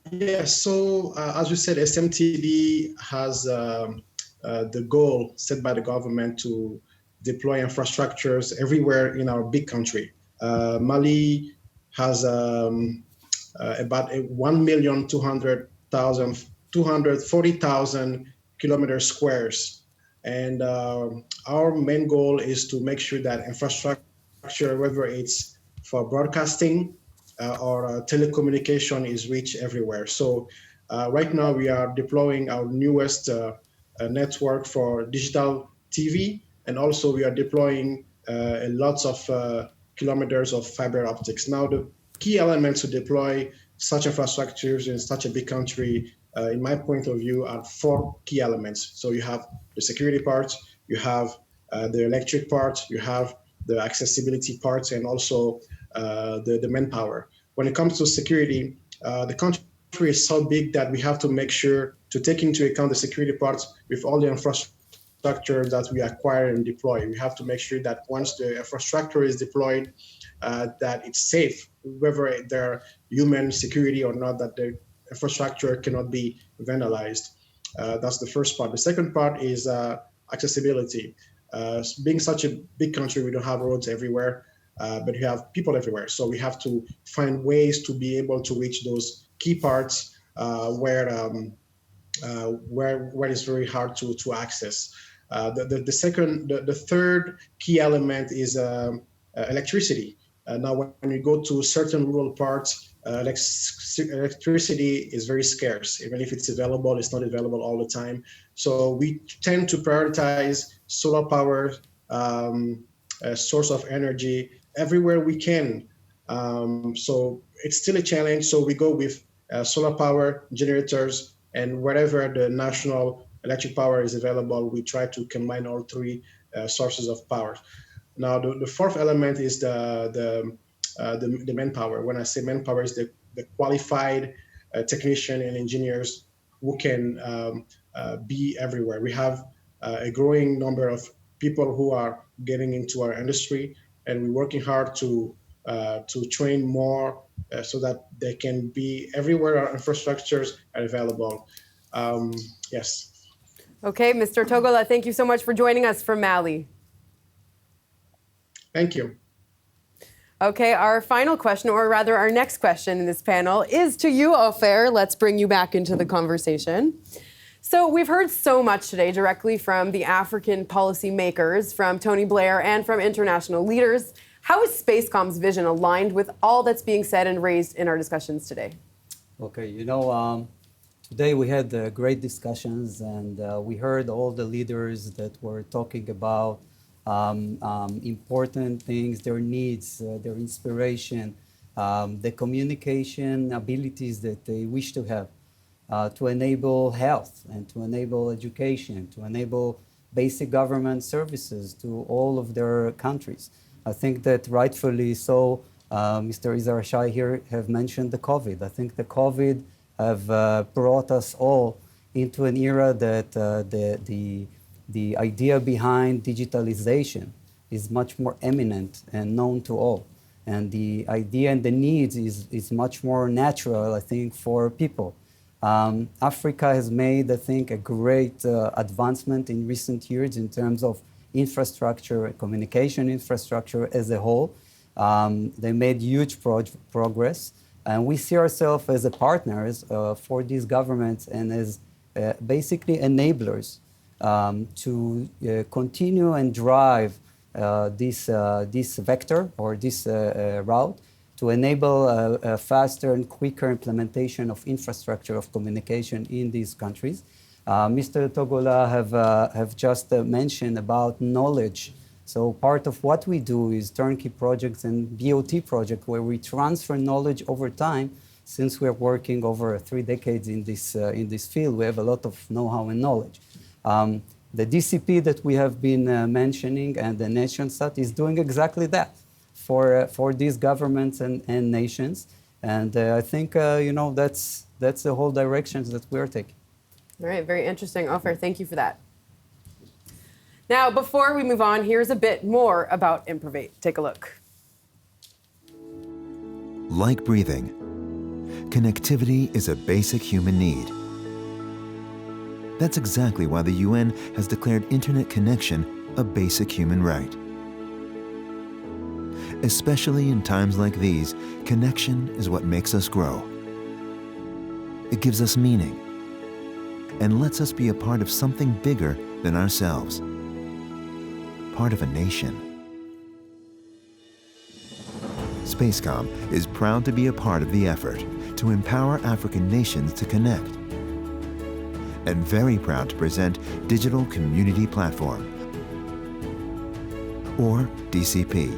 Yes, so as you said, SMTD has the goal set by the government to deploy infrastructures everywhere in our big country. Mali has about 1,240,000 kilometers squares. And our main goal is to make sure that infrastructure, whether it's for broadcasting or telecommunication, is reached everywhere. So right now we are deploying our newest network for digital TV, and also we are deploying lots of kilometers of fiber optics. Now, the key elements to deploy such infrastructures in such a big country, in my point of view, are four key elements. So you have the security part, you have the electric part, you have the accessibility part, and also the manpower. When it comes to security, the country is so big that we have to make sure to take into account the security parts with all the infrastructure that we acquire and deploy. We have to make sure that once the infrastructure is deployed, that it's safe, whether they're human security or not, that the infrastructure cannot be vandalized. That's the first part. The second part is accessibility. Being such a big country, we don't have roads everywhere, but we have people everywhere. So we have to find ways to be able to reach those key parts where it's very hard to access. The third key element is electricity. Now, when you go to certain rural parts, electricity is very scarce. Even if it's available, it's not available all the time. So we tend to prioritize solar power, source of energy everywhere we can. So it's still a challenge. So we go with solar power generators, and wherever the national electric power is available, we try to combine all three sources of power. Now, the fourth element is the manpower. When I say manpower, is the qualified technician and engineers who can be everywhere. We have a growing number of people who are getting into our industry, and we're working hard to train more so that they can be everywhere our infrastructures are available. Yes. Okay, Mr. Togola, thank you so much for joining us from Mali. Thank you. Okay, our final question, or rather our next question in this panel, is to you, Ofer. Let's bring you back into the conversation. So we've heard so much today directly from the African policy makers, from Tony Blair, and from international leaders. How is Spacecom's vision aligned with all that's being said and raised in our discussions today? Okay, today we had great discussions, and we heard all the leaders that were talking about important things, their needs, their inspiration, the communication abilities that they wish to have to enable health and to enable education, to enable basic government services to all of their countries. I think that rightfully so, Mr. Izar Shai here have mentioned the COVID. I think the COVID have brought us all into an era that the idea behind digitalization is much more eminent and known to all. And the idea and the needs is much more natural, I think, for people. Africa has made, I think, a great advancement in recent years in terms of infrastructure, communication infrastructure as a whole. They made huge progress. And we see ourselves as partners for these governments and as basically enablers to continue and drive this vector or this route to enable a faster and quicker implementation of infrastructure of communication in these countries. Mr. Togola have just mentioned about knowledge. So part of what we do is turnkey projects and BOT project where we transfer knowledge over time. Since we're working over 3 decades in this field, we have a lot of know-how and knowledge. The DCP that we have been mentioning and the NationSat is doing exactly that for these governments and nations. And I think, that's the whole directions that we're taking. All right, very interesting, Ofer. Thank you for that. Now, before we move on, here's a bit more about Improvate. Take a look. Like breathing, connectivity is a basic human need. That's exactly why the UN has declared internet connection a basic human right. Especially in times like these, connection is what makes us grow. It gives us meaning and lets us be a part of something bigger than ourselves, part of a nation. Spacecom is proud to be a part of the effort to empower African nations to connect, and very proud to present Digital Community Platform, or DCP,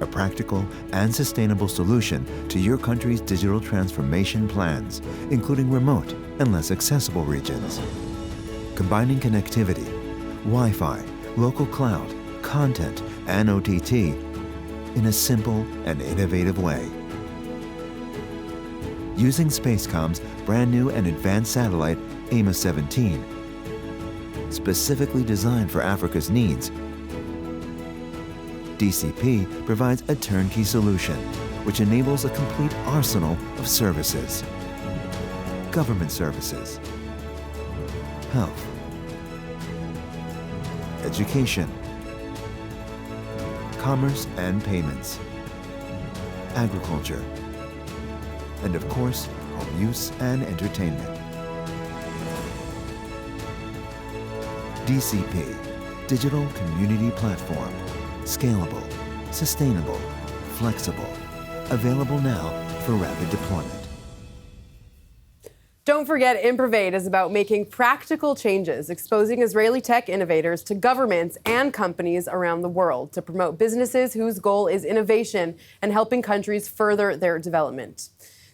a practical and sustainable solution to your country's digital transformation plans, including remote and less accessible regions. Combining connectivity, Wi-Fi, local cloud, content, and OTT in a simple and innovative way. Using Spacecom's brand new and advanced satellite, Amos 17, specifically designed for Africa's needs, DCP provides a turnkey solution which enables a complete arsenal of services. Government services, health, education, commerce and payments, agriculture, and of course, home use and entertainment. DCP, Digital Community Platform. Scalable, sustainable, flexible. Available now for rapid deployment. Don't forget, Improvate is about making practical changes, exposing Israeli tech innovators to governments and companies around the world to promote businesses whose goal is innovation and helping countries further their development.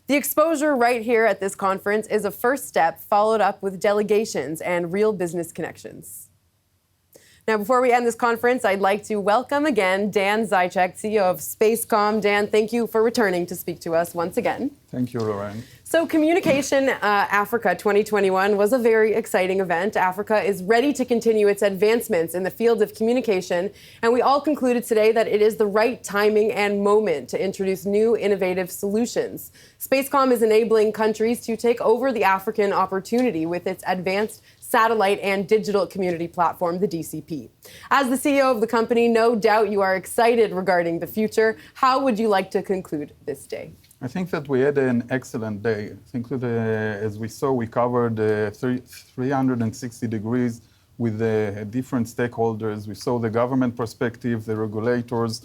The exposure right here at this conference is a first step, followed up with delegations and real business connections. Now, before we end this conference, I'd like to welcome again Dan Zycheck, CEO of Spacecom. Dan, thank you for returning to speak to us once again. Thank you, Lauren. So CommuNication Africa 2021 was a very exciting event. Africa is ready to continue its advancements in the field of communication, and we all concluded today that it is the right timing and moment to introduce new innovative solutions. Spacecom is enabling countries to take over the African opportunity with its advanced satellite and digital community platform, the DCP. As the CEO of the company, no doubt you are excited regarding the future. How would you like to conclude this day? I think that we had an excellent day. I think that, as we saw, we covered 360 degrees with different stakeholders. We saw the government perspective, the regulators,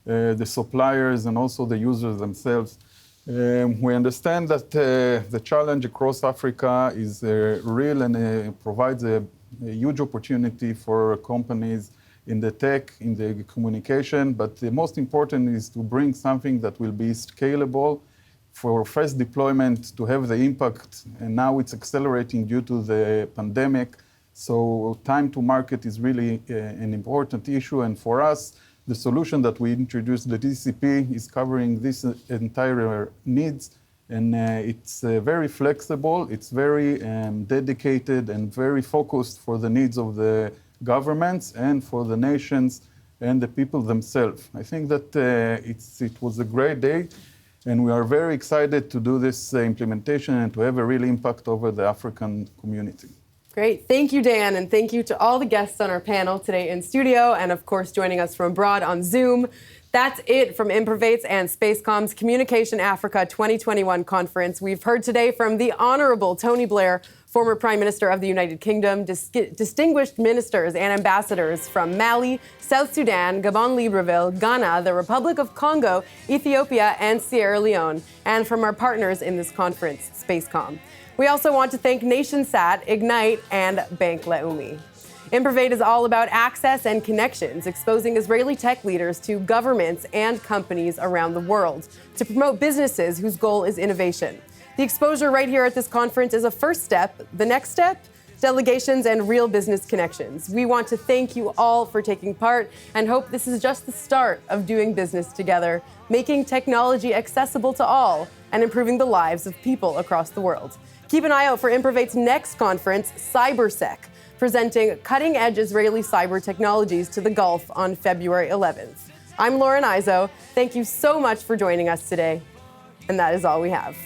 the suppliers, and also the users themselves. We understand that the challenge across Africa is real and provides a huge opportunity for companies in the tech, in the communication, but the most important is to bring something that will be scalable for first deployment to have the impact. And now it's accelerating due to the pandemic. So time to market is really an important issue. And for us, the solution that we introduced, the DCP, is covering this entire needs. And it's very flexible, it's very dedicated and very focused for the needs of the governments and for the nations and the people themselves. I think that it was a great day, and we are very excited to do this implementation and to have a real impact over the African community. Great. Thank you, Dan, and thank you to all the guests on our panel today in studio and, of course, joining us from abroad on Zoom. That's it from Improvate's and Spacecom's CommuNication Africa 2021 conference. We've heard today from the Honorable Tony Blair, former Prime Minister of the United Kingdom, distinguished ministers and ambassadors from Mali, South Sudan, Gabon, Libreville, Ghana, the Republic of Congo, Ethiopia, and Sierra Leone, and from our partners in this conference, Spacecom. We also want to thank NationSat, Ignite, and Bank Leumi. Improvate is all about access and connections, exposing Israeli tech leaders to governments and companies around the world to promote businesses whose goal is innovation. The exposure right here at this conference is a first step. The next step, delegations and real business connections. We want to thank you all for taking part and hope this is just the start of doing business together, making technology accessible to all and improving the lives of people across the world. Keep an eye out for Improvate's next conference, CyberSec, presenting cutting-edge Israeli cyber technologies to the Gulf on February 11th. I'm Lauren Izzo. Thank you so much for joining us today. And that is all we have.